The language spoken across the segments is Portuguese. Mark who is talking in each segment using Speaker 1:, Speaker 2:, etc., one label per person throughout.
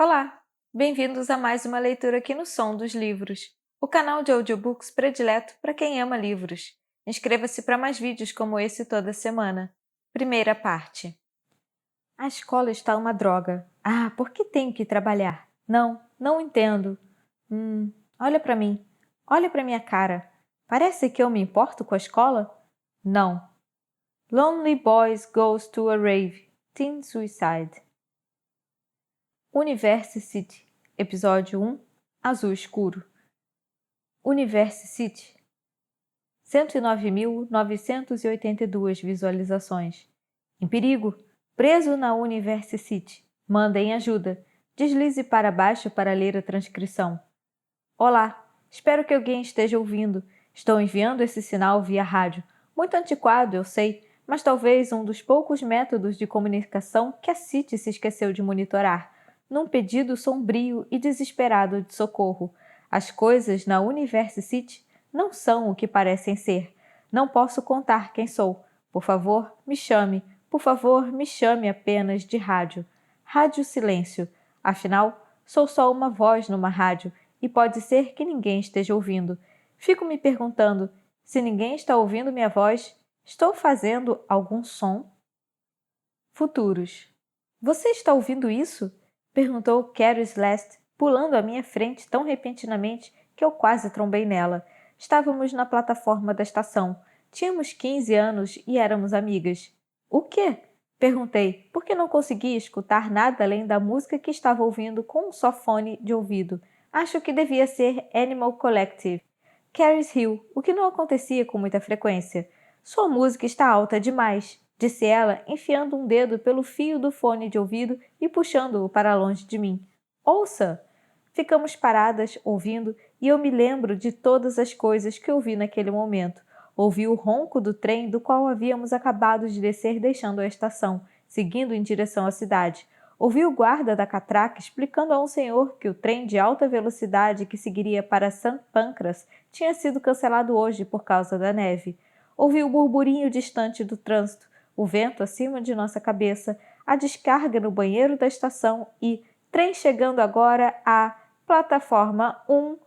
Speaker 1: Olá! Bem-vindos a mais uma leitura aqui no Som dos Livros, o canal de audiobooks predileto para quem ama livros. Inscreva-se para mais vídeos como esse toda semana. Primeira parte. A escola está uma droga. Ah, por que tenho que trabalhar? Não entendo. Olha para mim. Olha para minha cara. Parece que eu me importo com a escola? Não. Lonely Boys Goes to a Rave. Teen Suicide. University, episódio 1, Azul Escuro. University, 109.982 visualizações. Em perigo, preso na University. Mandem ajuda. Deslize para baixo para ler a transcrição. Olá, espero que alguém esteja ouvindo. Estou enviando esse sinal via rádio. Muito antiquado, eu sei, mas talvez um dos poucos métodos de comunicação que a City se esqueceu de monitorar. Num pedido sombrio e desesperado de socorro. As coisas na University não são o que parecem ser. Não posso contar quem sou. Por favor, me chame. Por favor, me chame apenas de rádio. Rádio silêncio. Afinal, sou só uma voz numa rádio e pode ser que ninguém esteja ouvindo. Fico me perguntando, se ninguém está ouvindo minha voz, estou fazendo algum som? Futuros. Você está ouvindo isso? Perguntou Carrie Celeste, pulando à minha frente tão repentinamente que eu quase trombei nela. Estávamos na plataforma da estação. Tínhamos 15 anos e éramos amigas. O quê? Perguntei, porque não conseguia escutar nada além da música que estava ouvindo com um só fone de ouvido. Acho que devia ser Animal Collective. Carrie riu, o que não acontecia com muita frequência. Sua música está alta demais, disse ela, enfiando um dedo pelo fio do fone de ouvido e puxando-o para longe de mim. Ouça! Ficamos paradas, ouvindo, e eu me lembro de todas as coisas que ouvi naquele momento. Ouvi o ronco do trem do qual havíamos acabado de descer deixando a estação, seguindo em direção à cidade. Ouvi o guarda da catraca explicando a um senhor que o trem de alta velocidade que seguiria para St. Pancras tinha sido cancelado hoje por causa da neve. Ouvi o burburinho distante do trânsito, o vento acima de nossa cabeça, a descarga no banheiro da estação e trem chegando agora à plataforma 1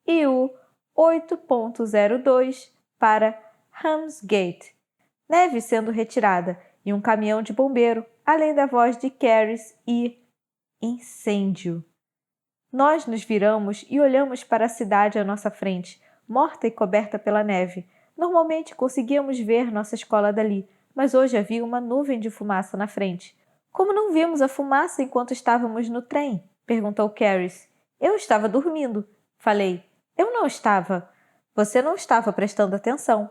Speaker 1: e o 8.02 para Ramsgate. Neve sendo retirada e um caminhão de bombeiro, além da voz de Carrie e incêndio. Nós nos viramos e olhamos para a cidade à nossa frente, morta e coberta pela neve. Normalmente conseguíamos ver nossa escola dali, mas hoje havia uma nuvem de fumaça na frente. Como não vimos a fumaça enquanto estávamos no trem? Perguntou Carrie. Eu estava dormindo. Falei. Eu não estava. Você não estava prestando atenção.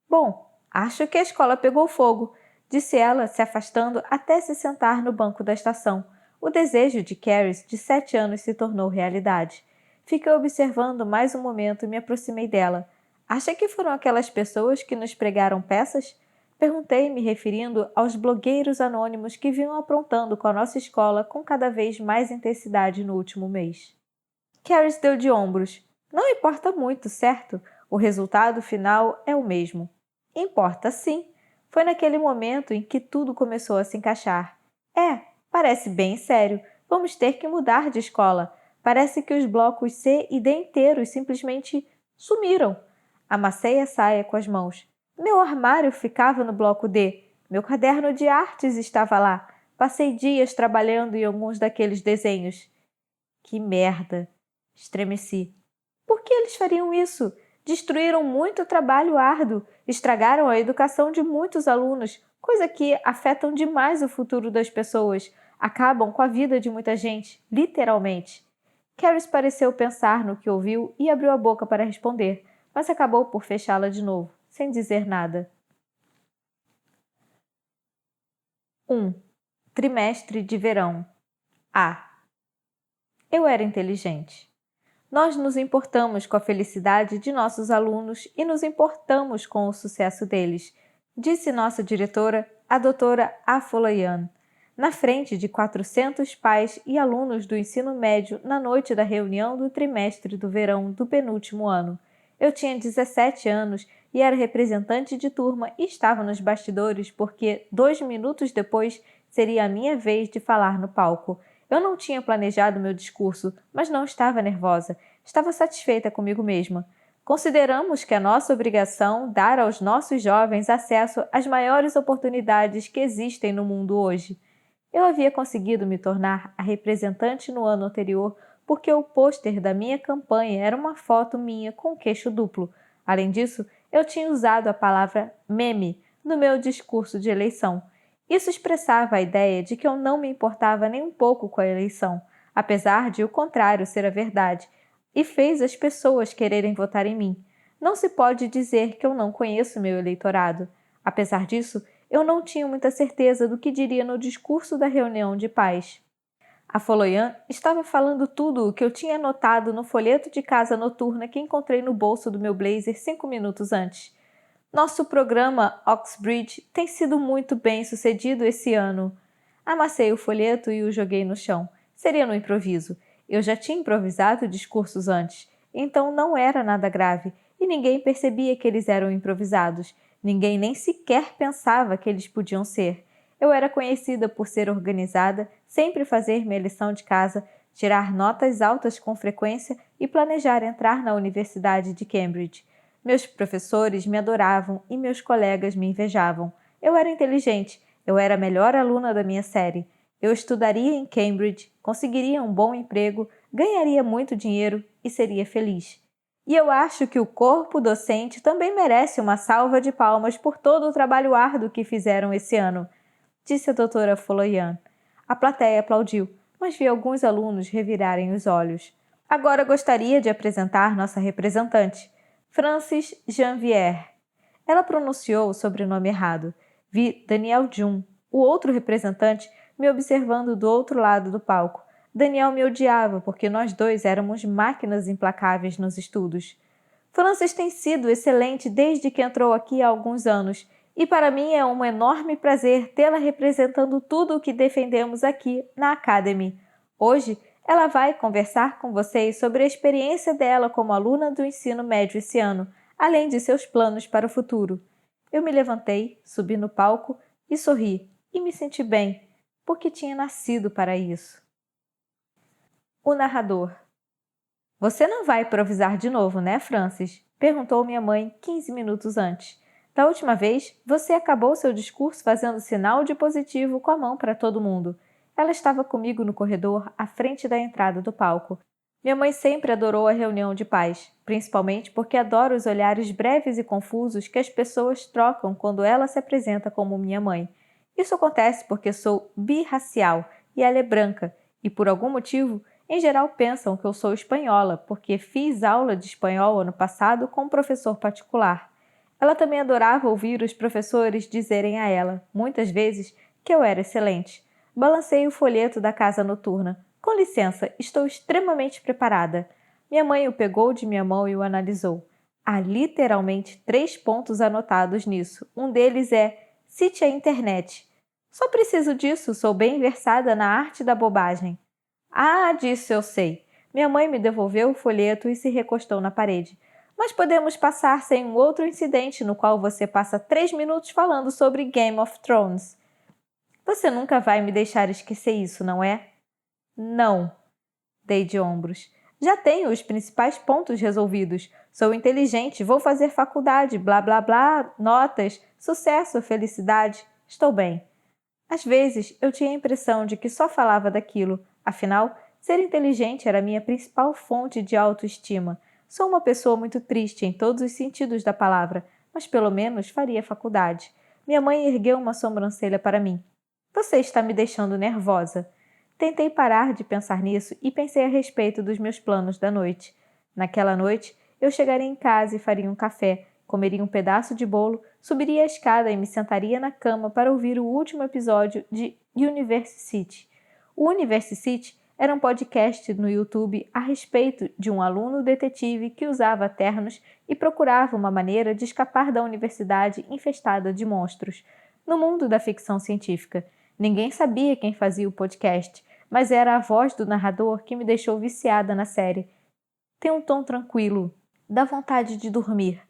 Speaker 1: Bom, acho que a escola pegou fogo, disse ela, se afastando até se sentar no banco da estação. O desejo de Carrie, de 7 anos, se tornou realidade. Fiquei observando mais um momento e me aproximei dela. Acha que foram aquelas pessoas que nos pregaram peças? Perguntei, me referindo aos blogueiros anônimos que vinham aprontando com a nossa escola com cada vez mais intensidade no último mês. Carrie deu de ombros. Não importa muito, certo? O resultado final é o mesmo. Importa sim. Foi naquele momento em que tudo começou a se encaixar. Parece bem sério. Vamos ter que mudar de escola. Parece que os blocos C e D inteiros simplesmente sumiram. Amassei a saia com as mãos. Meu armário ficava no bloco D. Meu caderno de artes estava lá. Passei dias trabalhando em alguns daqueles desenhos. Que merda! Estremeci. Por que eles fariam isso? Destruíram muito trabalho árduo, estragaram a educação de muitos alunos, coisa que afetam demais o futuro das pessoas, acabam com a vida de muita gente, literalmente. Carrie pareceu pensar no que ouviu e abriu a boca para responder, mas acabou por fechá-la de novo, sem dizer nada. 1. Trimestre de verão. A. Eu era inteligente. Nós nos importamos com a felicidade de nossos alunos e nos importamos com o sucesso deles, disse nossa diretora, a doutora Afolayan, na frente de 400 pais e alunos do ensino médio na noite da reunião do trimestre do verão do penúltimo ano. Eu tinha 17 anos e era representante de turma e estava nos bastidores porque 2 minutos depois seria a minha vez de falar no palco. Eu não tinha planejado meu discurso, mas não estava nervosa. Estava satisfeita comigo mesma. Consideramos que é nossa obrigação dar aos nossos jovens acesso às maiores oportunidades que existem no mundo hoje. Eu havia conseguido me tornar a representante no ano anterior porque o pôster da minha campanha era uma foto minha com queixo duplo. Além disso, eu tinha usado a palavra meme no meu discurso de eleição. Isso expressava a ideia de que eu não me importava nem um pouco com a eleição, apesar de o contrário ser a verdade, e fez as pessoas quererem votar em mim. Não se pode dizer que eu não conheço meu eleitorado. Apesar disso, eu não tinha muita certeza do que diria no discurso da reunião de pais. A Foloyan estava falando tudo o que eu tinha anotado no folheto de casa noturna que encontrei no bolso do meu blazer 5 minutos antes. Nosso programa Oxbridge tem sido muito bem sucedido esse ano. Amassei o folheto e o joguei no chão. Seria no improviso. Eu já tinha improvisado discursos antes, então não era nada grave, e ninguém percebia que eles eram improvisados. Ninguém nem sequer pensava que eles podiam ser. Eu era conhecida por ser organizada, sempre fazer minha lição de casa, tirar notas altas com frequência e planejar entrar na Universidade de Cambridge. Meus professores me adoravam e meus colegas me invejavam. Eu era inteligente, eu era a melhor aluna da minha série. Eu estudaria em Cambridge, conseguiria um bom emprego, ganharia muito dinheiro e seria feliz. E eu acho que o corpo docente também merece uma salva de palmas por todo o trabalho árduo que fizeram esse ano, disse a doutora Foloyan. A plateia aplaudiu, mas vi alguns alunos revirarem os olhos. Agora gostaria de apresentar nossa representante, Frances Janvier. Ela pronunciou o sobrenome errado. Vi Daniel Jun, o outro representante, me observando do outro lado do palco. Daniel me odiava porque nós dois éramos máquinas implacáveis nos estudos. Frances tem sido excelente desde que entrou aqui há alguns anos, e para mim é um enorme prazer tê-la representando tudo o que defendemos aqui na Academy. Hoje, ela vai conversar com vocês sobre a experiência dela como aluna do ensino médio esse ano, além de seus planos para o futuro. Eu me levantei, subi no palco e sorri, e me senti bem, porque tinha nascido para isso. O narrador. Você não vai improvisar de novo, né, Frances? Perguntou minha mãe 15 minutos antes. Da última vez, você acabou seu discurso fazendo sinal de positivo com a mão para todo mundo. Ela estava comigo no corredor, à frente da entrada do palco. Minha mãe sempre adorou a reunião de pais, principalmente porque adora os olhares breves e confusos que as pessoas trocam quando ela se apresenta como minha mãe. Isso acontece porque sou birracial e ela é branca, e por algum motivo, em geral pensam que eu sou espanhola, porque fiz aula de espanhol ano passado com um professor particular. Ela também adorava ouvir os professores dizerem a ela, muitas vezes, que eu era excelente. Balancei o folheto da casa noturna. Com licença, estou extremamente preparada. Minha mãe o pegou de minha mão e o analisou. Há literalmente 3 pontos anotados nisso. Um deles é: cite a internet. Só preciso disso, sou bem versada na arte da bobagem. Ah, disso eu sei. Minha mãe me devolveu o folheto e se recostou na parede. Mas podemos passar sem um outro incidente no qual você passa 3 minutos falando sobre Game of Thrones. Você nunca vai me deixar esquecer isso, não é? Não. Dei de ombros. Já tenho os principais pontos resolvidos. Sou inteligente, vou fazer faculdade, blá blá blá, notas, sucesso, felicidade. Estou bem. Às vezes, eu tinha a impressão de que só falava daquilo. Afinal, ser inteligente era a minha principal fonte de autoestima. Sou uma pessoa muito triste em todos os sentidos da palavra, mas pelo menos faria faculdade. Minha mãe ergueu uma sobrancelha para mim. Você está me deixando nervosa. Tentei parar de pensar nisso e pensei a respeito dos meus planos da noite. Naquela noite, eu chegaria em casa e faria um café, comeria um pedaço de bolo, subiria a escada e me sentaria na cama para ouvir o último episódio de University. O University era um podcast no YouTube a respeito de um aluno detetive que usava ternos e procurava uma maneira de escapar da universidade infestada de monstros. No mundo da ficção científica, ninguém sabia quem fazia o podcast, mas era a voz do narrador que me deixou viciada na série. Tem um tom tranquilo, dá vontade de dormir.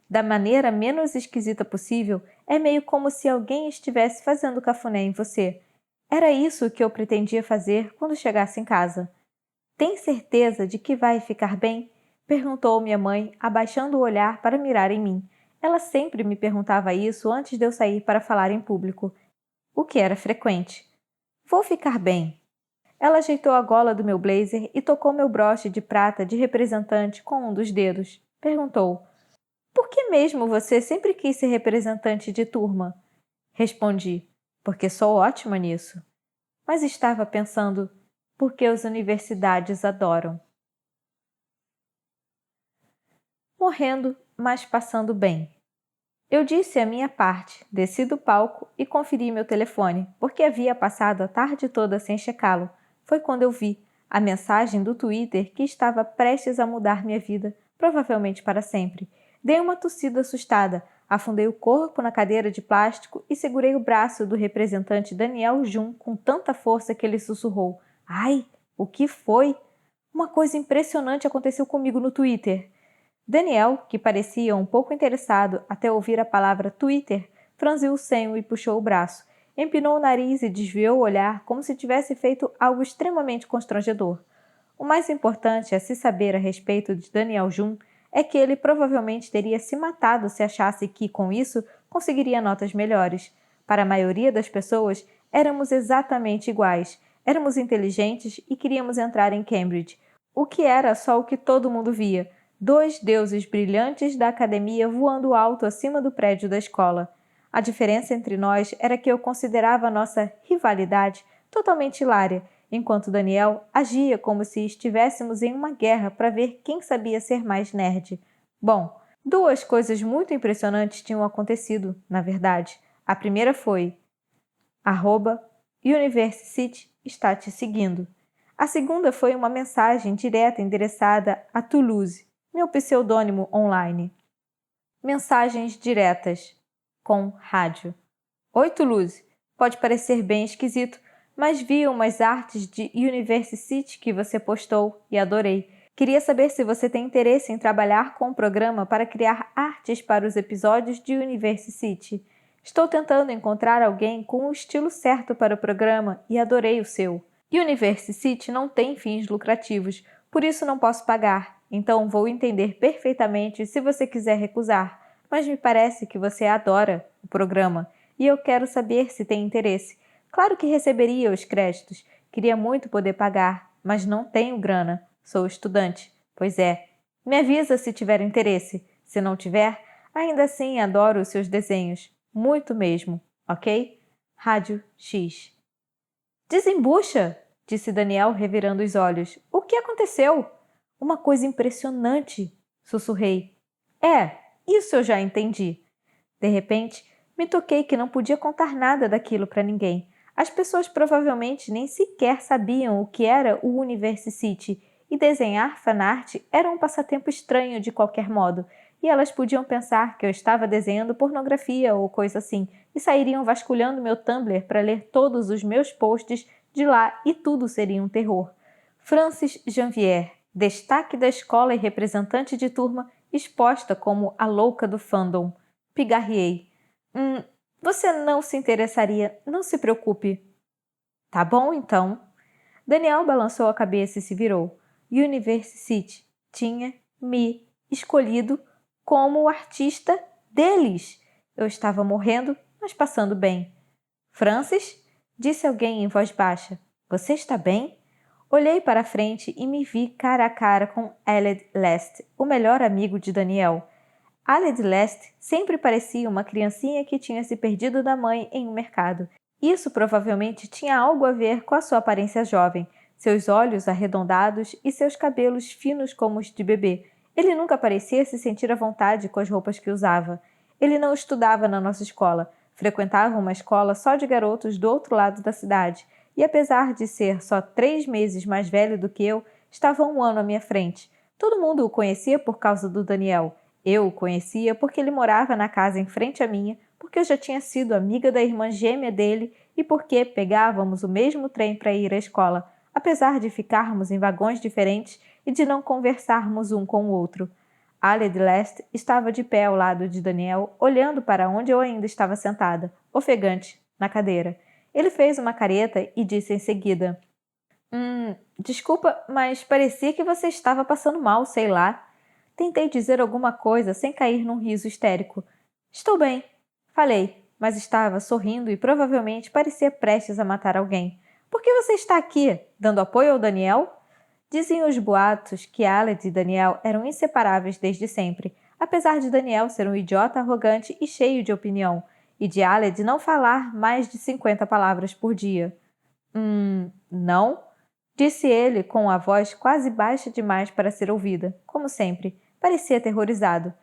Speaker 1: Da maneira menos esquisita possível, é meio como se alguém estivesse fazendo cafuné em você. Era isso que eu pretendia fazer quando chegasse em casa. Tem certeza de que vai ficar bem? Perguntou minha mãe, abaixando o olhar para mirar em mim. Ela sempre me perguntava isso antes de eu sair para falar em público, o que era frequente. Vou ficar bem. Ela ajeitou a gola do meu blazer e tocou meu broche de prata de representante com um dos dedos. Perguntou: por que mesmo você sempre quis ser representante de turma? Respondi: porque sou ótima nisso. Mas estava pensando: porque as universidades adoram. Morrendo, mas passando bem. Eu disse a minha parte, desci do palco e conferi meu telefone, porque havia passado a tarde toda sem checá-lo. Foi quando eu vi a mensagem do Twitter que estava prestes a mudar minha vida, provavelmente para sempre. Dei uma tossida assustada, afundei o corpo na cadeira de plástico e segurei o braço do representante Daniel Jun com tanta força que ele sussurrou: Ai, o que foi? Uma coisa impressionante aconteceu comigo no Twitter. Daniel, que parecia um pouco interessado até ouvir a palavra Twitter, franziu o senho e puxou o braço. Empinou o nariz e desviou o olhar como se tivesse feito algo extremamente constrangedor. O mais importante a se saber a respeito de Daniel Jun é que ele provavelmente teria se matado se achasse que, com isso, conseguiria notas melhores. Para a maioria das pessoas, éramos exatamente iguais. Éramos inteligentes e queríamos entrar em Cambridge, o que era só o que todo mundo via. Dois deuses brilhantes da academia voando alto acima do prédio da escola. A diferença entre nós era que eu considerava nossa rivalidade totalmente hilária, enquanto Daniel agia como se estivéssemos em uma guerra para ver quem sabia ser mais nerd. Bom, duas coisas muito impressionantes tinham acontecido, na verdade. A primeira foi: @University está te seguindo. A segunda foi uma mensagem direta endereçada a Toulouse, meu pseudônimo online. Mensagens diretas. Com rádio. Oi, Toulouse. Pode parecer bem esquisito, mas vi umas artes de University que você postou e adorei. Queria saber se você tem interesse em trabalhar com um programa para criar artes para os episódios de University. Estou tentando encontrar alguém com o estilo certo para o programa e adorei o seu. University não tem fins lucrativos, por isso não posso pagar, então vou entender perfeitamente se você quiser recusar, mas me parece que você adora o programa e eu quero saber se tem interesse. Claro que receberia os créditos, queria muito poder pagar, mas não tenho grana, sou estudante. Pois é, me avisa se tiver interesse, se não tiver, ainda assim adoro os seus desenhos, muito mesmo, ok? Rádio X. Desembucha, disse Daniel revirando os olhos. O que aconteceu? Uma coisa impressionante, sussurrei. Isso eu já entendi. De repente, me toquei que não podia contar nada daquilo para ninguém. As pessoas provavelmente nem sequer sabiam o que era o University e desenhar fanart era um passatempo estranho de qualquer modo, e elas podiam pensar que eu estava desenhando pornografia ou coisa assim, e sairiam vasculhando meu Tumblr para ler todos os meus posts de lá e tudo seria um terror. Frances Janvier, destaque da escola e representante de turma, exposta como a louca do fandom. Pigarriei. Você não se interessaria, não se preocupe. Tá bom, então. Daniel balançou a cabeça e se virou. University tinha me escolhido como o artista deles. Eu estava morrendo, mas passando bem. Francis? Disse alguém em voz baixa. Você está bem? Olhei para a frente e me vi cara a cara com Aled Lest, o melhor amigo de Daniel. Aled Lest sempre parecia uma criancinha que tinha se perdido da mãe em um mercado. Isso provavelmente tinha algo a ver com a sua aparência jovem, seus olhos arredondados e seus cabelos finos como os de bebê. Ele nunca parecia se sentir à vontade com as roupas que usava. Ele não estudava na nossa escola, frequentava uma escola só de garotos do outro lado da cidade, e apesar de ser só 3 meses mais velho do que eu, estava 1 ano à minha frente. Todo mundo o conhecia por causa do Daniel. Eu o conhecia porque ele morava na casa em frente à minha, porque eu já tinha sido amiga da irmã gêmea dele e porque pegávamos o mesmo trem para ir à escola, apesar de ficarmos em vagões diferentes e de não conversarmos um com o outro. Aled Lest estava de pé ao lado de Daniel, olhando para onde eu ainda estava sentada, ofegante, na cadeira. Ele fez uma careta e disse em seguida: desculpa, mas parecia que você estava passando mal, sei lá. Tentei dizer alguma coisa sem cair num riso histérico. Estou bem, falei, mas estava sorrindo e provavelmente parecia prestes a matar alguém. Por que você está aqui, dando apoio ao Daniel? Diziam os boatos que Aled e Daniel eram inseparáveis desde sempre, apesar de Daniel ser um idiota arrogante e cheio de opinião, e de Aled não falar mais de 50 palavras por dia. Não? Disse ele com a voz quase baixa demais para ser ouvida, como sempre. Parecia aterrorizado.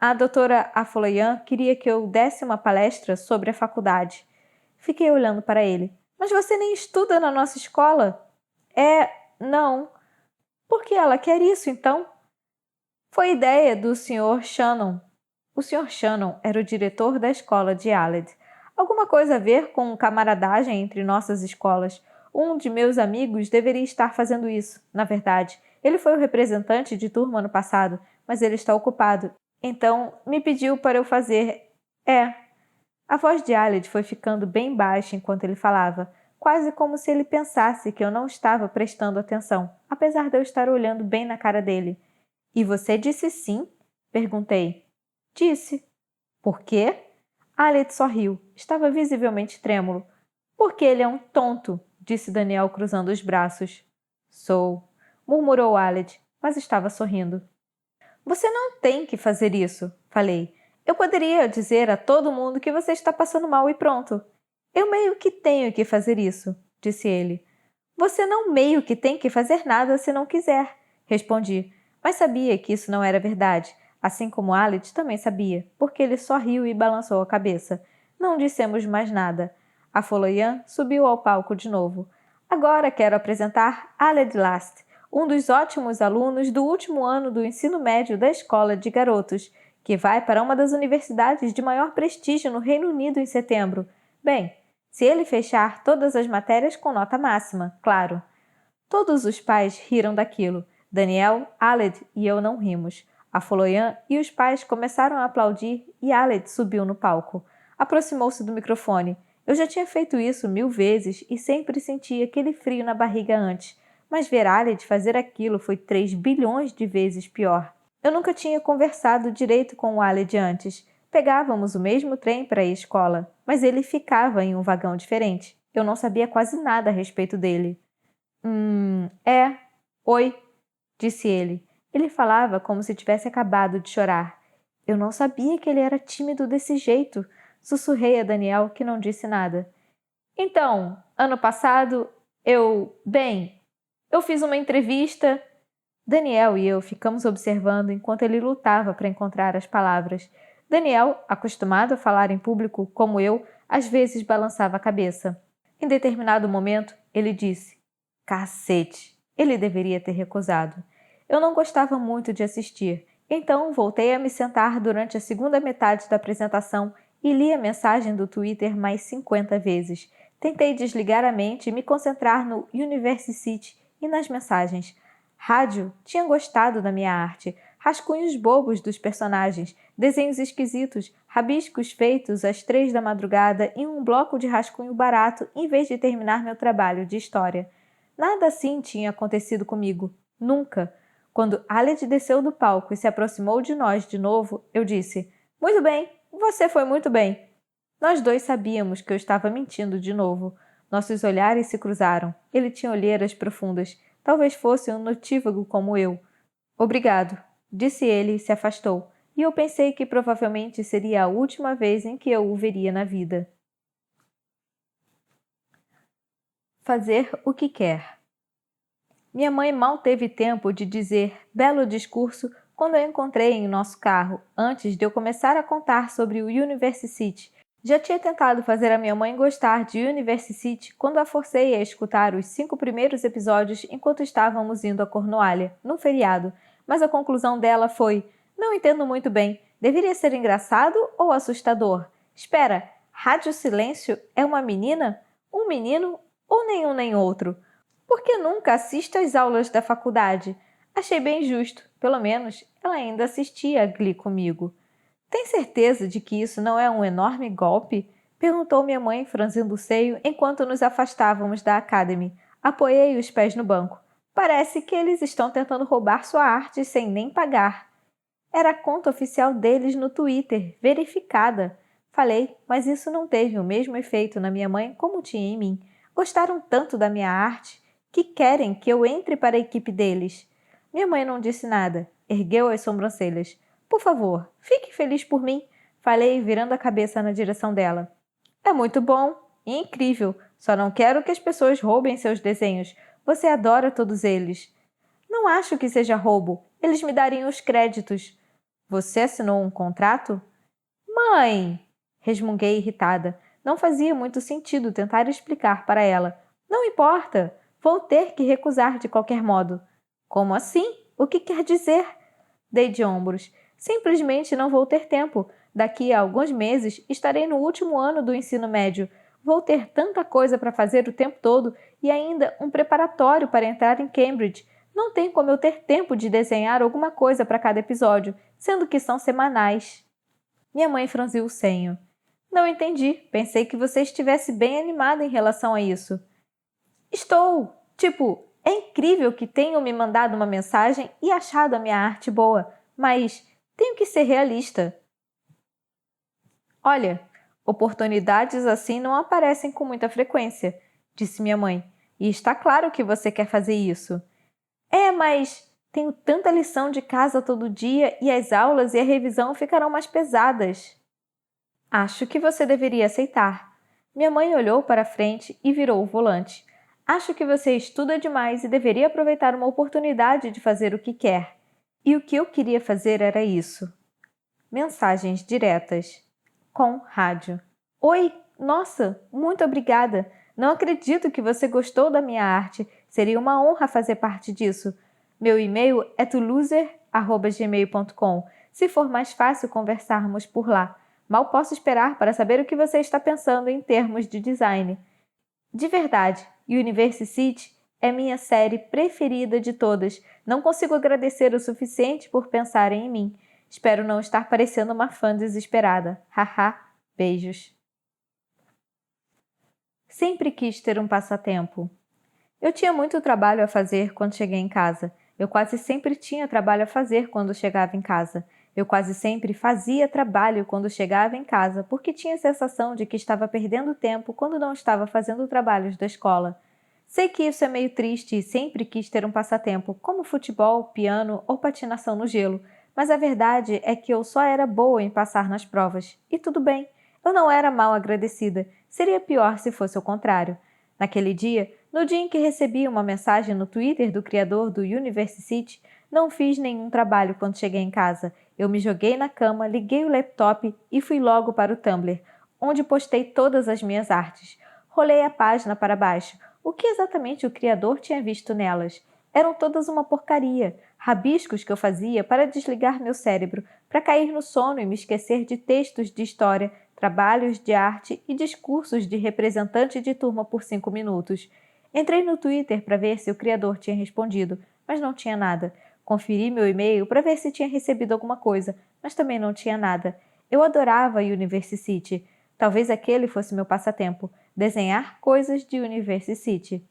Speaker 1: A doutora Afolayan queria que eu desse uma palestra sobre a faculdade. Fiquei olhando para ele. Mas você nem estuda na nossa escola? Não. Por que ela quer isso, então? Foi ideia do Sr. Shannon. O Sr. Shannon era o diretor da escola de Aled. Alguma coisa a ver com camaradagem entre nossas escolas. Um de meus amigos deveria estar fazendo isso, na verdade. Ele foi o representante de turma ano passado, mas ele está ocupado. Então, me pediu para eu fazer... A voz de Aled foi ficando bem baixa enquanto ele falava, quase como se ele pensasse que eu não estava prestando atenção, apesar de eu estar olhando bem na cara dele. E você disse sim? Perguntei. Disse. Por quê? Aled sorriu. Estava visivelmente trêmulo. Porque ele é um tonto, disse Daniel cruzando os braços. Sou, murmurou Aled, mas estava sorrindo. Você não tem que fazer isso, falei. Eu poderia dizer a todo mundo que você está passando mal e pronto. Eu meio que tenho que fazer isso, disse ele. Você não meio que tem que fazer nada se não quiser, respondi, mas sabia que isso não era verdade, assim como Aled também sabia, porque ele só riu e balançou a cabeça. Não dissemos mais nada. A Folayan subiu ao palco de novo. Agora quero apresentar Aled Last, um dos ótimos alunos do último ano do ensino médio da escola de garotos, que vai para uma das universidades de maior prestígio no Reino Unido em setembro. Bem, se ele fechar todas as matérias com nota máxima, claro. Todos os pais riram daquilo. Daniel, Aled e eu não rimos. A Folayan e os pais começaram a aplaudir e Aled subiu no palco. Aproximou-se do microfone. Eu já tinha feito isso 1000 vezes e sempre sentia aquele frio na barriga antes, mas ver Aled fazer aquilo foi 3 bilhões de vezes pior. Eu nunca tinha conversado direito com o Aled antes. Pegávamos o mesmo trem para a escola, mas ele ficava em um vagão diferente. Eu não sabia quase nada a respeito dele. Oi, disse ele. Ele falava como se tivesse acabado de chorar. Eu não sabia que ele era tímido desse jeito. Sussurrei a Daniel, que não disse nada. Então, ano passado, eu fiz uma entrevista. Daniel e eu ficamos observando enquanto ele lutava para encontrar as palavras. Daniel, acostumado a falar em público como eu, às vezes balançava a cabeça. Em determinado momento, ele disse: Cacete! Ele deveria ter recusado. Eu não gostava muito de assistir, então voltei a me sentar durante a segunda metade da apresentação e li a mensagem do Twitter mais 50 vezes. Tentei desligar a mente e me concentrar no University e nas mensagens. Rádio tinha gostado da minha arte, rascunhos bobos dos personagens, desenhos esquisitos, rabiscos feitos às 3 da madrugada em um bloco de rascunho barato em vez de terminar meu trabalho de história. Nada assim tinha acontecido comigo. Nunca. Quando Aled desceu do palco e se aproximou de nós de novo, eu disse: Muito bem, você foi muito bem. Nós dois sabíamos que eu estava mentindo de novo. Nossos olhares se cruzaram. Ele tinha olheiras profundas. Talvez fosse um notívago como eu. Obrigado, disse ele e se afastou. E eu pensei que provavelmente seria a última vez em que eu o veria na vida. Fazer o que quer. Minha mãe mal teve tempo de dizer belo discurso quando eu encontrei em nosso carro, antes de eu começar a contar sobre o University. Já tinha tentado fazer a minha mãe gostar de University quando a forcei a escutar os 5 primeiros episódios enquanto estávamos indo a Cornualha, num feriado, mas a conclusão dela foi: não entendo muito bem, deveria ser engraçado ou assustador? Espera, Rádio Silêncio é uma menina? Um menino? Ou nenhum nem outro? Por que nunca assisto às aulas da faculdade? Achei bem justo, pelo menos ela ainda assistia a Glee comigo. Tem certeza de que isso não é um enorme golpe? Perguntou minha mãe, franzindo o seio, enquanto nos afastávamos da Academy. Apoiei os pés no banco. Parece que eles estão tentando roubar sua arte sem nem pagar. Era a conta oficial deles no Twitter, verificada. Falei, mas isso não teve o mesmo efeito na minha mãe como tinha em mim. Gostaram tanto da minha arte que querem que eu entre para a equipe deles. Minha mãe não disse nada. Ergueu as sobrancelhas. Por favor, fique feliz por mim. Falei, virando a cabeça na direção dela. É muito bom e incrível. Só não quero que as pessoas roubem seus desenhos. Você adora todos eles. Não acho que seja roubo. Eles me dariam os créditos. Você assinou um contrato? Mãe! Resmunguei irritada. Não fazia muito sentido tentar explicar para ela. Não importa. Vou ter que recusar de qualquer modo. Como assim? O que quer dizer? Dei de ombros. Simplesmente não vou ter tempo. Daqui a alguns meses estarei no último ano do ensino médio. Vou ter tanta coisa para fazer o tempo todo e ainda um preparatório para entrar em Cambridge. Não tem como eu ter tempo de desenhar alguma coisa para cada episódio, sendo que são semanais. Minha mãe franziu o senho. Não entendi. Pensei que você estivesse bem animada em relação a isso. Estou! Tipo, é incrível que tenham me mandado uma mensagem e achado a minha arte boa, mas tenho que ser realista. Olha, oportunidades assim não aparecem com muita frequência, disse minha mãe, e está claro que você quer fazer isso. Mas tenho tanta lição de casa todo dia e as aulas e a revisão ficarão mais pesadas. Acho que você deveria aceitar. Minha mãe olhou para a frente e virou o volante. Acho que você estuda demais e deveria aproveitar uma oportunidade de fazer o que quer. E o que eu queria fazer era isso. Mensagens diretas. Com rádio. Oi, nossa, muito obrigada. Não acredito que você gostou da minha arte. Seria uma honra fazer parte disso. Meu e-mail é tuluser@gmail.com. Se for mais fácil conversarmos por lá. Mal posso esperar para saber o que você está pensando em termos de design. De verdade, University é minha série preferida de todas. Não consigo agradecer o suficiente por pensarem em mim. Espero não estar parecendo uma fã desesperada. Haha, beijos. Sempre quis ter um passatempo. Eu tinha muito trabalho a fazer quando cheguei em casa. Eu quase sempre tinha trabalho a fazer quando chegava em casa. Eu quase sempre fazia trabalho quando chegava em casa, porque tinha a sensação de que estava perdendo tempo quando não estava fazendo trabalhos da escola. Sei que isso é meio triste e sempre quis ter um passatempo, como futebol, piano ou patinação no gelo, mas a verdade é que eu só era boa em passar nas provas. E tudo bem, eu não era mal agradecida. Seria pior se fosse o contrário. Naquele dia, no dia em que recebi uma mensagem no Twitter do criador do University, não fiz nenhum trabalho quando cheguei em casa. Eu me joguei na cama, liguei o laptop e fui logo para o Tumblr, onde postei todas as minhas artes. Rolei a página para baixo. O que exatamente o criador tinha visto nelas? Eram todas uma porcaria, rabiscos que eu fazia para desligar meu cérebro, para cair no sono e me esquecer de textos de história, trabalhos de arte e discursos de representante de turma por 5 minutos. Entrei no Twitter para ver se o criador tinha respondido, mas não tinha nada. Conferi meu e-mail para ver se tinha recebido alguma coisa, mas também não tinha nada. Eu adorava University. Talvez aquele fosse meu passatempo, desenhar coisas de University.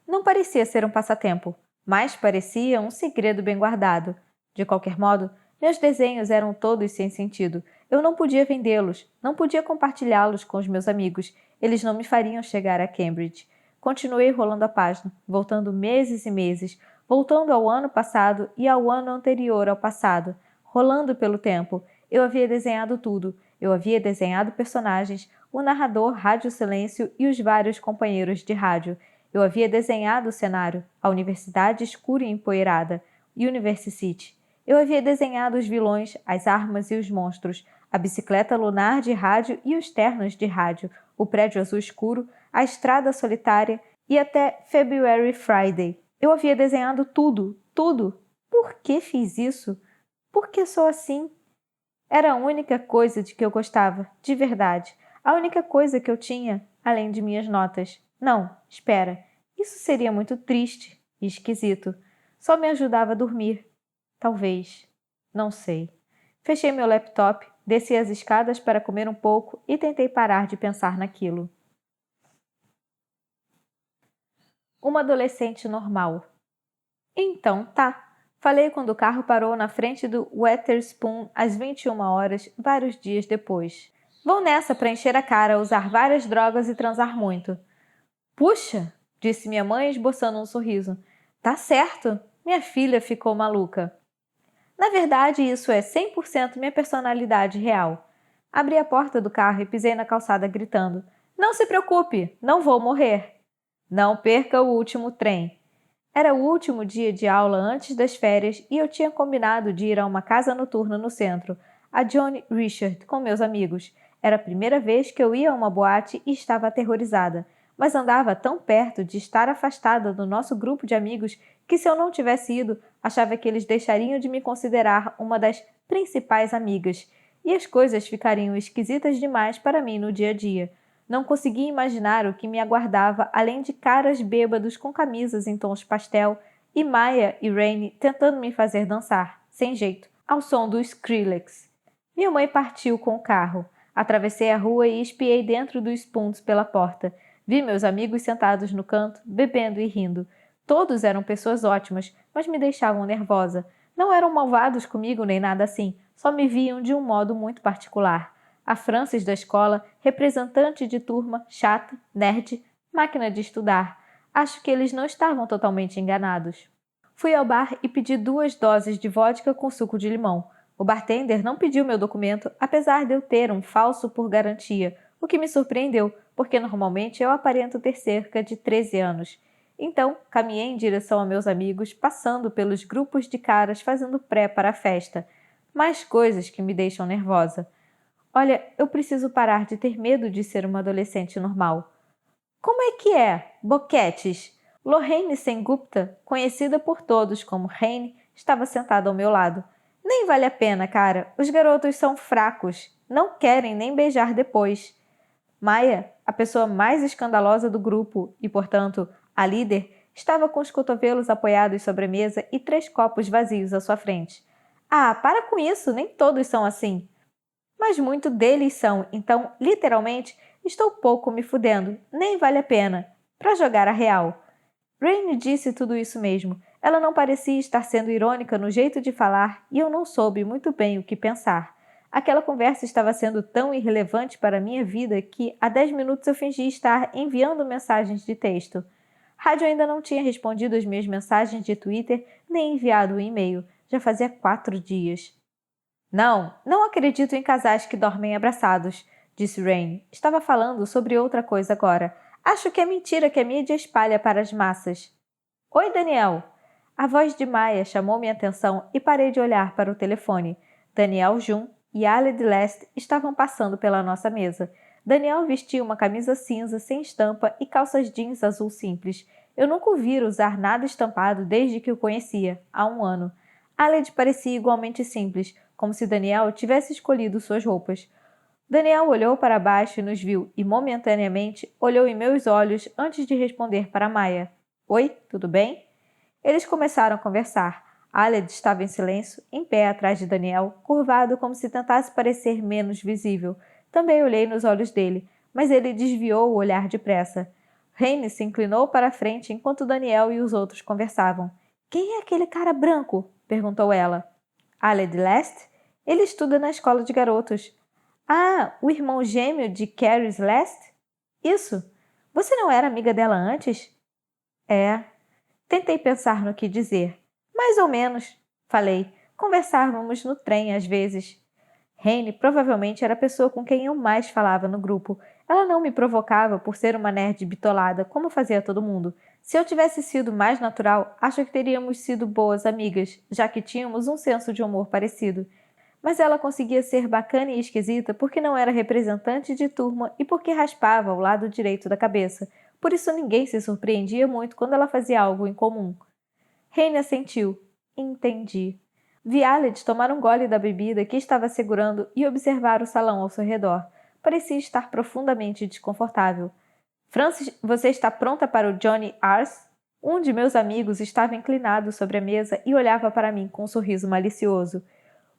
Speaker 1: Não parecia ser um passatempo, mas parecia um segredo bem guardado. De qualquer modo, meus desenhos eram todos sem sentido. Eu não podia vendê-los, não podia compartilhá-los com os meus amigos. Eles não me fariam chegar a Cambridge. Continuei rolando a página, voltando meses e meses, voltando ao ano passado e ao ano anterior ao passado, rolando pelo tempo. Eu havia desenhado tudo. Eu havia desenhado personagens, o narrador Rádio Silêncio e os vários companheiros de rádio. Eu havia desenhado o cenário, a universidade escura e empoeirada, University. Eu havia desenhado os vilões, as armas e os monstros, a bicicleta lunar de rádio e os ternos de rádio, o prédio azul escuro, a estrada solitária e até February Friday. Eu havia desenhado tudo, tudo. Por que fiz isso? Por que sou assim? Era a única coisa de que eu gostava, de verdade. A única coisa que eu tinha, além de minhas notas. Não, espera. Isso seria muito triste e esquisito. Só me ajudava a dormir. Talvez. Não sei. Fechei meu laptop, Desci as escadas para comer um pouco e tentei parar de pensar naquilo. Uma adolescente normal. Então tá. Falei quando o carro parou na frente do Wetherspoon às 21 horas, vários dias depois. Vou nessa para encher a cara, usar várias drogas e transar muito. Puxa, disse minha mãe esboçando um sorriso. Tá certo. Minha filha ficou maluca. Na verdade, isso é 100% minha personalidade real. Abri a porta do carro e pisei na calçada gritando. Não se preocupe, não vou morrer. Não perca o último trem. Era o último dia de aula antes das férias e eu tinha combinado de ir a uma casa noturna no centro, a Johnny Richard, com meus amigos. Era a primeira vez que eu ia a uma boate e estava aterrorizada, mas andava tão perto de estar afastada do nosso grupo de amigos que, se eu não tivesse ido, achava que eles deixariam de me considerar uma das principais amigas, e as coisas ficariam esquisitas demais para mim no dia a dia. Não conseguia imaginar o que me aguardava além de caras bêbados com camisas em tons pastel e Maya e Rainey tentando me fazer dançar, sem jeito, ao som do Skrillex. Minha mãe partiu com o carro. Atravessei a rua e espiei dentro dos Spoons pela porta. Vi meus amigos sentados no canto, bebendo e rindo. Todos eram pessoas ótimas, mas me deixavam nervosa. Não eram malvados comigo nem nada assim, só me viam de um modo muito particular. A Frances da escola, representante de turma, chata, nerd, máquina de estudar. Acho que eles não estavam totalmente enganados. Fui ao bar e pedi 2 doses de vodka com suco de limão. O bartender não pediu meu documento, apesar de eu ter um falso por garantia, o que me surpreendeu, porque normalmente eu aparento ter cerca de 13 anos. Então, caminhei em direção a meus amigos, passando pelos grupos de caras fazendo pré para a festa. Mais coisas que me deixam nervosa. Olha, eu preciso parar de ter medo de ser uma adolescente normal. Como é que é? Boquetes. Lorraine Sengupta, conhecida por todos como Raine, estava sentada ao meu lado. Nem vale a pena, cara. Os garotos são fracos. Não querem nem beijar depois. Maya, a pessoa mais escandalosa do grupo e, portanto, a líder, estava com os cotovelos apoiados sobre a mesa e 3 copos vazios à sua frente. Ah, para com isso, nem todos são assim. Mas muitos deles são, então, literalmente, estou pouco me fudendo, nem vale a pena. Para jogar a real. Rainey disse tudo isso mesmo. Ela não parecia estar sendo irônica no jeito de falar e eu não soube muito bem o que pensar. Aquela conversa estava sendo tão irrelevante para a minha vida que, há 10 minutos, eu fingi estar enviando mensagens de texto. Rádio ainda não tinha respondido às minhas mensagens de Twitter nem enviado um e-mail. Já fazia 4 dias. Não acredito em casais que dormem abraçados, disse Rain. Estava falando sobre outra coisa agora. Acho que é mentira que a mídia espalha para as massas. Oi, Daniel. A voz de Maya chamou minha atenção e parei de olhar para o telefone. Daniel Jun e Aled Lest estavam passando pela nossa mesa. Daniel vestia uma camisa cinza sem estampa e calças jeans azul simples. Eu nunca o vira usar nada estampado desde que o conhecia, há 1 ano. Aled parecia igualmente simples, como se Daniel tivesse escolhido suas roupas. Daniel olhou para baixo e nos viu e, momentaneamente, olhou em meus olhos antes de responder para Maya. Oi, tudo bem? Eles começaram a conversar. Aled estava em silêncio, em pé atrás de Daniel, curvado como se tentasse parecer menos visível. Também olhei nos olhos dele, mas ele desviou o olhar depressa. Raine se inclinou para a frente enquanto Daniel e os outros conversavam. Quem é aquele cara branco? Perguntou ela. Aled Lest? Ele estuda na escola de garotos. Ah, o irmão gêmeo de Carrie Lest? Isso. Você não era amiga dela antes? É. Tentei pensar no que dizer. Mais ou menos, falei. Conversávamos no trem às vezes. Raine provavelmente era a pessoa com quem eu mais falava no grupo. Ela não me provocava por ser uma nerd bitolada, como fazia todo mundo. Se eu tivesse sido mais natural, acho que teríamos sido boas amigas, já que tínhamos um senso de humor parecido. Mas ela conseguia ser bacana e esquisita porque não era representante de turma e porque raspava o lado direito da cabeça. Por isso ninguém se surpreendia muito quando ela fazia algo em comum. Raine assentiu. Entendi. Vi Aled tomar um gole da bebida que estava segurando e observar o salão ao seu redor. Parecia estar profundamente desconfortável. Frances, você está pronta para o Johnny Ars? Um de meus amigos estava inclinado sobre a mesa e olhava para mim com um sorriso malicioso.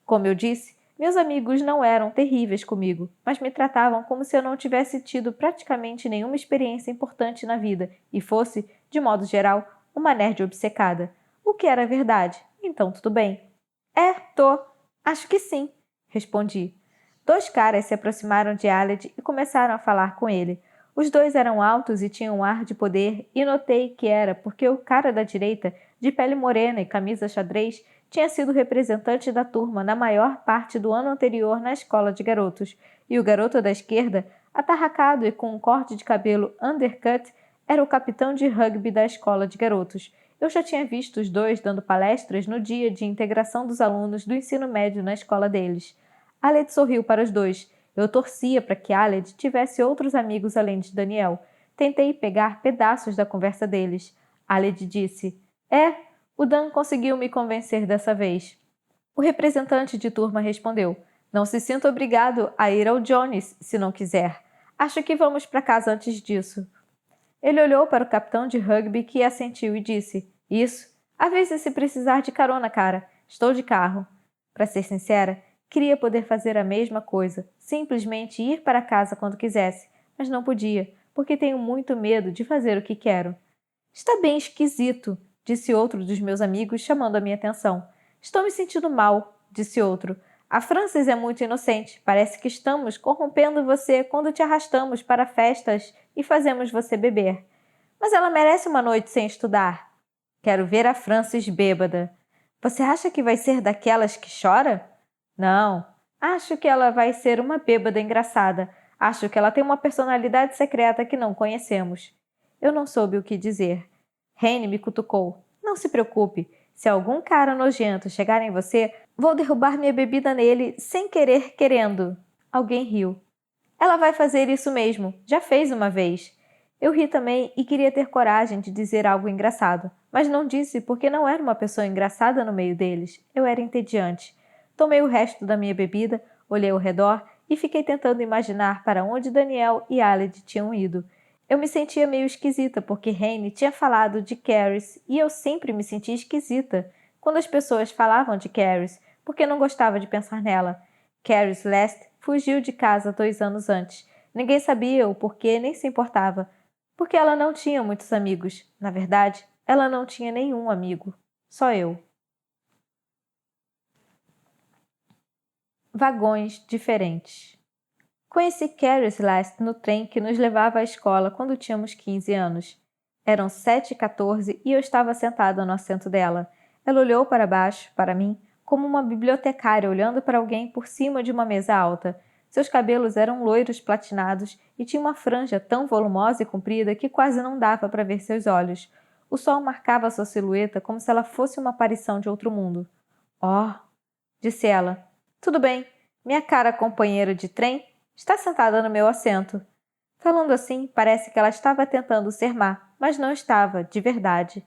Speaker 1: Como eu disse, Meus amigos não eram terríveis comigo, mas me tratavam como se eu não tivesse tido praticamente nenhuma experiência importante na vida e fosse, de modo geral, uma nerd obcecada. O que era verdade. Então tudo bem. Tô. Acho que sim, respondi. 2 caras se aproximaram de Aled e começaram a falar com ele. Os 2 eram altos e tinham um ar de poder, e notei que era porque o cara da direita, de pele morena e camisa xadrez, tinha sido representante da turma na maior parte do ano anterior na escola de garotos, e o garoto da esquerda, atarracado e com um corte de cabelo undercut, era o capitão de rugby da escola de garotos. Eu já tinha visto os 2 dando palestras no dia de integração dos alunos do ensino médio na escola deles. Aled sorriu para os 2. Eu torcia para que Aled tivesse outros amigos além de Daniel. Tentei pegar pedaços da conversa deles. Aled disse: o Dan conseguiu me convencer dessa vez. O representante de turma respondeu: Não se sinta obrigado a ir ao Johnny's, se não quiser. Acho que vamos para casa antes disso. Ele olhou para o capitão de rugby que assentiu e disse: Isso. Avise se precisar de carona, cara. Estou de carro. Para ser sincera, queria poder fazer a mesma coisa, simplesmente ir para casa quando quisesse, mas não podia, porque tenho muito medo de fazer o que quero. Está bem esquisito, disse outro dos meus amigos, chamando a minha atenção. Estou me sentindo mal, disse outro. A Frances é muito inocente. Parece que estamos corrompendo você quando te arrastamos para festas e fazemos você beber. Mas ela merece uma noite sem estudar. Quero ver a Frances bêbada. Você acha que vai ser daquelas que chora? Não. Acho que ela vai ser uma bêbada engraçada. Acho que ela tem uma personalidade secreta que não conhecemos. Eu não soube o que dizer. Rene me cutucou. Não se preocupe. Se algum cara nojento chegar em você, vou derrubar minha bebida nele sem querer querendo. Alguém riu. Ela vai fazer isso mesmo. Já fez uma vez. Eu ri também e queria ter coragem de dizer algo engraçado, mas não disse porque não era uma pessoa engraçada no meio deles. Eu era entediante. Tomei o resto da minha bebida, olhei ao redor e fiquei tentando imaginar para onde Daniel e Aled tinham ido. Eu me sentia meio esquisita porque Rene tinha falado de Caris e eu sempre me sentia esquisita quando as pessoas falavam de Caris, porque não gostava de pensar nela. Caris Lest fugiu de casa 2 anos antes. Ninguém sabia o porquê nem se importava, porque ela não tinha muitos amigos. Na verdade, ela não tinha nenhum amigo. Só eu. Vagões diferentes. Conheci Caris Last no trem que nos levava à escola quando tínhamos 15 anos. Eram 7h14 e eu estava sentada no assento dela. Ela olhou para baixo, para mim, como uma bibliotecária olhando para alguém por cima de uma mesa alta. Seus cabelos eram loiros platinados e tinha uma franja tão volumosa e comprida que quase não dava para ver seus olhos. O sol marcava sua silhueta como se ela fosse uma aparição de outro mundo. Oh, disse ela. Tudo bem, minha cara companheira de trem está sentada no meu assento. Falando assim, parece que ela estava tentando ser má, mas não estava, de verdade.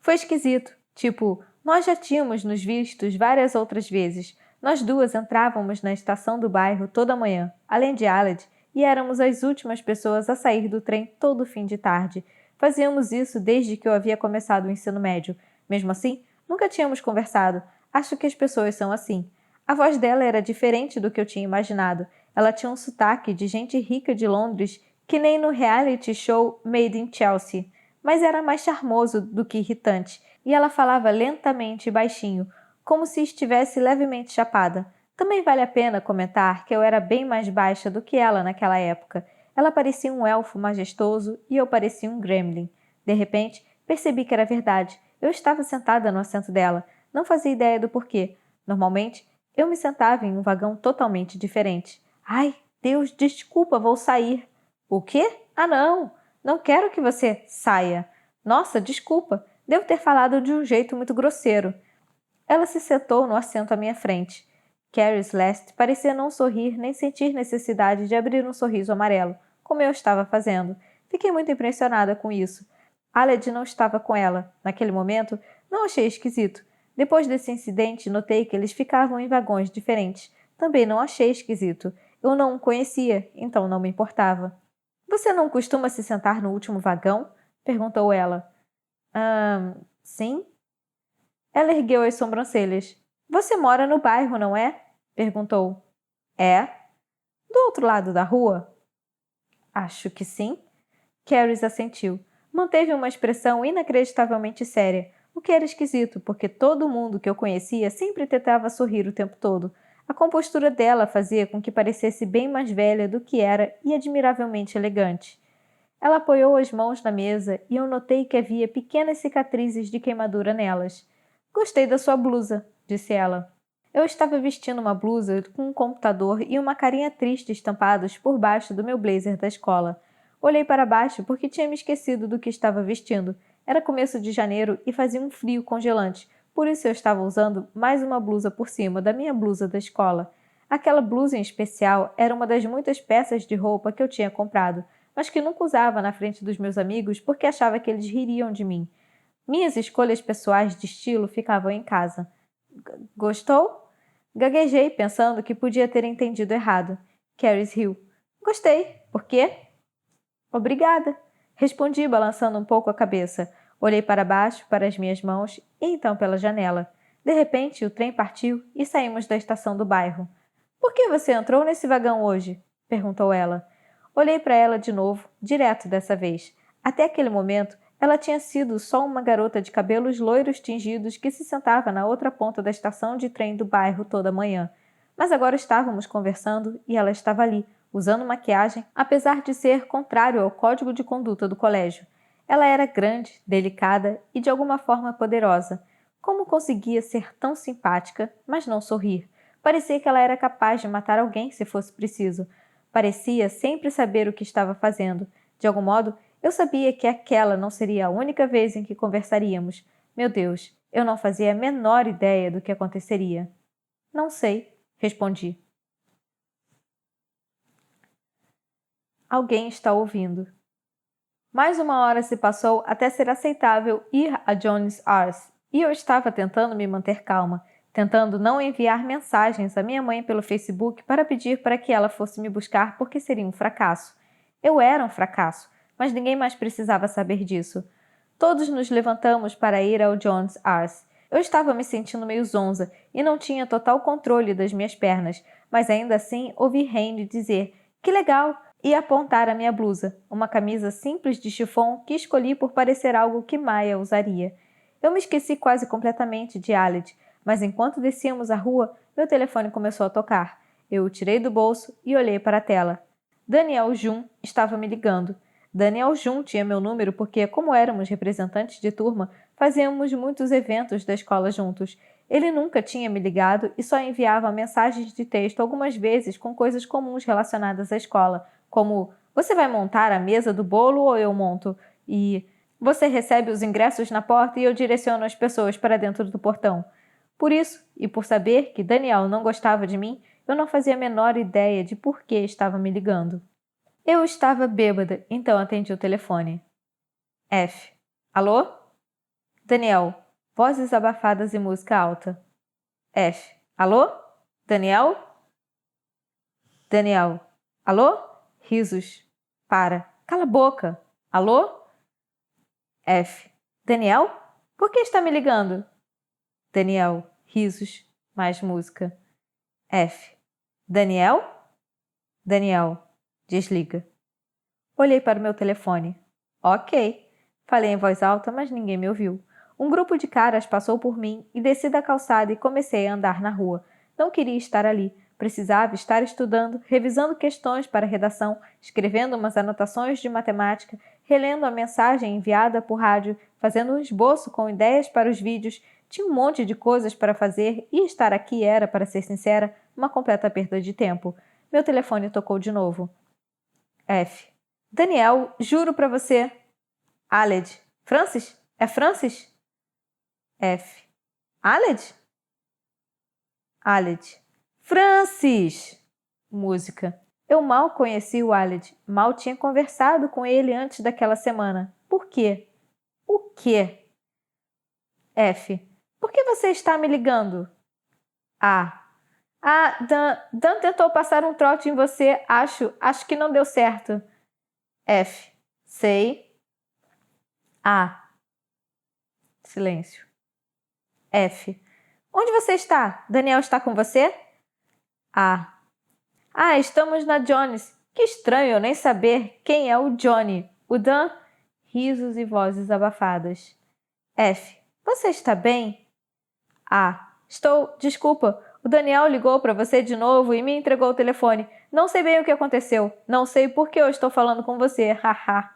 Speaker 1: Foi esquisito. Tipo, nós já tínhamos nos vistos várias outras vezes. Nós 2 entrávamos na estação do bairro toda manhã, além de Aled, e éramos as últimas pessoas a sair do trem todo fim de tarde. Fazíamos isso desde que eu havia começado o ensino médio. Mesmo assim, nunca tínhamos conversado. Acho que as pessoas são assim. A voz dela era diferente do que eu tinha imaginado. Ela tinha um sotaque de gente rica de Londres, que nem no reality show Made in Chelsea, mas era mais charmoso do que irritante, e ela falava lentamente e baixinho, como se estivesse levemente chapada. Também vale a pena comentar que eu era bem mais baixa do que ela naquela época. Ela parecia um elfo majestoso e eu parecia um gremlin. De repente, percebi que era verdade. Eu estava sentada no assento dela. Não fazia ideia do porquê. Normalmente, eu me sentava em um vagão totalmente diferente. Ai, Deus, desculpa, vou sair. O quê? Ah, não! Não quero que você saia. Nossa, desculpa. Devo ter falado de um jeito muito grosseiro. Ela se sentou no assento à minha frente. Caris Lest parecia não sorrir nem sentir necessidade de abrir um sorriso amarelo, como eu estava fazendo. Fiquei muito impressionada com isso. Aled não estava com ela. Naquele momento, não achei esquisito. Depois desse incidente, notei que eles ficavam em vagões diferentes. Também não achei esquisito. Eu não o conhecia, então não me importava. Você não costuma se sentar no último vagão? Perguntou ela. Sim? Ela ergueu as sobrancelhas. Você mora no bairro, não é? Perguntou. É? Do outro lado da rua? Acho que sim. Caris assentiu. Manteve uma expressão inacreditavelmente séria, o que era esquisito, porque todo mundo que eu conhecia sempre tentava sorrir o tempo todo. A compostura dela fazia com que parecesse bem mais velha do que era e admiravelmente elegante. Ela apoiou as mãos na mesa e eu notei que havia pequenas cicatrizes de queimadura nelas. Gostei da sua blusa, disse ela. Eu estava vestindo uma blusa com um computador e uma carinha triste estampados por baixo do meu blazer da escola. Olhei para baixo porque tinha me esquecido do que estava vestindo. Era começo de janeiro e fazia um frio congelante, por isso eu estava usando mais uma blusa por cima da minha blusa da escola. Aquela blusa em especial era uma das muitas peças de roupa que eu tinha comprado, mas que nunca usava na frente dos meus amigos porque achava que eles ririam de mim. Minhas escolhas pessoais de estilo ficavam em casa. Gostou? Gaguejei, pensando que podia ter entendido errado. Caris riu. Gostei. Por quê? Obrigada. Respondi, balançando um pouco a cabeça. Olhei para baixo, para as minhas mãos e então pela janela. De repente, o trem partiu e saímos da estação do bairro. Por que você entrou nesse vagão hoje? Perguntou ela. Olhei para ela de novo, direto dessa vez. Até aquele momento, ela tinha sido só uma garota de cabelos loiros tingidos que se sentava na outra ponta da estação de trem do bairro toda manhã. Mas agora estávamos conversando e ela estava ali, usando maquiagem, apesar de ser contrário ao código de conduta do colégio. Ela era grande, delicada e de alguma forma poderosa. Como conseguia ser tão simpática, mas não sorrir? Parecia que ela era capaz de matar alguém se fosse preciso. Parecia sempre saber o que estava fazendo. De algum modo, eu sabia que aquela não seria a única vez em que conversaríamos. Meu Deus, eu não fazia a menor ideia do que aconteceria. Não sei, respondi. Alguém está ouvindo. Mais uma hora se passou até ser aceitável ir a Jones Ars, e eu estava tentando me manter calma, tentando não enviar mensagens à minha mãe pelo Facebook para pedir para que ela fosse me buscar porque seria um fracasso. Eu era um fracasso, mas ninguém mais precisava saber disso. Todos nos levantamos para ir ao Jones Ars. Eu estava me sentindo meio zonza e não tinha total controle das minhas pernas, mas ainda assim ouvi Henry dizer: "Que legal!" e apontar a minha blusa, uma camisa simples de chiffon que escolhi por parecer algo que Maya usaria. Eu me esqueci quase completamente de Aled, mas enquanto descíamos a rua, meu telefone começou a tocar. Eu o tirei do bolso e olhei para a tela. Daniel Jun estava me ligando. Daniel Jun tinha meu número porque, como éramos representantes de turma, fazíamos muitos eventos da escola juntos. Ele nunca tinha me ligado e só enviava mensagens de texto algumas vezes com coisas comuns relacionadas à escola, como "Você vai montar a mesa do bolo ou eu monto?" e "Você recebe os ingressos na porta e eu direciono as pessoas para dentro do portão." Por isso, e por saber que Daniel não gostava de mim, eu não fazia a menor ideia de por que estava me ligando. Eu estava bêbada, então atendi o telefone. F. Alô? Daniel. Vozes abafadas e música alta. F. Alô? Daniel? Daniel. Alô? Risos. Para. Cala a boca. Alô? F. Daniel? Por que está me ligando? Daniel. Risos. Mais música. F. Daniel? Daniel. Desliga. Olhei para o meu telefone. Ok. Falei em voz alta, mas ninguém me ouviu. Um grupo de caras passou por mim e desci da calçada e comecei a andar na rua. Não queria estar ali. Precisava estar estudando, revisando questões para redação, escrevendo umas anotações de matemática, relendo a mensagem enviada por rádio, fazendo um esboço com ideias para os vídeos. Tinha um monte de coisas para fazer e estar aqui era, para ser sincera, uma completa perda de tempo. Meu telefone tocou de novo. F. Daniel, juro para você. Aled. Francis? É Francis? F. Aled? Aled. Francis! Música. Eu mal conheci o Aled, mal tinha conversado com ele antes daquela semana. Por quê? O quê? F. Por que você está me ligando? A. Dan tentou passar um trote em você, acho que não deu certo. F. Sei. A. Silêncio. F. Onde você está? Daniel está com você? A. Estamos na Johnny's. Que estranho eu nem saber quem é o Johnny. O Dan? Risos e vozes abafadas. F. Você está bem? A. Estou. Desculpa. O Daniel ligou para você de novo e me entregou o telefone. Não sei bem o que aconteceu. Não sei por que eu estou falando com você. Haha.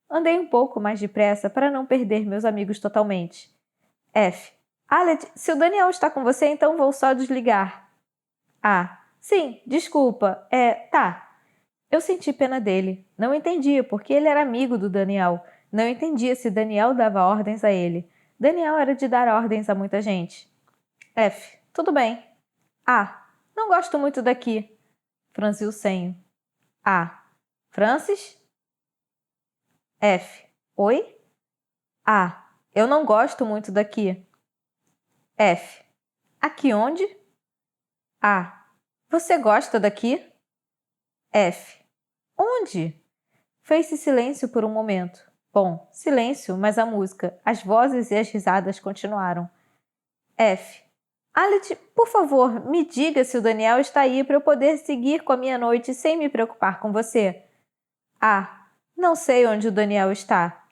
Speaker 1: Andei um pouco mais depressa para não perder meus amigos totalmente. F. Aled, se o Daniel está com você, então vou só desligar. A. Sim, desculpa. Tá. Eu senti pena dele. Não entendia porque ele era amigo do Daniel. Não entendia se Daniel dava ordens a ele. Daniel era de dar ordens a muita gente. F. Tudo bem. A. Não gosto muito daqui. Franziu o senho. A. Francis? F. Oi? A. Eu não gosto muito daqui. F. Aqui onde? A. Você gosta daqui? F. Onde? Fez-se silêncio por um momento. Bom, silêncio, mas a música, as vozes e as risadas continuaram. F. Alet, por favor, me diga se o Daniel está aí para eu poder seguir com a minha noite sem me preocupar com você. A. Não sei onde o Daniel está.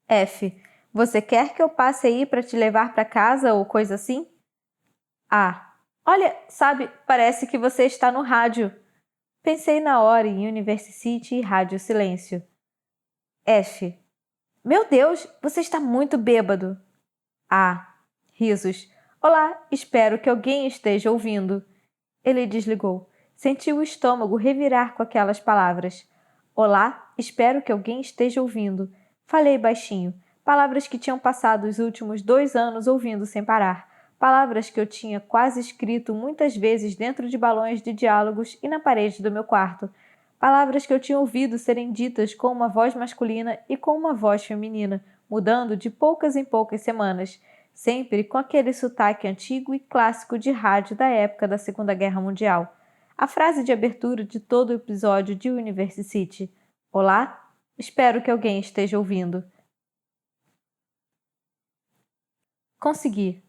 Speaker 1: F. Você quer que eu passe aí para te levar para casa ou coisa assim? A. Olha, sabe, parece que você está no rádio. Pensei na hora em University e Rádio Silêncio. F. Meu Deus, você está muito bêbado. A. Risos. Olá, espero que alguém esteja ouvindo. Ele desligou. Senti o estômago revirar com aquelas palavras. Olá, espero que alguém esteja ouvindo. Falei baixinho. Palavras que tinham passado os últimos 2 anos ouvindo sem parar. Palavras que eu tinha quase escrito muitas vezes dentro de balões de diálogos e na parede do meu quarto. Palavras que eu tinha ouvido serem ditas com uma voz masculina e com uma voz feminina, mudando de poucas em poucas semanas, sempre com aquele sotaque antigo e clássico de rádio da época da Segunda Guerra Mundial. A frase de abertura de todo o episódio de University. Olá, espero que alguém esteja ouvindo. Consegui.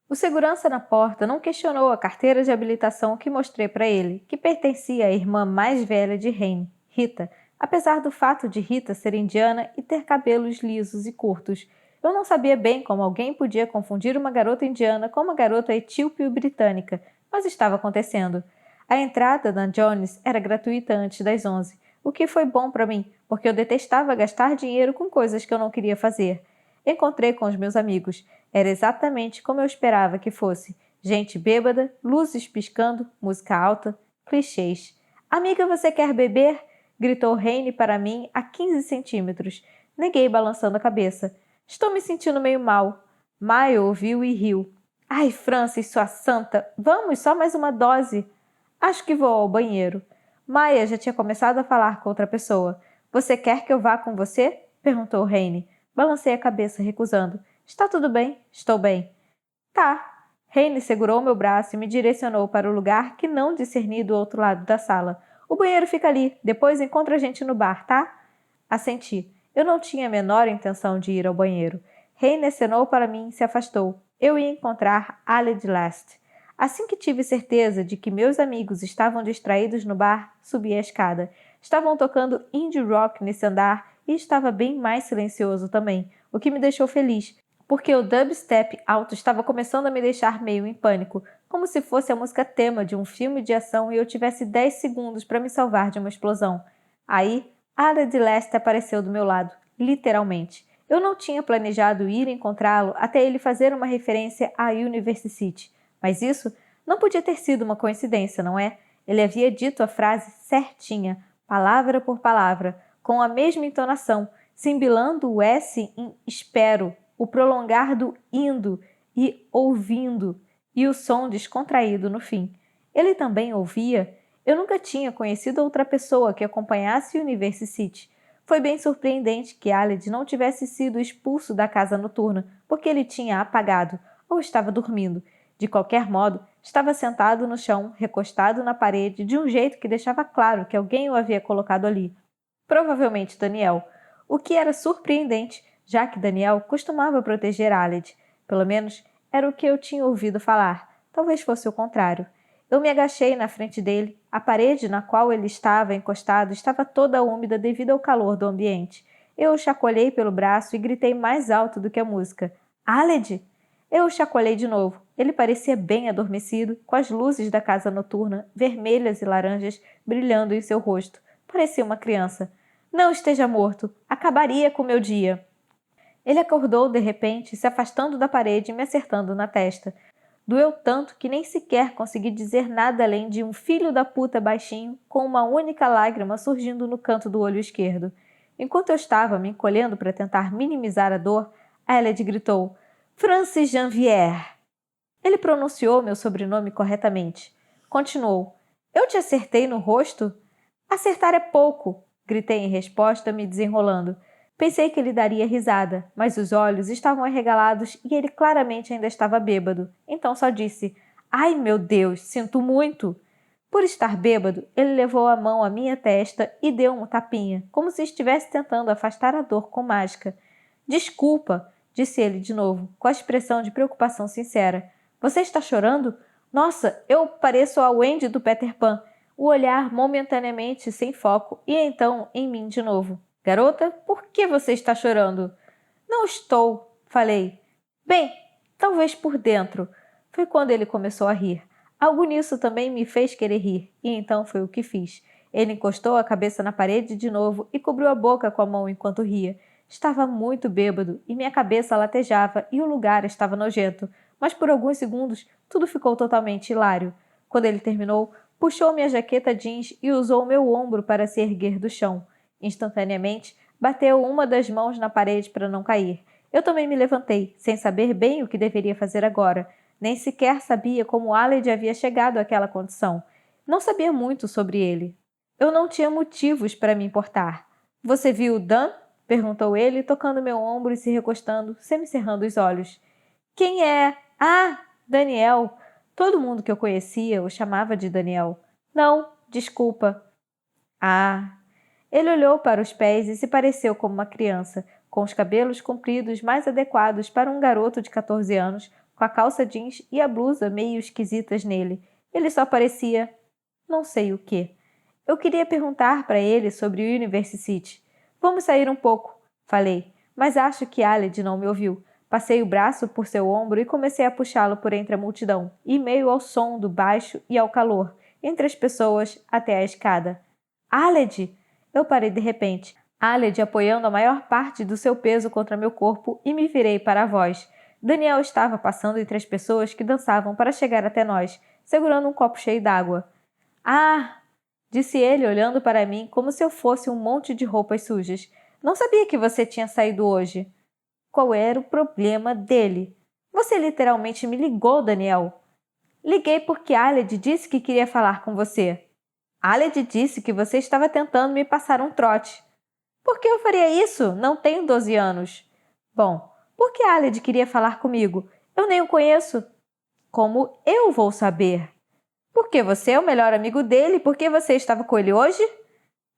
Speaker 1: O segurança na porta não questionou a carteira de habilitação que mostrei para ele, que pertencia à irmã mais velha de Rain, Rita, apesar do fato de Rita ser indiana e ter cabelos lisos e curtos. Eu não sabia bem como alguém podia confundir uma garota indiana com uma garota etíope-britânica, mas estava acontecendo. A entrada na Johnny's era gratuita antes das 11, o que foi bom para mim, porque eu detestava gastar dinheiro com coisas que eu não queria fazer. Encontrei com os meus amigos. Era exatamente como eu esperava que fosse. Gente bêbada, luzes piscando, música alta, clichês. Amiga, você quer beber? Gritou Raine para mim a 15 centímetros. Neguei balançando a cabeça. Estou me sentindo meio mal. Maia ouviu e riu. Ai, Francis, sua santa, vamos, só mais uma dose. Acho que vou ao banheiro. Maia já tinha começado a falar com outra pessoa. Você quer que eu vá com você? Perguntou Raine. Balancei a cabeça, recusando. Está tudo bem? Estou bem. Tá. Raine segurou meu braço e me direcionou para o lugar que não discerni do outro lado da sala. O banheiro fica ali. Depois encontra a gente no bar, tá? Assenti. Eu não tinha a menor intenção de ir ao banheiro. Raine acenou para mim e se afastou. Eu ia encontrar Aled Last. Assim que tive certeza de que meus amigos estavam distraídos no bar, subi a escada. Estavam tocando indie rock nesse andar e estava bem mais silencioso também, o que me deixou feliz, porque o dubstep alto estava começando a me deixar meio em pânico, como se fosse a música tema de um filme de ação e eu tivesse 10 segundos para me salvar de uma explosão. Aí, Ada de Leste apareceu do meu lado, literalmente. Eu não tinha planejado ir encontrá-lo até ele fazer uma referência à University, mas isso não podia ter sido uma coincidência, não é? Ele havia dito a frase certinha, palavra por palavra, com a mesma entonação, simbilando o S em espero, o prolongar do indo e ouvindo, e o som descontraído no fim. Ele também ouvia. Eu nunca tinha conhecido outra pessoa que acompanhasse University. Foi bem surpreendente que Aled não tivesse sido expulso da casa noturna, porque ele tinha apagado, ou estava dormindo. De qualquer modo, estava sentado no chão, recostado na parede, de um jeito que deixava claro que alguém o havia colocado ali. Provavelmente Daniel, o que era surpreendente, já que Daniel costumava proteger Aled. Pelo menos era o que eu tinha ouvido falar. Talvez fosse o contrário. Eu me agachei na frente dele. A parede na qual ele estava encostado estava toda úmida devido ao calor do ambiente. Eu o chacoalhei pelo braço e gritei mais alto do que a música. Aled! Eu o chacoalhei de novo. Ele parecia bem adormecido, com as luzes da casa noturna, vermelhas e laranjas, brilhando em seu rosto. Parecia uma criança. Não esteja morto. Acabaria com meu dia. Ele acordou de repente, se afastando da parede e me acertando na testa. Doeu tanto que nem sequer consegui dizer nada além de um filho da puta baixinho, com uma única lágrima surgindo no canto do olho esquerdo. Enquanto eu estava me encolhendo para tentar minimizar a dor, Elliot gritou: Francis Janvier! Ele pronunciou meu sobrenome corretamente. Continuou: Eu te acertei no rosto? Acertar é pouco, gritei em resposta, me desenrolando. Pensei que ele daria risada, mas os olhos estavam arregalados e ele claramente ainda estava bêbado. Então só disse: Ai, meu Deus, sinto muito! Por estar bêbado, ele levou a mão à minha testa e deu um tapinha, como se estivesse tentando afastar a dor com mágica. Desculpa, disse ele de novo, com a expressão de preocupação sincera. Você está chorando? Nossa, eu pareço a Wendy do Peter Pan. O olhar momentaneamente sem foco e então em mim de novo. Garota, por que você está chorando? Não estou, falei. Bem, talvez por dentro. Foi quando ele começou a rir. Algo nisso também me fez querer rir, e então foi o que fiz. Ele encostou a cabeça na parede de novo e cobriu a boca com a mão enquanto ria. Estava muito bêbado e minha cabeça latejava e o lugar estava nojento, mas por alguns segundos tudo ficou totalmente hilário. Quando ele terminou, puxou minha jaqueta jeans e usou meu ombro para se erguer do chão. Instantaneamente, bateu uma das mãos na parede para não cair. Eu também me levantei, sem saber bem o que deveria fazer agora. Nem sequer sabia como Aled havia chegado àquela condição. Não sabia muito sobre ele. Eu não tinha motivos para me importar. Você viu o Dan? Perguntou ele, tocando meu ombro e se recostando, semicerrando os olhos. Quem é? Ah, Daniel. Todo mundo que eu conhecia o chamava de Daniel. Não, desculpa. Ah. Ele olhou para os pés e se pareceu como uma criança, com os cabelos compridos mais adequados para um garoto de 14 anos, com a calça jeans e a blusa meio esquisitas nele. Ele só parecia... não sei o quê. Eu queria perguntar para ele sobre o University. Vamos sair um pouco, falei, mas acho que Aled não me ouviu. Passei o braço por seu ombro e comecei a puxá-lo por entre a multidão, e meio ao som do baixo e ao calor, entre as pessoas até a escada. Aled! Eu parei de repente, Aled apoiando a maior parte do seu peso contra meu corpo e me virei para a voz. Daniel estava passando entre as pessoas que dançavam para chegar até nós, segurando um copo cheio d'água. Ah! Disse ele olhando para mim como se eu fosse um monte de roupas sujas. Não sabia que você tinha saído hoje. Qual era o problema dele? Você literalmente me ligou, Daniel. Liguei porque Aled disse que queria falar com você. Aled disse que você estava tentando me passar um trote. Por que eu faria isso? Não tenho 12 anos. Bom, por que Aled queria falar comigo? Eu nem o conheço. Como eu vou saber? Porque você é o melhor amigo dele e por que você estava com ele hoje?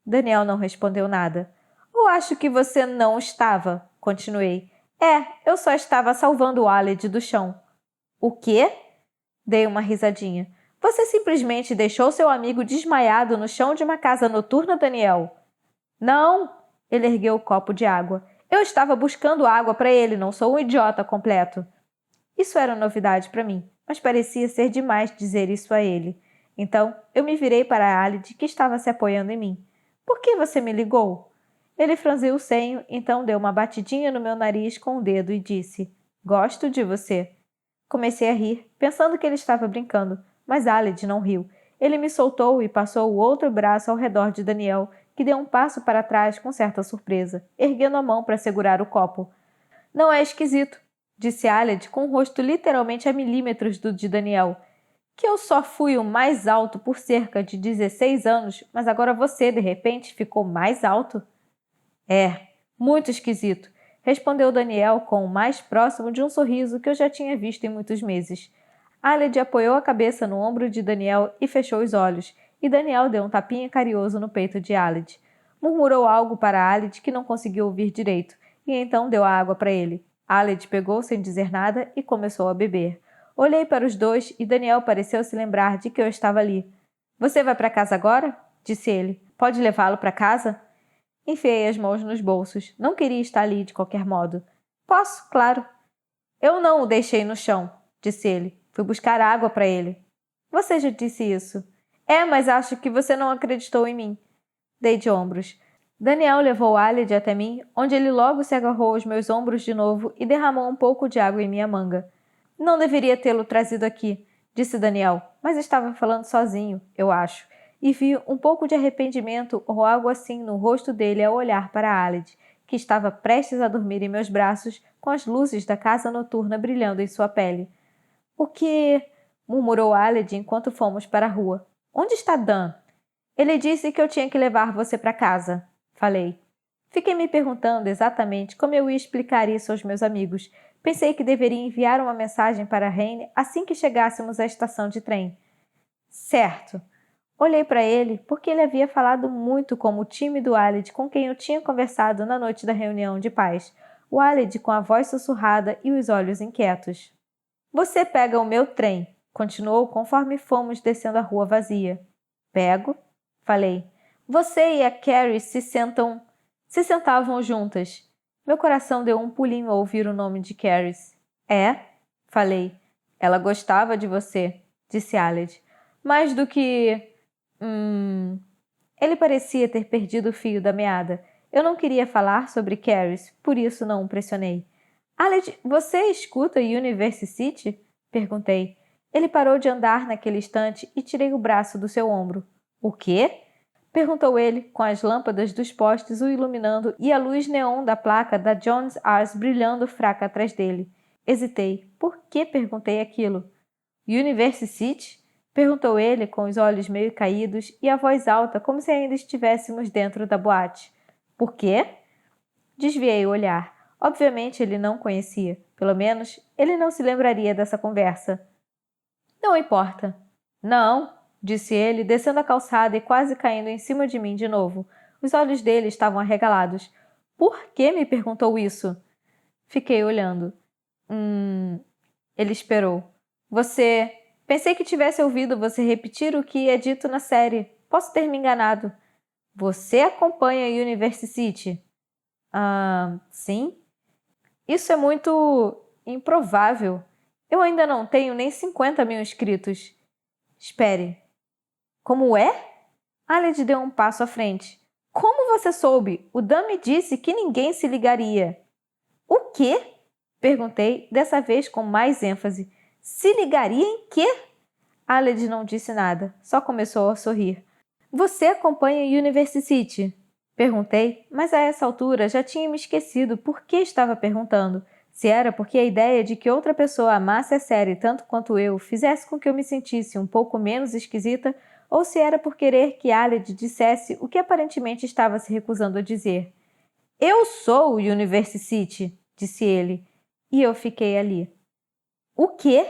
Speaker 1: Daniel não respondeu nada. Ou acho que você não estava, continuei. Eu só estava salvando o Aled do chão. O quê? Dei uma risadinha. Você simplesmente deixou seu amigo desmaiado no chão de uma casa noturna, Daniel? Não! Ele ergueu o copo de água. Eu estava buscando água para ele, não sou um idiota completo. Isso era novidade para mim, mas parecia ser demais dizer isso a ele. Então, eu me virei para Aled, que estava se apoiando em mim. Por que você me ligou? Ele franziu o senho, então deu uma batidinha no meu nariz com o dedo e disse: Gosto de você. Comecei a rir, pensando que ele estava brincando, mas Aled não riu. Ele me soltou e passou o outro braço ao redor de Daniel, que deu um passo para trás com certa surpresa, erguendo a mão para segurar o copo. Não é esquisito, disse Aled com o rosto literalmente a milímetros do de Daniel. Que eu só fui o mais alto por cerca de 16 anos, mas agora você, de repente, ficou mais alto? É, muito esquisito, respondeu Daniel com o mais próximo de um sorriso que eu já tinha visto em muitos meses. Aled apoiou a cabeça no ombro de Daniel e fechou os olhos, e Daniel deu um tapinha carinhoso no peito de Aled. Murmurou algo para Aled que não conseguiu ouvir direito, e então deu a água para ele. Aled pegou sem dizer nada e começou a beber. Olhei para os dois e Daniel pareceu se lembrar de que eu estava ali. Você vai para casa agora? Disse ele. Pode levá-lo para casa? Enfiei as mãos nos bolsos. Não queria estar ali de qualquer modo. Posso, claro. Eu não o deixei no chão, disse ele. Fui buscar água para ele. Você já disse isso. Mas acho que você não acreditou em mim. Dei de ombros. Daniel levou Aled até mim, onde ele logo se agarrou aos meus ombros de novo e derramou um pouco de água em minha manga. Não deveria tê-lo trazido aqui, disse Daniel, mas estava falando sozinho, eu acho, e vi um pouco de arrependimento ou algo assim no rosto dele ao olhar para Aled, que estava prestes a dormir em meus braços com as luzes da casa noturna brilhando em sua pele. O que? Murmurou Aled enquanto fomos para a rua. Onde está Dan? Ele disse que eu tinha que levar você para casa, falei. Fiquei me perguntando exatamente como eu ia explicar isso aos meus amigos. Pensei que deveria enviar uma mensagem para Raine assim que chegássemos à estação de trem. Certo. Olhei para ele porque ele havia falado muito como o tímido Aled com quem eu tinha conversado na noite da reunião de paz. O Aled com a voz sussurrada e os olhos inquietos. Você pega o meu trem, continuou conforme fomos descendo a rua vazia. Pego, falei. Você e a Carrie se sentavam juntas. Meu coração deu um pulinho ao ouvir o nome de Carrie. É? Falei. Ela gostava de você, disse Aled. Mais do que... Ele parecia ter perdido o fio da meada. Eu não queria falar sobre Carrie, por isso não o pressionei. Aled, você escuta University? Perguntei. Ele parou de andar naquele instante e tirei o braço do seu ombro. O quê? Perguntou ele, com as lâmpadas dos postes o iluminando e a luz neon da placa da Jones Ars brilhando fraca atrás dele. Hesitei. Por que perguntei aquilo? University? Perguntou ele, com os olhos meio caídos e a voz alta, como se ainda estivéssemos dentro da boate. Por quê? Desviei o olhar. Obviamente ele não conhecia. Pelo menos, ele não se lembraria dessa conversa. Não importa. Não, disse ele, descendo a calçada e quase caindo em cima de mim de novo. Os olhos dele estavam arregalados. Por que me perguntou isso? Fiquei olhando. Ele esperou. Você... Pensei que tivesse ouvido você repetir o que é dito na série. Posso ter me enganado. Você acompanha University? Sim? Isso é muito improvável. Eu ainda não tenho nem 50 mil inscritos. Espere. Como é? Aled deu um passo à frente. Como você soube? O Dan me disse que ninguém se ligaria. O quê? Perguntei, dessa vez com mais ênfase. Se ligaria em quê? Aled não disse nada, só começou a sorrir. Você acompanha University? Perguntei, mas a essa altura já tinha me esquecido por que estava perguntando. Se era porque a ideia de que outra pessoa amasse a série tanto quanto eu fizesse com que eu me sentisse um pouco menos esquisita, ou se era por querer que Aled dissesse o que aparentemente estava se recusando a dizer. Eu sou o University, disse ele, e eu fiquei ali. O quê?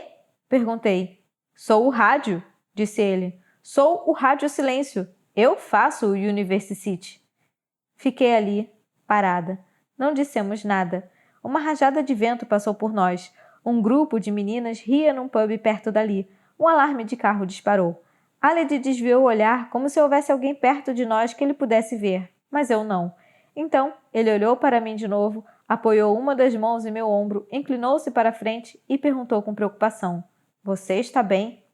Speaker 1: Perguntei. Sou o rádio, disse ele. Sou o Rádio Silêncio. Eu faço o University. Fiquei ali, parada. Não dissemos nada. Uma rajada de vento passou por nós. Um grupo de meninas ria num pub perto dali. Um alarme de carro disparou. Aled desviou o olhar como se houvesse alguém perto de nós que ele pudesse ver, mas eu não. Então, ele olhou para mim de novo, apoiou uma das mãos em meu ombro, inclinou-se para a frente e perguntou com preocupação. Você está bem?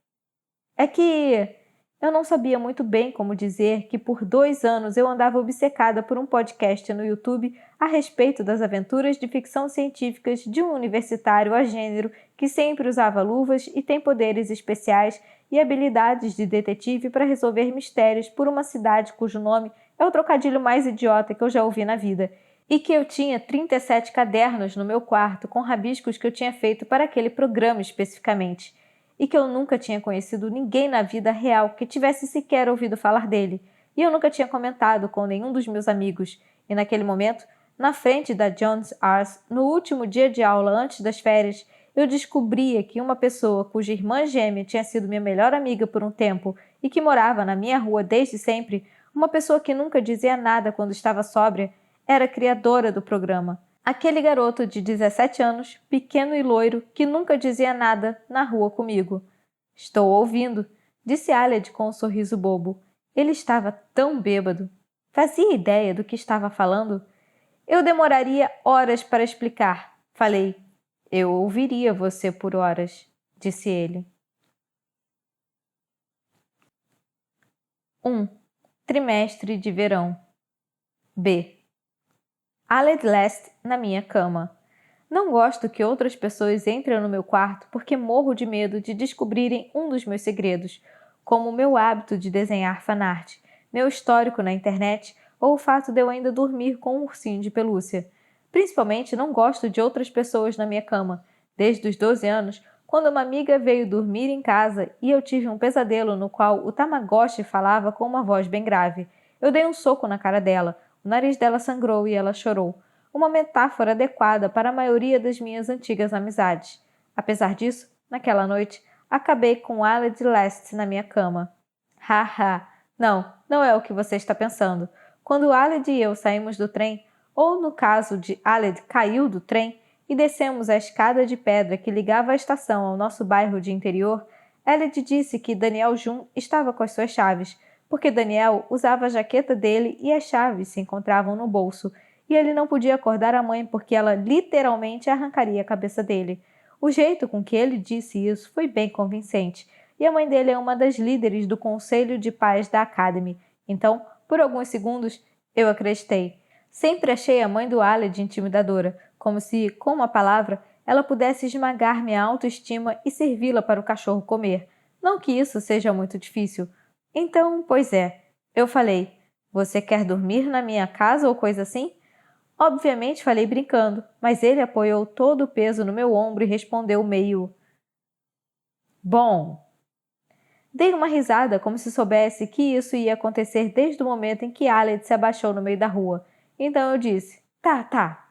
Speaker 1: É que... Eu não sabia muito bem como dizer que por 2 anos eu andava obcecada por um podcast no YouTube a respeito das aventuras de ficção científicas de um universitário a gênero que sempre usava luvas e tem poderes especiais e habilidades de detetive para resolver mistérios por uma cidade cujo nome é o trocadilho mais idiota que eu já ouvi na vida, e que eu tinha 37 cadernos no meu quarto com rabiscos que eu tinha feito para aquele programa especificamente, e que eu nunca tinha conhecido ninguém na vida real que tivesse sequer ouvido falar dele, e eu nunca tinha comentado com nenhum dos meus amigos, e naquele momento, na frente da Jones Ars, no último dia de aula antes das férias, eu descobria que uma pessoa cuja irmã gêmea tinha sido minha melhor amiga por um tempo e que morava na minha rua desde sempre, uma pessoa que nunca dizia nada quando estava sóbria, era a criadora do programa. Aquele garoto de 17 anos, pequeno e loiro, que nunca dizia nada, na rua comigo. Estou ouvindo, disse Aled com um sorriso bobo. Ele estava tão bêbado. Fazia ideia do que estava falando? Eu demoraria horas para explicar, falei. Eu ouviria você por horas, disse ele. 1. Trimestre de verão. B. Aled Last na minha cama. Não gosto que outras pessoas entrem no meu quarto porque morro de medo de descobrirem um dos meus segredos, como o meu hábito de desenhar fanart, meu histórico na internet ou o fato de eu ainda dormir com um ursinho de pelúcia. Principalmente não gosto de outras pessoas na minha cama. Desde os 12 anos, quando uma amiga veio dormir em casa e eu tive um pesadelo no qual o Tamagotchi falava com uma voz bem grave. Eu dei um soco na cara dela, o nariz dela sangrou e ela chorou. Uma metáfora adequada para a maioria das minhas antigas amizades. Apesar disso, naquela noite, acabei com Aled Last na minha cama. Haha, não é o que você está pensando. Quando Aled e eu saímos do trem, ou no caso de Aled caiu do trem, e descemos a escada de pedra que ligava a estação ao nosso bairro de interior, Aled disse que Daniel Jun estava com as suas chaves, porque Daniel usava a jaqueta dele e as chaves se encontravam no bolso, e ele não podia acordar a mãe porque ela literalmente arrancaria a cabeça dele. O jeito com que ele disse isso foi bem convincente, e a mãe dele é uma das líderes do conselho de pais da Academy, então, por alguns segundos, eu acreditei. Sempre achei a mãe do Aled intimidadora, como se, com uma palavra, ela pudesse esmagar minha autoestima e servi-la para o cachorro comer. Não que isso seja muito difícil. Então, pois é, eu falei, você quer dormir na minha casa ou coisa assim? Obviamente falei brincando, mas ele apoiou todo o peso no meu ombro e respondeu meio... Bom... Dei uma risada como se soubesse que isso ia acontecer desde o momento em que Aled se abaixou no meio da rua. Então eu disse, tá.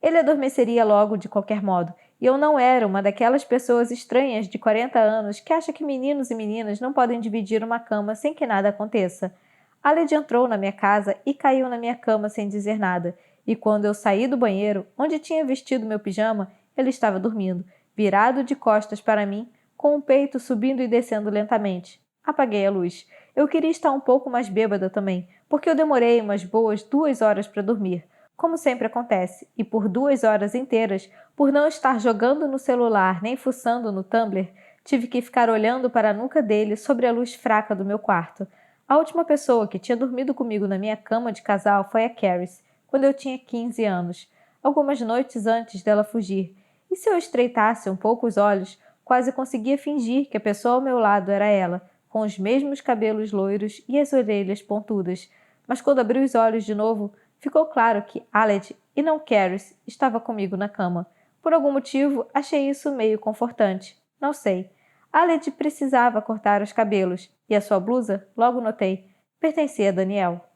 Speaker 1: Ele adormeceria logo de qualquer modo, e eu não era uma daquelas pessoas estranhas de 40 anos que acha que meninos e meninas não podem dividir uma cama sem que nada aconteça. Aled entrou na minha casa e caiu na minha cama sem dizer nada, e quando eu saí do banheiro, onde tinha vestido meu pijama, ele estava dormindo, virado de costas para mim, com o peito subindo e descendo lentamente. Apaguei a luz. Eu queria estar um pouco mais bêbada também, porque eu demorei umas boas 2 horas para dormir, como sempre acontece, e por 2 horas inteiras, por não estar jogando no celular nem fuçando no Tumblr, tive que ficar olhando para a nuca dele sobre a luz fraca do meu quarto. A última pessoa que tinha dormido comigo na minha cama de casal foi a Caris, quando eu tinha 15 anos, algumas noites antes dela fugir, e se eu estreitasse um pouco os olhos, quase conseguia fingir que a pessoa ao meu lado era ela, com os mesmos cabelos loiros e as orelhas pontudas. Mas quando abri os olhos de novo, ficou claro que Aled, e não Caris, estava comigo na cama. Por algum motivo, achei isso meio confortante. Não sei. Aled precisava cortar os cabelos, e a sua blusa, logo notei, pertencia a Daniel.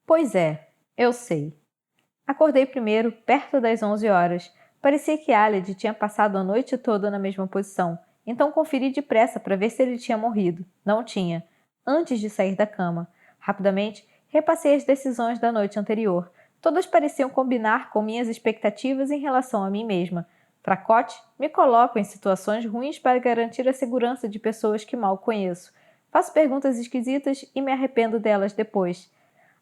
Speaker 1: Pois é, eu sei. Acordei primeiro, perto das 11 horas. Parecia que Aled tinha passado a noite toda na mesma posição, então conferi depressa para ver se ele tinha morrido. Não tinha. Antes de sair da cama. Rapidamente, repassei as decisões da noite anterior. Todas pareciam combinar com minhas expectativas em relação a mim mesma. Fracote, me coloco em situações ruins para garantir a segurança de pessoas que mal conheço. Faço perguntas esquisitas e me arrependo delas depois.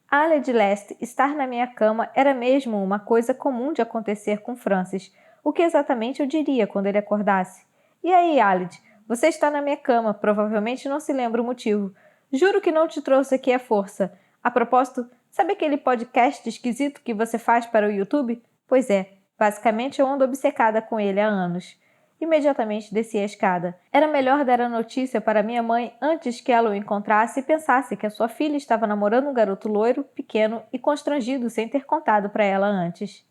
Speaker 1: Aled Last estar na minha cama era mesmo uma coisa comum de acontecer com Francis. O que exatamente eu diria quando ele acordasse? E aí, Aled, você está na minha cama, provavelmente não se lembra o motivo. Juro que não te trouxe aqui à força. A propósito, sabe aquele podcast esquisito que você faz para o YouTube? Pois é, basicamente eu ando obcecada com ele há anos. Imediatamente desci a escada. Era melhor dar a notícia para minha mãe antes que ela o encontrasse e pensasse que a sua filha estava namorando um garoto loiro, pequeno e constrangido sem ter contado para ela antes.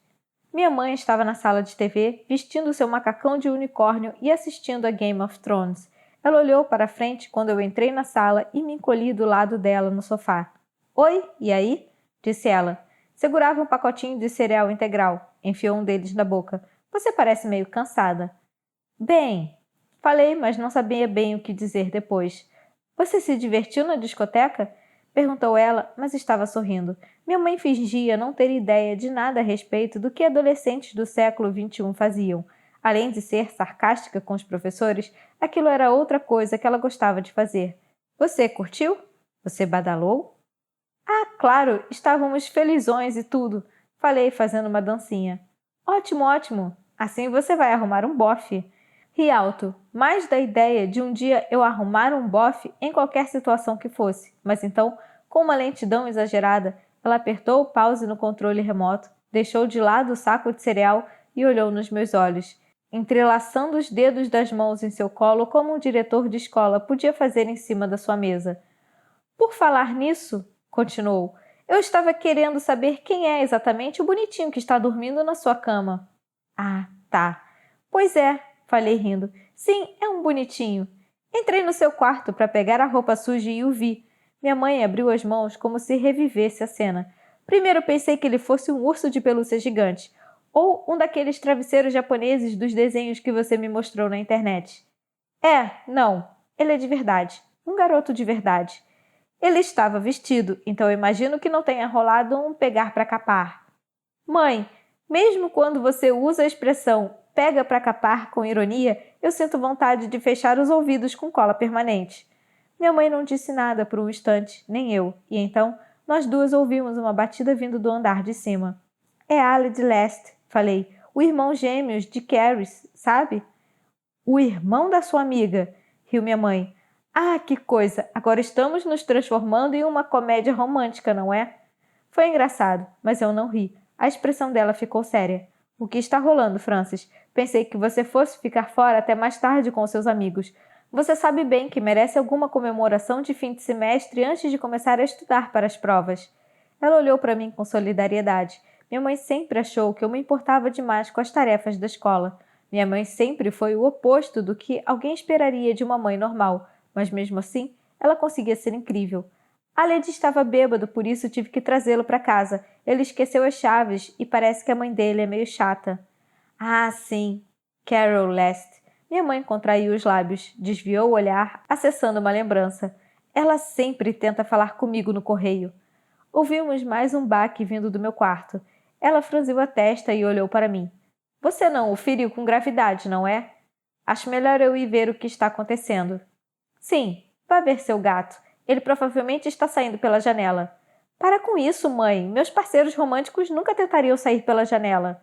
Speaker 1: Minha mãe estava na sala de TV, vestindo seu macacão de unicórnio e assistindo a Game of Thrones. Ela olhou para a frente quando eu entrei na sala e me encolhi do lado dela no sofá. Oi, e aí? Disse ela. Segurava um pacotinho de cereal integral. Enfiou um deles na boca. Você parece meio cansada. Bem, falei, mas não sabia bem o que dizer depois. Você se divertiu na discoteca? Perguntou ela, mas estava sorrindo. Minha mãe fingia não ter ideia de nada a respeito do que adolescentes do século XXI faziam. Além de ser sarcástica com os professores, aquilo era outra coisa que ela gostava de fazer. Você curtiu? Você badalou? Ah, claro, estávamos felizões e tudo. Falei, fazendo uma dancinha. Ótimo, ótimo. Assim você vai arrumar um bofe. Ri alto, mais da ideia de um dia eu arrumar um bofe em qualquer situação que fosse. Mas então, com uma lentidão exagerada, ela apertou o pause no controle remoto, deixou de lado o saco de cereal e olhou nos meus olhos, entrelaçando os dedos das mãos em seu colo como um diretor de escola podia fazer em cima da sua mesa. Por falar nisso, continuou, eu estava querendo saber quem é exatamente o bonitinho que está dormindo na sua cama. Ah, tá. Pois é, falei rindo. Sim, é um bonitinho. Entrei no seu quarto para pegar a roupa suja e o vi. Minha mãe abriu as mãos como se revivesse a cena. Primeiro pensei que ele fosse um urso de pelúcia gigante, ou um daqueles travesseiros japoneses dos desenhos que você me mostrou na internet. Não, ele é de verdade. Um garoto de verdade. Ele estava vestido, então imagino que não tenha rolado um pegar para capar. Mãe, mesmo quando você usa a expressão pega para capar com ironia, eu sinto vontade de fechar os ouvidos com cola permanente. Minha mãe não disse nada por um instante, nem eu, e então nós duas ouvimos uma batida vindo do andar de cima. É Aled Lest, falei, o irmão gêmeos de Caris, sabe? O irmão da sua amiga, riu minha mãe. Ah, que coisa! Agora estamos nos transformando em uma comédia romântica, não é? Foi engraçado, mas eu não ri. A expressão dela ficou séria. O que está rolando, Francis? Pensei que você fosse ficar fora até mais tarde com seus amigos. Você sabe bem que merece alguma comemoração de fim de semestre antes de começar a estudar para as provas. Ela olhou para mim com solidariedade. Minha mãe sempre achou que eu me importava demais com as tarefas da escola. Minha mãe sempre foi o oposto do que alguém esperaria de uma mãe normal, mas mesmo assim, ela conseguia ser incrível. Aled estava bêbado, por isso tive que trazê-lo para casa. Ele esqueceu as chaves e parece que a mãe dele é meio chata. Ah, sim. Carol Lest. Minha mãe contraiu os lábios, desviou o olhar, acessando uma lembrança. Ela sempre tenta falar comigo no correio. Ouvimos mais um baque vindo do meu quarto. Ela franziu a testa e olhou para mim. Você não o feriu com gravidade, não é? Acho melhor eu ir ver o que está acontecendo. Sim, vá ver seu gato. Ele provavelmente está saindo pela janela. Para com isso, mãe. Meus parceiros românticos nunca tentariam sair pela janela.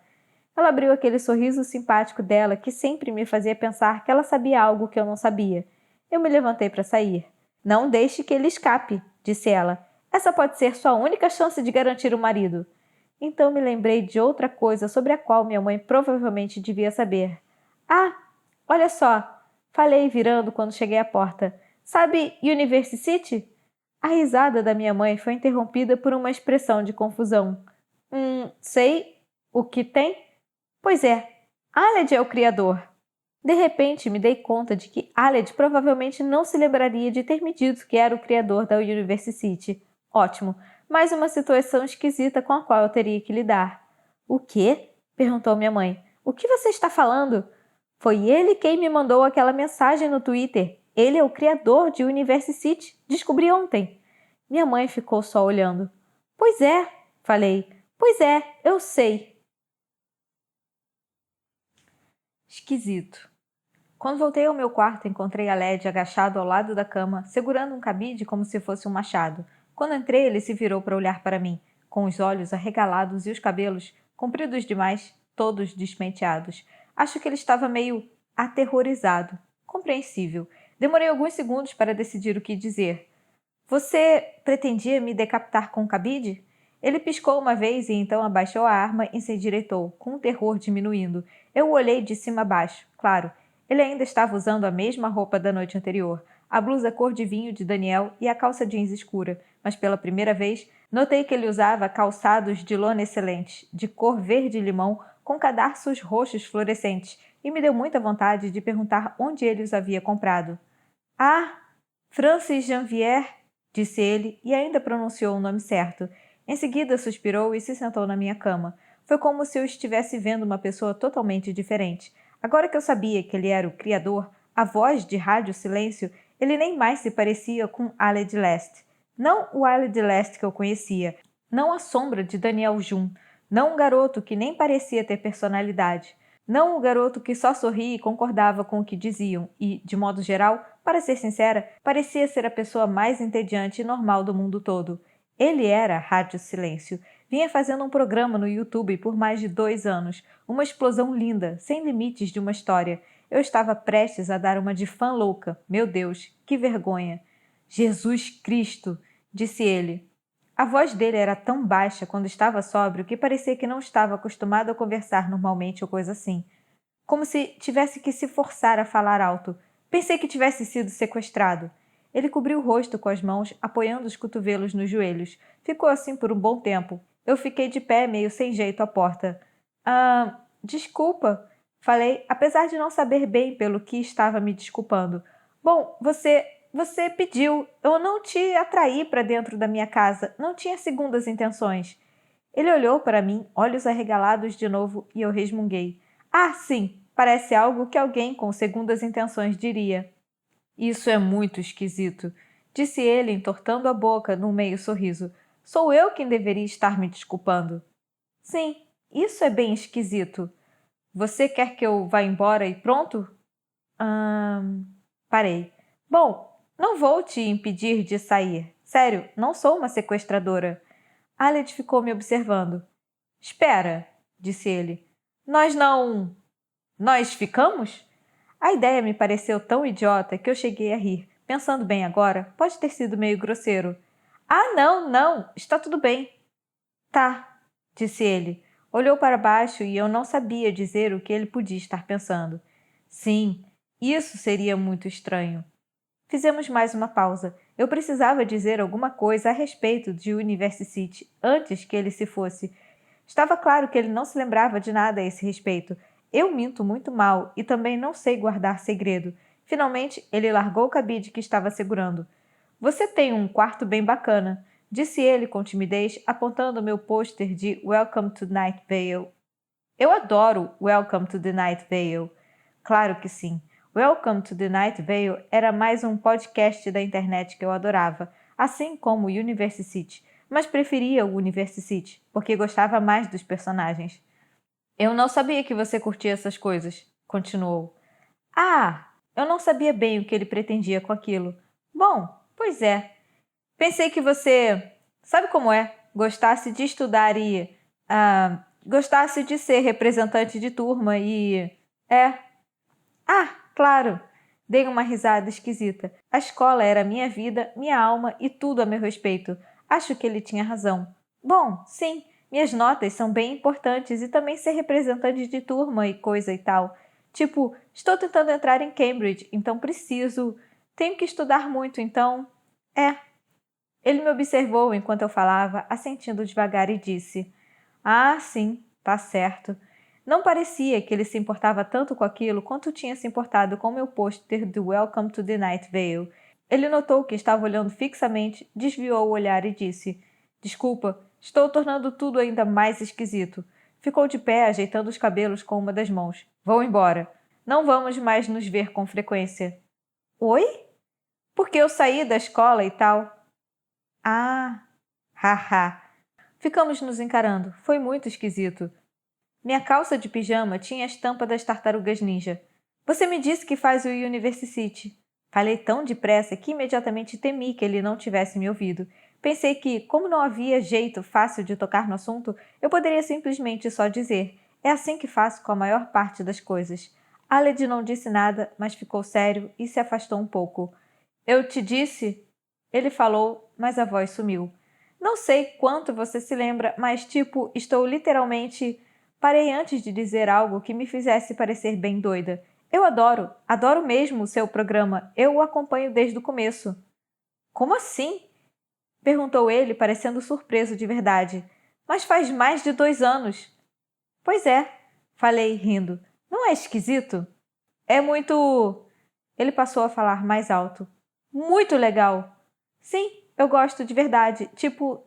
Speaker 1: Ela abriu aquele sorriso simpático dela que sempre me fazia pensar que ela sabia algo que eu não sabia. Eu me levantei para sair. Não deixe que ele escape, disse ela. Essa pode ser sua única chance de garantir o marido. Então me lembrei de outra coisa sobre a qual minha mãe provavelmente devia saber. Ah, olha só! Falei virando quando cheguei à porta. Sabe University? A risada da minha mãe foi interrompida por uma expressão de confusão. Sei. O que tem? Pois é, Aled é o criador. De repente me dei conta de que Aled provavelmente não se lembraria de ter me dito que era o criador da University. Ótimo, mais uma situação esquisita com a qual eu teria que lidar. O quê? Perguntou minha mãe. O que você está falando? Foi ele quem me mandou aquela mensagem no Twitter. Ele é o criador de University. Descobri ontem. Minha mãe ficou só olhando. Pois é, falei. Pois é, eu sei. Esquisito. Quando voltei ao meu quarto, encontrei Aled agachado ao lado da cama, segurando um cabide como se fosse um machado. Quando entrei, ele se virou para olhar para mim, com os olhos arregalados e os cabelos, compridos demais, todos despenteados. Acho que ele estava meio aterrorizado. Compreensível. Demorei alguns segundos para decidir o que dizer. Você pretendia me decapitar com um cabide? Ele piscou uma vez e então abaixou a arma e se endireitou, com o terror diminuindo. Eu o olhei de cima a baixo, claro. Ele ainda estava usando a mesma roupa da noite anterior, a blusa cor de vinho de Daniel e a calça jeans escura, mas pela primeira vez notei que ele usava calçados de lona excelentes, de cor verde-limão, com cadarços roxos fluorescentes, e me deu muita vontade de perguntar onde ele os havia comprado. Ah, Francis Janvier, disse ele e ainda pronunciou o nome certo. Em seguida suspirou e se sentou na minha cama. Foi como se eu estivesse vendo uma pessoa totalmente diferente. Agora que eu sabia que ele era o criador, a voz de rádio silêncio, ele nem mais se parecia com Aled Lest. Não o Wiley Last que eu conhecia, não a sombra de Daniel Jun, não um garoto que nem parecia ter personalidade, não o garoto que só sorria e concordava com o que diziam e, de modo geral, para ser sincera, parecia ser a pessoa mais entediante e normal do mundo todo. Ele era Rádio Silêncio. Vinha fazendo um programa no YouTube por mais de 2 anos, uma explosão linda, sem limites de uma história. Eu estava prestes a dar uma de fã louca. Meu Deus, que vergonha! Jesus Cristo! Disse ele. A voz dele era tão baixa quando estava sóbrio que parecia que não estava acostumado a conversar normalmente ou coisa assim. Como se tivesse que se forçar a falar alto. Pensei que tivesse sido sequestrado. Ele cobriu o rosto com as mãos, apoiando os cotovelos nos joelhos. Ficou assim por um bom tempo. Eu fiquei de pé, meio sem jeito, à porta. Desculpa, falei, apesar de não saber bem pelo que estava me desculpando. Bom, você pediu. Eu não te atraí para dentro da minha casa. Não tinha segundas intenções. Ele olhou para mim, olhos arregalados de novo, e eu resmunguei. Ah, sim, parece algo que alguém com segundas intenções diria. Isso é muito esquisito, disse ele, entortando a boca num meio sorriso. Sou eu quem deveria estar me desculpando. Sim, isso é bem esquisito. Você quer que eu vá embora e pronto? Parei. Bom, não vou te impedir de sair. Sério, não sou uma sequestradora. Aled ficou me observando. Espera, disse ele. Nós ficamos? A ideia me pareceu tão idiota que eu cheguei a rir. Pensando bem agora, pode ter sido meio grosseiro. Ah, não, está tudo bem. Tá, disse ele. Olhou para baixo e eu não sabia dizer o que ele podia estar pensando. Sim, isso seria muito estranho. Fizemos mais uma pausa. Eu precisava dizer alguma coisa a respeito de University antes que ele se fosse. Estava claro que ele não se lembrava de nada a esse respeito. Eu minto muito mal e também não sei guardar segredo. Finalmente, ele largou o cabide que estava segurando. Você tem um quarto bem bacana, disse ele com timidez, apontando meu pôster de Welcome to Night Vale. Eu adoro Welcome to the Night Vale. Claro que sim. Welcome to the Night Vale era mais um podcast da internet que eu adorava, assim como University, mas preferia o University, porque gostava mais dos personagens. Eu não sabia que você curtia essas coisas, continuou. Ah, eu não sabia bem o que ele pretendia com aquilo. Bom, pois é. Pensei que você, sabe como é, gostasse de estudar e gostasse de ser representante de turma e... Ah, claro! Dei uma risada esquisita. A escola era minha vida, minha alma e tudo a meu respeito. Acho que ele tinha razão. Bom, sim, minhas notas são bem importantes e também ser representante de turma e coisa e tal. Tipo, estou tentando entrar em Cambridge, então preciso. Tenho que estudar muito, então... Ele me observou enquanto eu falava, assentindo devagar e disse: Ah, sim, tá certo. Não parecia que ele se importava tanto com aquilo quanto tinha se importado com meu pôster do Welcome to the Night Vale. Ele notou que estava olhando fixamente, desviou o olhar e disse: Desculpa, estou tornando tudo ainda mais esquisito. Ficou de pé, ajeitando os cabelos com uma das mãos. Vou embora. Não vamos mais nos ver com frequência. Oi? Porque eu saí da escola e tal. Ah, haha. Ficamos nos encarando. Foi muito esquisito. Minha calça de pijama tinha a estampa das tartarugas ninja. Você me disse que faz o University. Falei tão depressa que imediatamente temi que ele não tivesse me ouvido. Pensei que, como não havia jeito fácil de tocar no assunto, eu poderia simplesmente só dizer: é assim que faço com a maior parte das coisas. Aled não disse nada, mas ficou sério e se afastou um pouco. Eu te disse? Ele falou, mas a voz sumiu. Não sei quanto você se lembra, mas estou literalmente... Parei antes de dizer algo que me fizesse parecer bem doida. Eu adoro mesmo o seu programa. Eu o acompanho desde o começo. Como assim? Perguntou ele, parecendo surpreso de verdade. Mas faz mais de 2 anos. Pois é, falei, rindo. Não é esquisito? É muito... Ele passou a falar mais alto. Muito legal. Sim, eu gosto de verdade.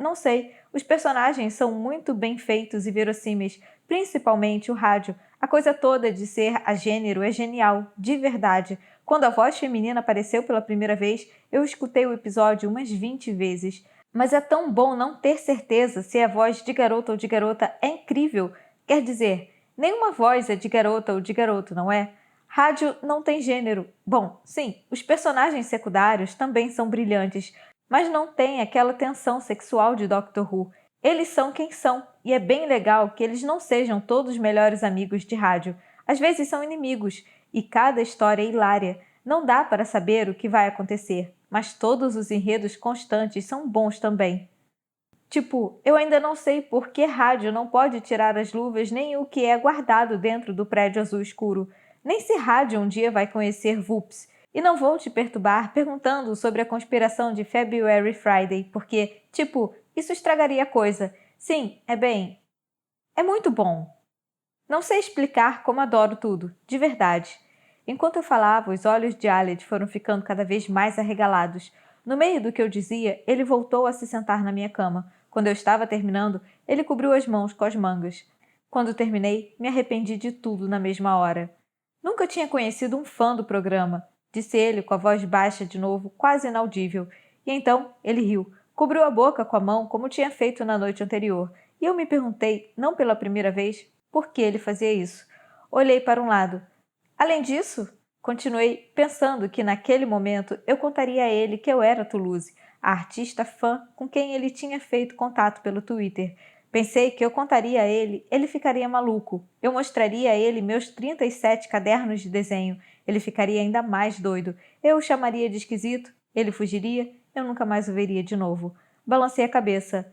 Speaker 1: Não sei, os personagens são muito bem feitos e verossímeis, principalmente o rádio. A coisa toda de ser a gênero é genial, de verdade. Quando a voz feminina apareceu pela primeira vez, eu escutei o episódio umas 20 vezes. Mas é tão bom não ter certeza se a voz de garota ou de garota é incrível. Quer dizer, nenhuma voz é de garota ou de garoto, não é? Rádio não tem gênero. Bom, sim, os personagens secundários também são brilhantes, mas não tem aquela tensão sexual de Doctor Who. Eles são quem são, e é bem legal que eles não sejam todos melhores amigos de rádio. Às vezes são inimigos, e cada história é hilária. Não dá para saber o que vai acontecer, mas todos os enredos constantes são bons também. Tipo, eu ainda não sei por que rádio não pode tirar as luvas nem o que é guardado dentro do prédio azul escuro, nem se rádio um dia vai conhecer Voops. E não vou te perturbar perguntando sobre a conspiração de February Friday, porque, tipo, isso estragaria a coisa. Sim, é muito bom. Não sei explicar como adoro tudo, de verdade. Enquanto eu falava, os olhos de Aled foram ficando cada vez mais arregalados. No meio do que eu dizia, ele voltou a se sentar na minha cama. Quando eu estava terminando, ele cobriu as mãos com as mangas. Quando terminei, me arrependi de tudo na mesma hora. Nunca tinha conhecido um fã do programa, disse ele com a voz baixa de novo, quase inaudível. E então ele riu, cobriu a boca com a mão como tinha feito na noite anterior. E eu me perguntei, não pela primeira vez, por que ele fazia isso. Olhei para um lado. Além disso, continuei pensando que naquele momento eu contaria a ele que eu era Toulouse, a artista fã com quem ele tinha feito contato pelo Twitter. Pensei que eu contaria a ele ficaria maluco. Eu mostraria a ele meus 37 cadernos de desenho. Ele ficaria ainda mais doido. Eu o chamaria de esquisito, ele fugiria, eu nunca mais o veria de novo. Balancei a cabeça.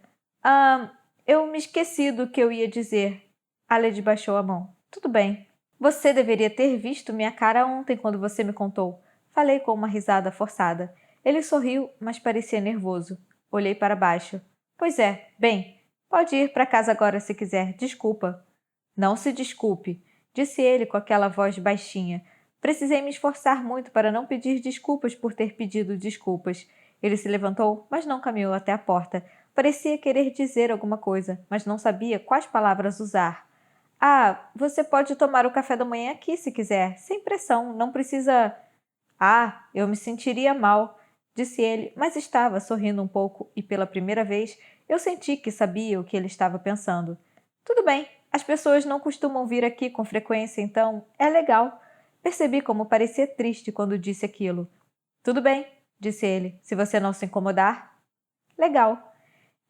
Speaker 1: Eu me esqueci do que eu ia dizer. Aled baixou a mão. Tudo bem. Você deveria ter visto minha cara ontem quando você me contou. Falei com uma risada forçada. Ele sorriu, mas parecia nervoso. Olhei para baixo. Pois é, bem, pode ir para casa agora se quiser. Desculpa. Não se desculpe, disse ele com aquela voz baixinha. Precisei me esforçar muito para não pedir desculpas por ter pedido desculpas. Ele se levantou, mas não caminhou até a porta. Parecia querer dizer alguma coisa, mas não sabia quais palavras usar. Você pode tomar o café da manhã aqui se quiser, sem pressão, não precisa. Eu me sentiria mal, disse ele, mas estava sorrindo um pouco e pela primeira vez eu senti que sabia o que ele estava pensando. Tudo bem, as pessoas não costumam vir aqui com frequência, então é legal. Percebi como parecia triste quando disse aquilo. Tudo bem, disse ele, se você não se incomodar. Legal.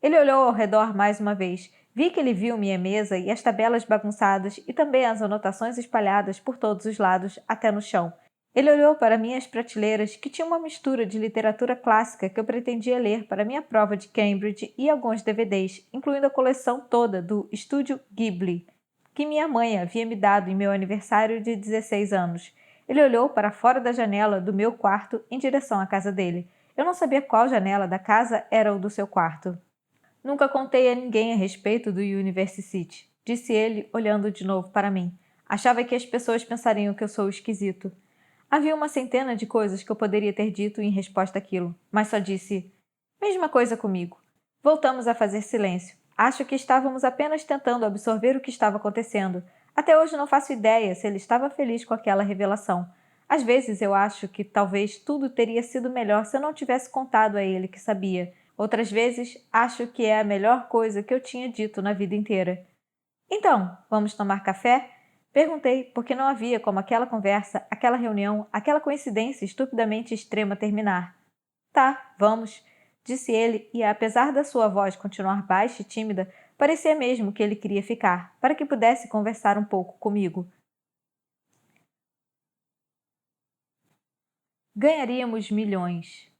Speaker 1: Ele olhou ao redor mais uma vez. Vi que ele viu minha mesa e as tabelas bagunçadas e também as anotações espalhadas por todos os lados, até no chão. Ele olhou para minhas prateleiras, que tinham uma mistura de literatura clássica que eu pretendia ler para minha prova de Cambridge e alguns DVDs, incluindo a coleção toda do Estúdio Ghibli, que minha mãe havia me dado em meu aniversário de 16 anos. Ele olhou para fora da janela do meu quarto em direção à casa dele. Eu não sabia qual janela da casa era o do seu quarto. Nunca contei a ninguém a respeito do University, disse ele, olhando de novo para mim. Achava que as pessoas pensariam que eu sou esquisito. Havia uma centena de coisas que eu poderia ter dito em resposta àquilo, mas só disse: mesma coisa comigo. Voltamos a fazer silêncio. Acho que estávamos apenas tentando absorver o que estava acontecendo. Até hoje não faço ideia se ele estava feliz com aquela revelação. Às vezes eu acho que talvez tudo teria sido melhor se eu não tivesse contado a ele que sabia. Outras vezes, acho que é a melhor coisa que eu tinha dito na vida inteira. Então, vamos tomar café? Perguntei, porque não havia como aquela conversa, aquela reunião, aquela coincidência estupidamente extrema terminar. Tá, vamos, disse ele, e apesar da sua voz continuar baixa e tímida, parecia mesmo que ele queria ficar, para que pudesse conversar um pouco comigo. Ganharíamos milhões.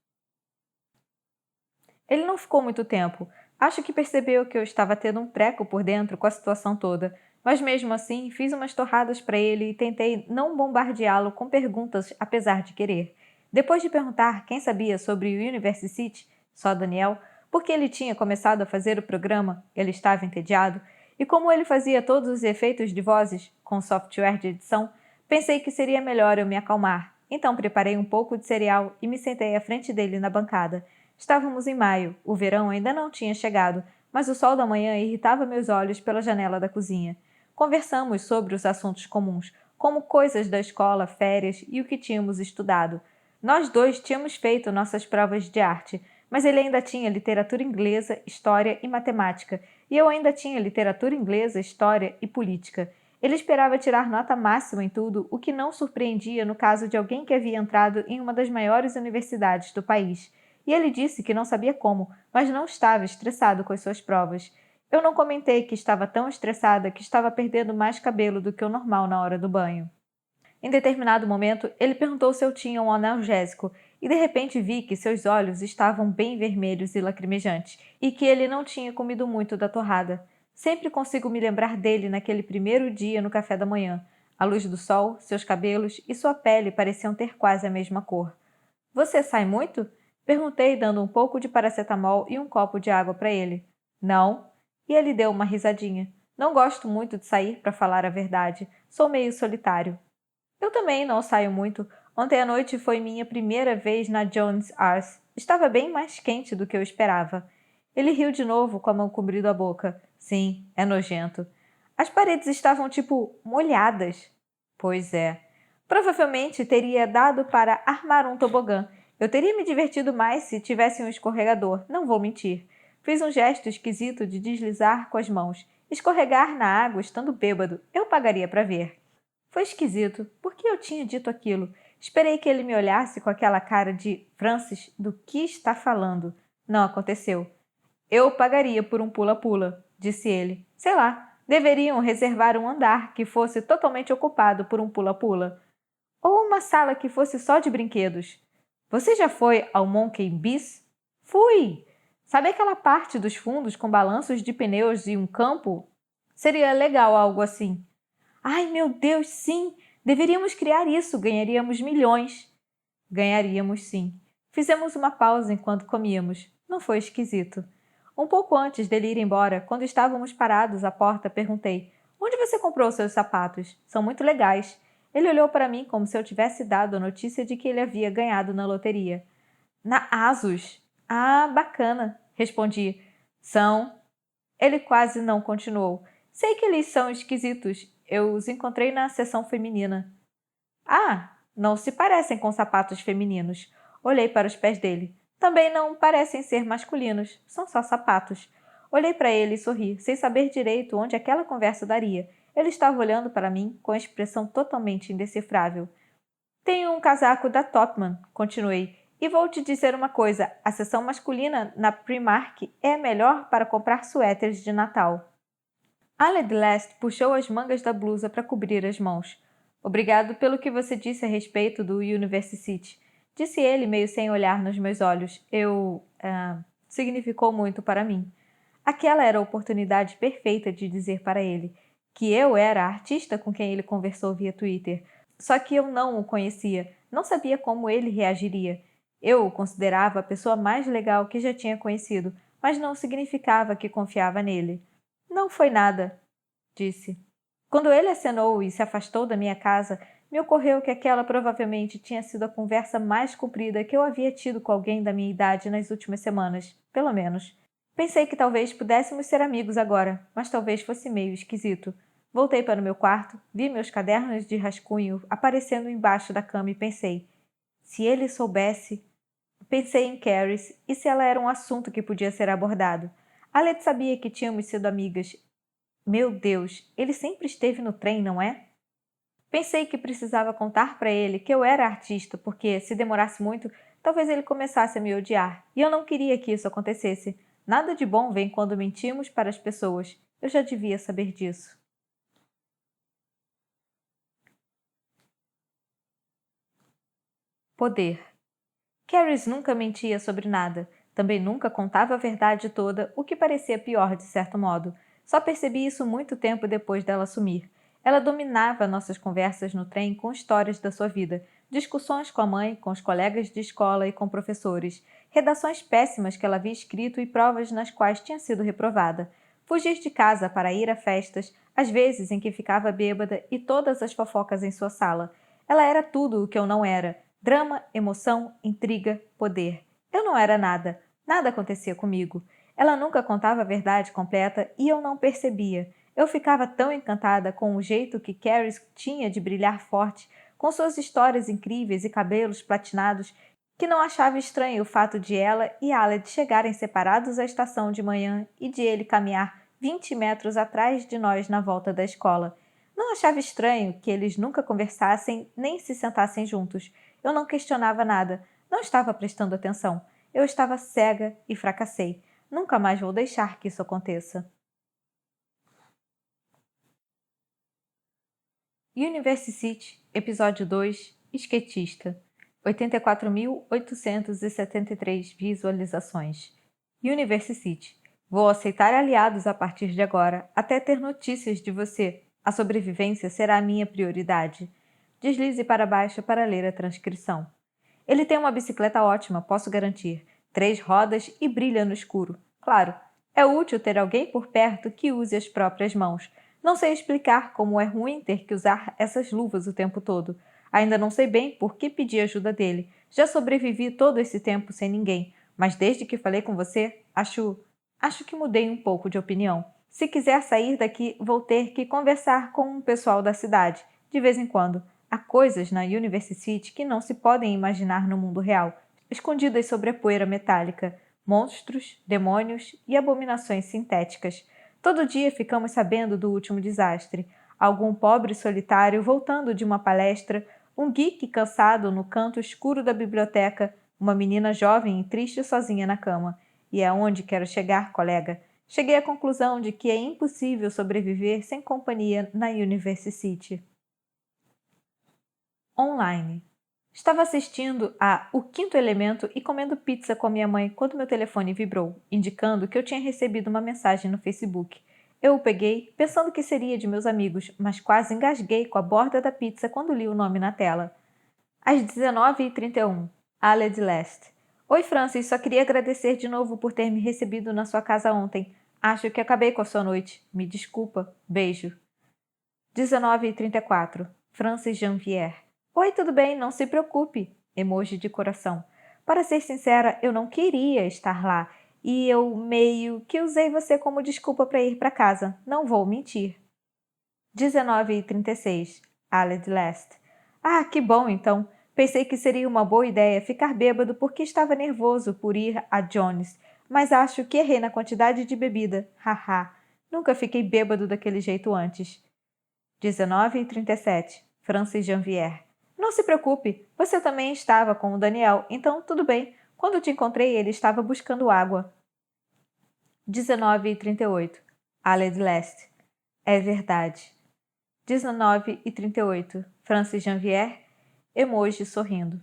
Speaker 1: Ele não ficou muito tempo. Acho que percebeu que eu estava tendo um treco por dentro com a situação toda, mas mesmo assim fiz umas torradas para ele e tentei não bombardeá-lo com perguntas apesar de querer. Depois de perguntar quem sabia sobre o University, só Daniel, porque ele tinha começado a fazer o programa, ele estava entediado, e como ele fazia todos os efeitos de vozes com software de edição, pensei que seria melhor eu me acalmar. Então preparei um pouco de cereal e me sentei à frente dele na bancada. Estávamos em maio, o verão ainda não tinha chegado, mas o sol da manhã irritava meus olhos pela janela da cozinha. Conversamos sobre os assuntos comuns, como coisas da escola, férias e o que tínhamos estudado. Nós dois tínhamos feito nossas provas de arte, mas ele ainda tinha literatura inglesa, história e matemática, e eu ainda tinha literatura inglesa, história e política. Ele esperava tirar nota máxima em tudo, o que não surpreendia no caso de alguém que havia entrado em uma das maiores universidades do país. E ele disse que não sabia como, mas não estava estressado com as suas provas. Eu não comentei que estava tão estressada que estava perdendo mais cabelo do que o normal na hora do banho. Em determinado momento, ele perguntou se eu tinha um analgésico e de repente vi que seus olhos estavam bem vermelhos e lacrimejantes e que ele não tinha comido muito da torrada. Sempre consigo me lembrar dele naquele primeiro dia no café da manhã. A luz do sol, seus cabelos e sua pele pareciam ter quase a mesma cor. Você sai muito? Perguntei, dando um pouco de paracetamol e um copo de água para ele. Não. E ele deu uma risadinha. Não gosto muito de sair, para falar a verdade. Sou meio solitário. Eu também não saio muito. Ontem à noite foi minha primeira vez na Jones Arts. Estava bem mais quente do que eu esperava. Ele riu de novo com a mão cobrindo a boca. Sim, é nojento. As paredes estavam tipo molhadas. Pois é. Provavelmente teria dado para armar um tobogã. Eu teria me divertido mais se tivesse um escorregador, não vou mentir. Fiz um gesto esquisito de deslizar com as mãos. Escorregar na água estando bêbado, eu pagaria para ver. Foi esquisito. Por que eu tinha dito aquilo? Esperei que ele me olhasse com aquela cara de Francis, do que está falando? Não aconteceu. Eu pagaria por um pula-pula, disse ele. Sei lá, deveriam reservar um andar que fosse totalmente ocupado por um pula-pula. Ou uma sala que fosse só de brinquedos. Você já foi ao Monkey Bis? Fui! Sabe aquela parte dos fundos com balanços de pneus e um campo? Seria legal algo assim. Ai, meu Deus, sim! Deveríamos criar isso, ganharíamos milhões. Ganharíamos, sim. Fizemos uma pausa enquanto comíamos. Não foi esquisito. Um pouco antes dele ir embora, quando estávamos parados à porta, perguntei: Onde você comprou seus sapatos? São muito legais. Ele olhou para mim como se eu tivesse dado a notícia de que ele havia ganhado na loteria. Na Asus. Ah, bacana, respondi. São. Ele quase não continuou. Sei que eles são esquisitos. Eu os encontrei na seção feminina. Ah, não se parecem com sapatos femininos. Olhei para os pés dele. Também não parecem ser masculinos. São só sapatos. Olhei para ele e sorri, sem saber direito onde aquela conversa daria. Ele estava olhando para mim com expressão totalmente indecifrável. Tenho um casaco da Topman, continuei. E vou te dizer uma coisa, a seção masculina na Primark é a melhor para comprar suéteres de Natal. Aled Last puxou as mangas da blusa para cobrir as mãos. Obrigado pelo que você disse a respeito do University, disse ele meio sem olhar nos meus olhos. Significou muito para mim. Aquela era a oportunidade perfeita de dizer para ele que eu era a artista com quem ele conversou via Twitter. Só que eu não o conhecia, não sabia como ele reagiria. Eu o considerava a pessoa mais legal que já tinha conhecido, mas não significava que confiava nele. Não foi nada, disse. Quando ele acenou e se afastou da minha casa, me ocorreu que aquela provavelmente tinha sido a conversa mais comprida que eu havia tido com alguém da minha idade nas últimas semanas, pelo menos. Pensei que talvez pudéssemos ser amigos agora, mas talvez fosse meio esquisito. Voltei para o meu quarto, vi meus cadernos de rascunho aparecendo embaixo da cama e pensei, se ele soubesse... Pensei em Caris e se ela era um assunto que podia ser abordado. Alet sabia que tínhamos sido amigas. Meu Deus, ele sempre esteve no trem, não é? Pensei que precisava contar para ele que eu era artista, porque, se demorasse muito, talvez ele começasse a me odiar. E eu não queria que isso acontecesse. Nada de bom vem quando mentimos para as pessoas. Eu já devia saber disso. Poder. Caris nunca mentia sobre nada. Também nunca contava a verdade toda, o que parecia pior de certo modo. Só percebi isso muito tempo depois dela sumir. Ela dominava nossas conversas no trem com histórias da sua vida, discussões com a mãe, com os colegas de escola e com professores, redações péssimas que ela havia escrito e provas nas quais tinha sido reprovada. Fugir de casa para ir a festas, às vezes em que ficava bêbada e todas as fofocas em sua sala. Ela era tudo o que eu não era. Drama, emoção, intriga, poder. Eu não era nada. Nada acontecia comigo. Ela nunca contava a verdade completa e eu não percebia. Eu ficava tão encantada com o jeito que Carrie tinha de brilhar forte, com suas histórias incríveis e cabelos platinados, que não achava estranho o fato de ela e Aled chegarem separados à estação de manhã e de ele caminhar 20 metros atrás de nós na volta da escola. Não achava estranho que eles nunca conversassem nem se sentassem juntos. Eu não questionava nada, não estava prestando atenção. Eu estava cega e fracassei. Nunca mais vou deixar que isso aconteça. University, Episódio 2, Esquetista. 84.873 visualizações. University. Vou aceitar aliados a partir de agora, até ter notícias de você. A sobrevivência será a minha prioridade. Deslize para baixo para ler a transcrição. Ele tem uma bicicleta ótima, posso garantir. 3 rodas e brilha no escuro. Claro, é útil ter alguém por perto que use as próprias mãos. Não sei explicar como é ruim ter que usar essas luvas o tempo todo. Ainda não sei bem por que pedi ajuda dele. Já sobrevivi todo esse tempo sem ninguém. Mas desde que falei com você, acho que mudei um pouco de opinião. Se quiser sair daqui, vou ter que conversar com o pessoal da cidade, de vez em quando. Há coisas na University que não se podem imaginar no mundo real, escondidas sobre a poeira metálica. Monstros, demônios e abominações sintéticas. Todo dia ficamos sabendo do último desastre. Algum pobre solitário voltando de uma palestra, um geek cansado no canto escuro da biblioteca, uma menina jovem e triste sozinha na cama. E é onde quero chegar, colega. Cheguei à conclusão de que é impossível sobreviver sem companhia na University. Online. Estava assistindo a O Quinto Elemento e comendo pizza com a minha mãe quando meu telefone vibrou, indicando que eu tinha recebido uma mensagem no Facebook. Eu o peguei, pensando que seria de meus amigos, mas quase engasguei com a borda da pizza quando li o nome na tela. Às 19h31, Aled Last. Oi, Francis, só queria agradecer de novo por ter me recebido na sua casa ontem. Acho que acabei com a sua noite. Me desculpa. Beijo. 19h34, Francis Janvier. Oi, tudo bem? Não se preocupe. Emoji de coração. Para ser sincera, eu não queria estar lá e eu meio que usei você como desculpa para ir para casa. Não vou mentir. 19h36, Aled Last. Ah, que bom então. Pensei que seria uma boa ideia ficar bêbado porque estava nervoso por ir a Jones, mas acho que errei na quantidade de bebida. Haha. Nunca fiquei bêbado daquele jeito antes. 19h37, Francis Janvier. Não se preocupe, você também estava com o Daniel, então tudo bem. Quando te encontrei, ele estava buscando água. 19h38, Aled Last. É verdade. 19h38, Francis Janvier. Emoji sorrindo.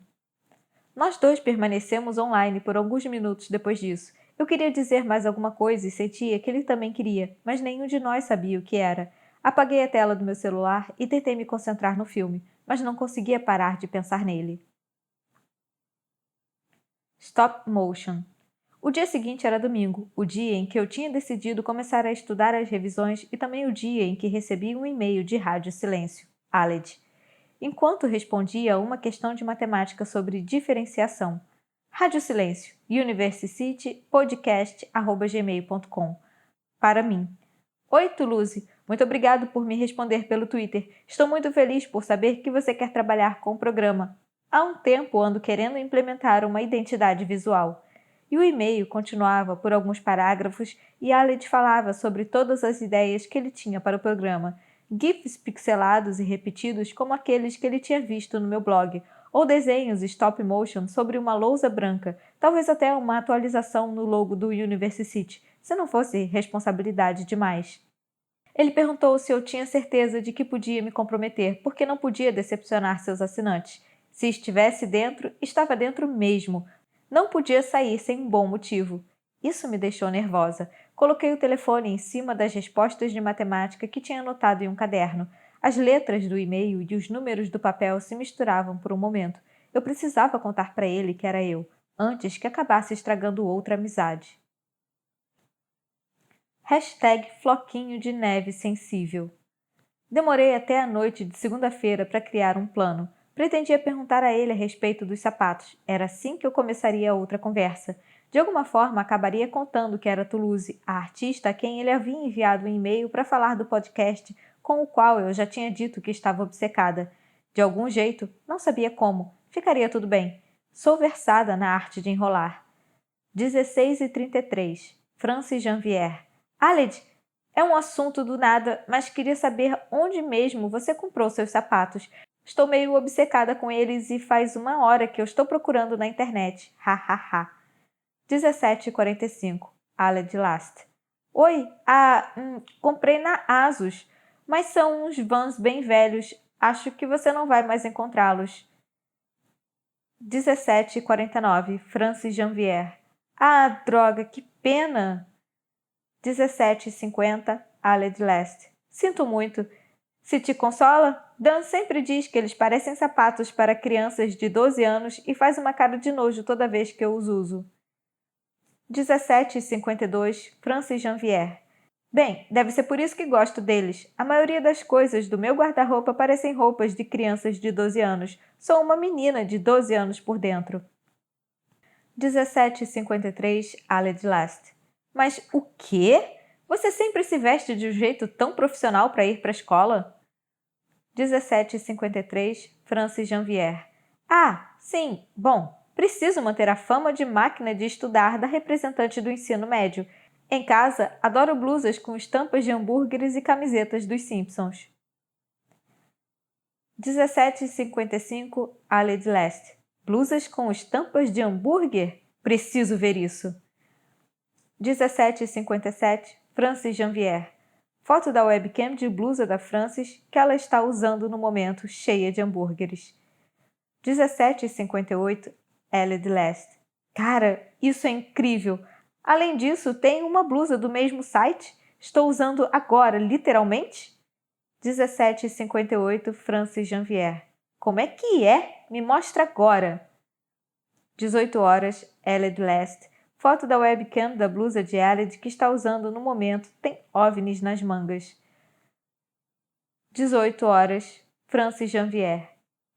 Speaker 1: Nós dois permanecemos online por alguns minutos depois disso. Eu queria dizer mais alguma coisa e sentia que ele também queria, mas nenhum de nós sabia o que era. Apaguei a tela do meu celular e tentei me concentrar no filme, mas não conseguia parar de pensar nele. Stop motion. O dia seguinte era domingo, o dia em que eu tinha decidido começar a estudar as revisões e também o dia em que recebi um e-mail de Rádio Silêncio, Aled. Enquanto respondia a uma questão de matemática sobre diferenciação. Rádio Silêncio, universitypodcast@gmail.com. Para mim. Oi, Toulouse. Muito obrigado por me responder pelo Twitter. Estou muito feliz por saber que você quer trabalhar com o programa. Há um tempo ando querendo implementar uma identidade visual. E o e-mail continuava por alguns parágrafos e Aled falava sobre todas as ideias que ele tinha para o programa. GIFs pixelados e repetidos como aqueles que ele tinha visto no meu blog, ou desenhos stop motion sobre uma lousa branca, talvez até uma atualização no logo do University, se não fosse responsabilidade demais. Ele perguntou se eu tinha certeza de que podia me comprometer, porque não podia decepcionar seus assinantes. Se estivesse dentro, estava dentro mesmo. Não podia sair sem um bom motivo. Isso me deixou nervosa. Coloquei o telefone em cima das respostas de matemática que tinha anotado em um caderno. As letras do e-mail e os números do papel se misturavam por um momento. Eu precisava contar para ele que era eu, antes que acabasse estragando outra amizade. #Floquinho de neve sensível. Demorei até a noite de segunda-feira para criar um plano. Pretendia perguntar a ele a respeito dos sapatos. Era assim que eu começaria outra conversa. De alguma forma, acabaria contando que era Toulouse, a artista a quem ele havia enviado um e-mail para falar do podcast com o qual eu já tinha dito que estava obcecada. De algum jeito, não sabia como, ficaria tudo bem. Sou versada na arte de enrolar. 16h33. Francis Janvier. Aled, é um assunto do nada, mas queria saber onde mesmo você comprou seus sapatos. Estou meio obcecada com eles e faz 1 hora que eu estou procurando na internet. Ha, ha, ha. 17h45. Aled Last. Oi, comprei na ASUS, mas são uns Vans bem velhos. Acho que você não vai mais encontrá-los. 17h49. Francis Janvier. Ah, droga, que pena! 17h50. Aled Last. Sinto muito. Se te consola, Dan sempre diz que eles parecem sapatos para crianças de 12 anos e faz uma cara de nojo toda vez que eu os uso. 17h52. Francis Janvier. Bem, deve ser por isso que gosto deles. A maioria das coisas do meu guarda-roupa parecem roupas de crianças de 12 anos. Sou uma menina de 12 anos por dentro. 17h53. Aled Last. Mas o quê? Você sempre se veste de um jeito tão profissional para ir para a escola? 17h53. Francis Janvier. Ah, sim, bom, preciso manter a fama de máquina de estudar da representante do ensino médio. Em casa, adoro blusas com estampas de hambúrgueres e camisetas dos Simpsons. 17h55. Aled Last. Blusas com estampas de hambúrguer? Preciso ver isso. 17h57. Francis Janvier. Foto da webcam de blusa da Francis que ela está usando no momento, cheia de hambúrgueres. 17h58. Aled Last. Cara, isso é incrível! Além disso, tem uma blusa do mesmo site? Estou usando agora, literalmente? 17h58. Francis Janvier. Como é que é? Me mostra agora. 18h. Aled Last. Foto da webcam da blusa de Aled que está usando no momento tem OVNIs nas mangas. 18h. Francis Janvier.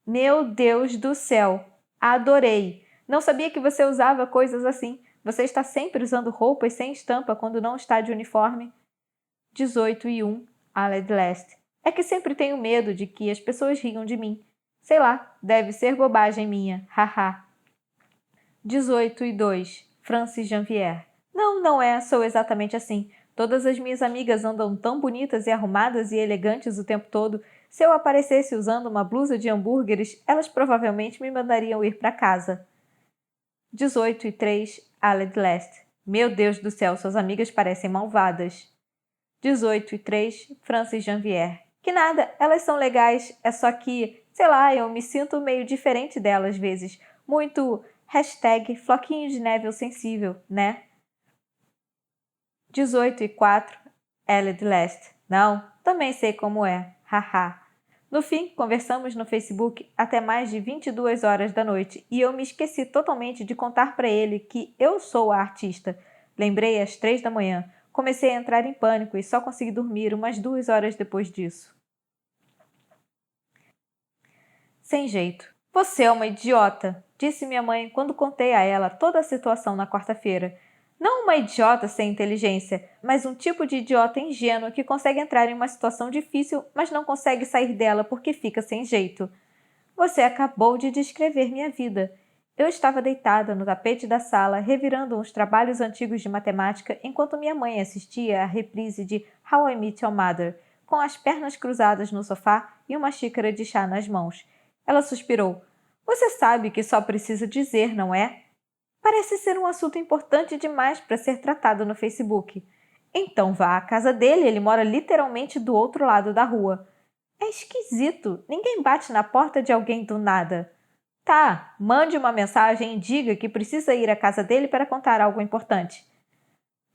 Speaker 1: Meu Deus do céu! Adorei! Não sabia que você usava coisas assim. Você está sempre usando roupas sem estampa quando não está de uniforme? 18h01. Aled Last. É que sempre tenho medo de que as pessoas riam de mim. Sei lá, deve ser bobagem minha. Haha. 18h02. Francis Janvier. Não é, sou exatamente assim. Todas as minhas amigas andam tão bonitas e arrumadas e elegantes o tempo todo. Se eu aparecesse usando uma blusa de hambúrgueres, elas provavelmente me mandariam ir para casa. 18h03. Aled Last. Meu Deus do céu, suas amigas parecem malvadas. 18h03. Francis Janvier. Que nada, elas são legais, é só que, sei lá, eu me sinto meio diferente delas às vezes. Muito... #floquinho de neve sensível, né? 18h04. Aled Last. Não, também sei como é. Haha. No fim, conversamos no Facebook até mais de 22 horas da noite e eu me esqueci totalmente de contar para ele que eu sou a artista. Lembrei às 3 da manhã. Comecei a entrar em pânico e só consegui dormir umas 2 horas depois disso. Sem jeito. Você é uma idiota, disse minha mãe quando contei a ela toda a situação na quarta-feira. Não uma idiota sem inteligência, mas um tipo de idiota ingênuo que consegue entrar em uma situação difícil, mas não consegue sair dela porque fica sem jeito. Você acabou de descrever minha vida. Eu estava deitada no tapete da sala, revirando uns trabalhos antigos de matemática, enquanto minha mãe assistia à reprise de How I Met Your Mother, com as pernas cruzadas no sofá e uma xícara de chá nas mãos. Ela suspirou. Você sabe que só precisa dizer, não é? Parece ser um assunto importante demais para ser tratado no Facebook. Então vá à casa dele, ele mora literalmente do outro lado da rua. É esquisito, ninguém bate na porta de alguém do nada. Tá, mande uma mensagem e diga que precisa ir à casa dele para contar algo importante.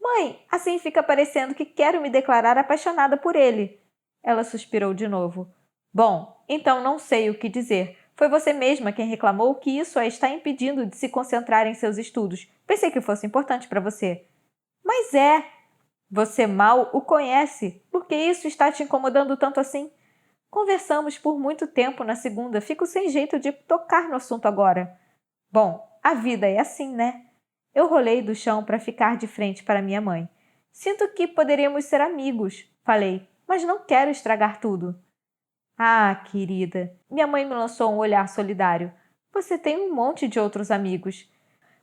Speaker 1: Mãe, assim fica parecendo que quero me declarar apaixonada por ele. Ela suspirou de novo. Bom, então não sei o que dizer. Foi você mesma quem reclamou que isso a está impedindo de se concentrar em seus estudos. Pensei que fosse importante para você. Mas é. Você mal o conhece. Por que isso está te incomodando tanto assim? Conversamos por muito tempo na segunda. Fico sem jeito de tocar no assunto agora. Bom, a vida é assim, né? Eu rolei do chão para ficar de frente para minha mãe. Sinto que poderíamos ser amigos, falei, mas não quero estragar tudo. Ah, querida, minha mãe me lançou um olhar solidário. Você tem um monte de outros amigos,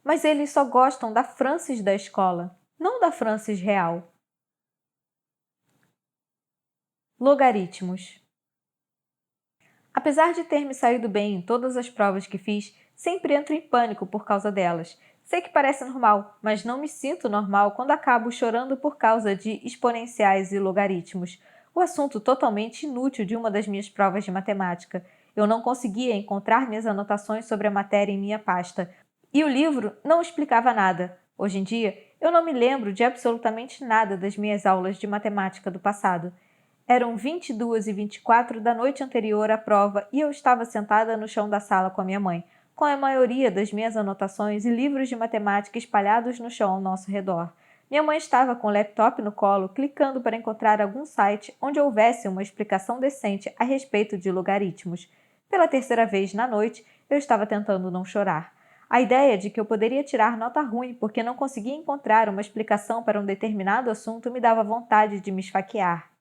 Speaker 1: mas eles só gostam da Frances da escola, não da Frances real. Logaritmos. Apesar de ter me saído bem em todas as provas que fiz, sempre entro em pânico por causa delas. Sei que parece normal, mas não me sinto normal quando acabo chorando por causa de exponenciais e logaritmos. O assunto totalmente inútil de uma das minhas provas de matemática. Eu não conseguia encontrar minhas anotações sobre a matéria em minha pasta. E o livro não explicava nada. Hoje em dia, eu não me lembro de absolutamente nada das minhas aulas de matemática do passado. Eram 22h24 da noite anterior à prova e eu estava sentada no chão da sala com a minha mãe, com a maioria das minhas anotações e livros de matemática espalhados no chão ao nosso redor. Minha mãe estava com o laptop no colo, clicando para encontrar algum site onde houvesse uma explicação decente a respeito de logaritmos. Pela terceira vez na noite, eu estava tentando não chorar. A ideia de que eu poderia tirar nota ruim porque não conseguia encontrar uma explicação para um determinado assunto me dava vontade de me esfaquear.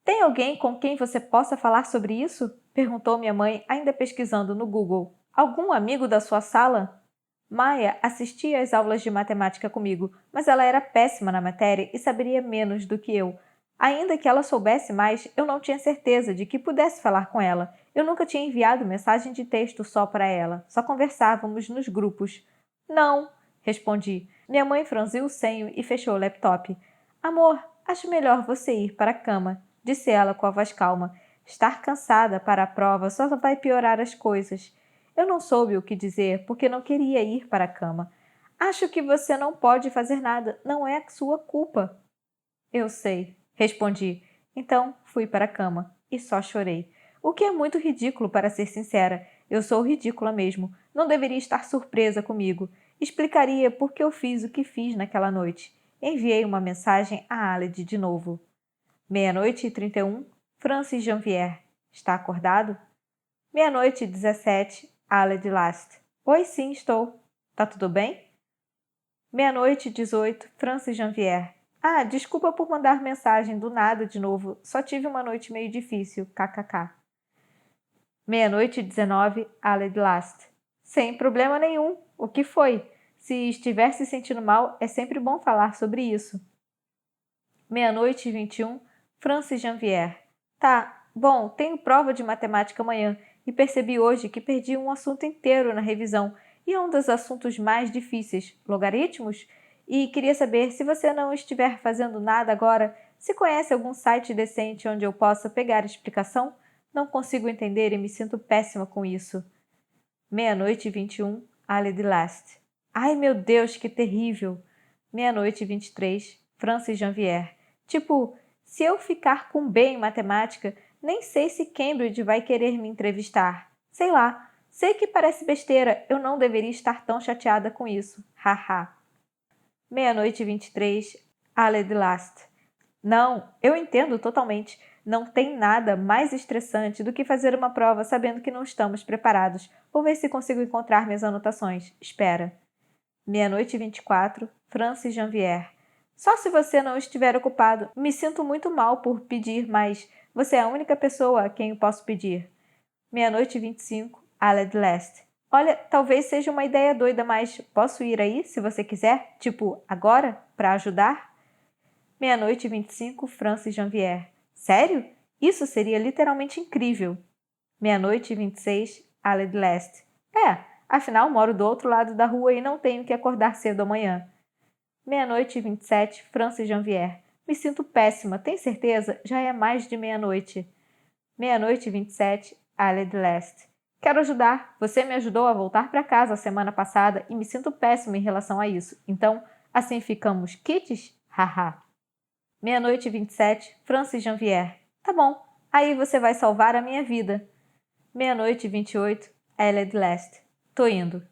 Speaker 1: Tem alguém com quem você possa falar sobre isso? Perguntou minha mãe, ainda pesquisando no Google. Algum amigo da sua sala? Maia assistia às aulas de matemática comigo, mas ela era péssima na matéria e saberia menos do que eu. Ainda que ela soubesse mais, eu não tinha certeza de que pudesse falar com ela. Eu nunca tinha enviado mensagem de texto só para ela, só conversávamos nos grupos. Não, respondi. Minha mãe franziu o senho e fechou o laptop. Amor, acho melhor você ir para a cama, disse ela com a voz calma. Estar cansada para a prova só vai piorar as coisas. Eu não soube o que dizer porque não queria ir para a cama. Acho que você não pode fazer nada, não é sua culpa. Eu sei, respondi. Então fui para a cama e só chorei. O que é muito ridículo, para ser sincera. Eu sou ridícula mesmo. Não deveria estar surpresa comigo. Explicaria por que eu fiz o que fiz naquela noite. Enviei uma mensagem a Aled de novo. 00h31, Francis Janvier. Está acordado? 00h17, Aled Last. Oi, sim, estou. Tá tudo bem? 00h18, Francis Janvier. Ah, desculpa por mandar mensagem do nada de novo. Só tive uma noite meio difícil, kkk. 00h19, Aled Last. Sem problema nenhum. O que foi? Se estiver se sentindo mal, é sempre bom falar sobre isso. 00h21, Francis Janvier. Tá, bom, tenho prova de matemática amanhã e percebi hoje que perdi um assunto inteiro na revisão e é um dos assuntos mais difíceis, logaritmos? E queria saber, se você não estiver fazendo nada agora, se conhece algum site decente onde eu possa pegar a explicação? Não consigo entender e me sinto péssima com isso. 00h21, Aled Last. Ai meu Deus, que terrível! 00h23, Francis Janvier. Tipo, se eu ficar com B em matemática, nem sei se Cambridge vai querer me entrevistar. Sei lá, sei que parece besteira, eu não deveria estar tão chateada com isso. Haha. 00h23, Aled Last. Não, eu entendo totalmente. Não tem nada mais estressante do que fazer uma prova sabendo que não estamos preparados. Vou ver se consigo encontrar minhas anotações. Espera. 00h24, Francis Janvier. Só se você não estiver ocupado. Me sinto muito mal por pedir, mas você é a única pessoa a quem eu posso pedir. 00h25, Aled Last. Olha, talvez seja uma ideia doida, mas posso ir aí, se você quiser? Tipo, agora? Para ajudar? 00h25, Francis Janvier. Sério? Isso seria literalmente incrível. 00h26, Aled Last. Afinal moro do outro lado da rua e não tenho que acordar cedo amanhã. 00h27, Francis Janvier. Me sinto péssima, tem certeza? Já é mais de meia-noite. 00h27, Aled Last. Quero ajudar. Você me ajudou a voltar para casa a semana passada e me sinto péssima em relação a isso. Então, assim ficamos quites? Haha. 00h27, Francis Janvier. Tá bom, aí você vai salvar a minha vida. 00h28, Aled Last. Tô indo.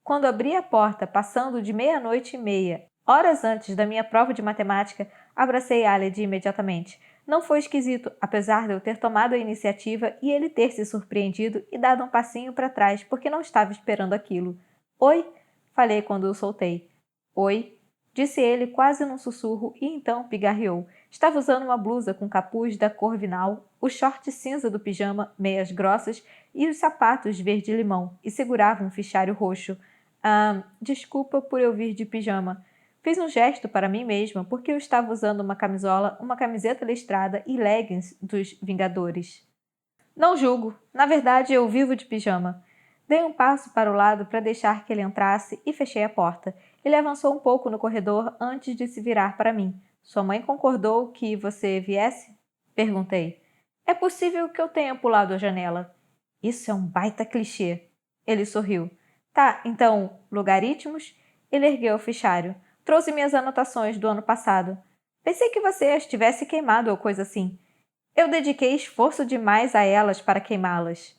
Speaker 1: Quando abri a porta, passando de 00h30, horas antes da minha prova de matemática, abracei Aled imediatamente. Não foi esquisito, apesar de eu ter tomado a iniciativa e ele ter se surpreendido e dado um passinho para trás porque não estava esperando aquilo. Oi? Falei quando o soltei. Oi, disse ele quase num sussurro e então pigarreou. Estava usando uma blusa com capuz da cor vinal, o short cinza do pijama, meias grossas e os sapatos verde-limão, e segurava um fichário roxo. Desculpa por eu vir de pijama. Fiz um gesto para mim mesma porque eu estava usando uma camisola, uma camiseta listrada e leggings dos Vingadores. Não julgo. Na verdade, eu vivo de pijama. Dei um passo para o lado para deixar que ele entrasse e fechei a porta. Ele avançou um pouco no corredor antes de se virar para mim. Sua mãe concordou que você viesse? Perguntei. É possível que eu tenha pulado a janela. Isso é um baita clichê. Ele sorriu. Tá, então, logaritmos? Ele ergueu o fichário. Trouxe minhas anotações do ano passado. Pensei que você as tivesse queimado ou coisa assim. Eu dediquei esforço demais a elas para queimá-las.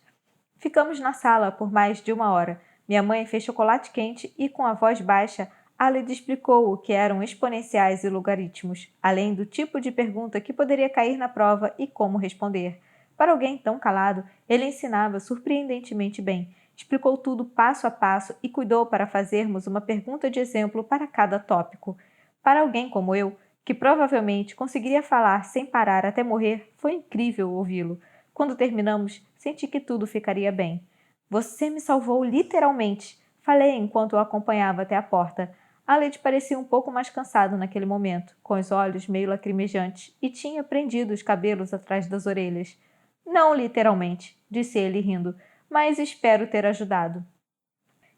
Speaker 1: Ficamos na sala por mais de 1 hora. Minha mãe fez chocolate quente e, com a voz baixa, Aled explicou o que eram exponenciais e logaritmos, além do tipo de pergunta que poderia cair na prova e como responder. Para alguém tão calado, ele ensinava surpreendentemente bem. Explicou tudo passo a passo e cuidou para fazermos uma pergunta de exemplo para cada tópico. Para alguém como eu, que provavelmente conseguiria falar sem parar até morrer, foi incrível ouvi-lo. Quando terminamos, senti que tudo ficaria bem. Você me salvou literalmente, falei enquanto o acompanhava até a porta. Aled parecia um pouco mais cansado naquele momento, com os olhos meio lacrimejantes, e tinha prendido os cabelos atrás das orelhas. Não literalmente, disse ele rindo, mas espero ter ajudado.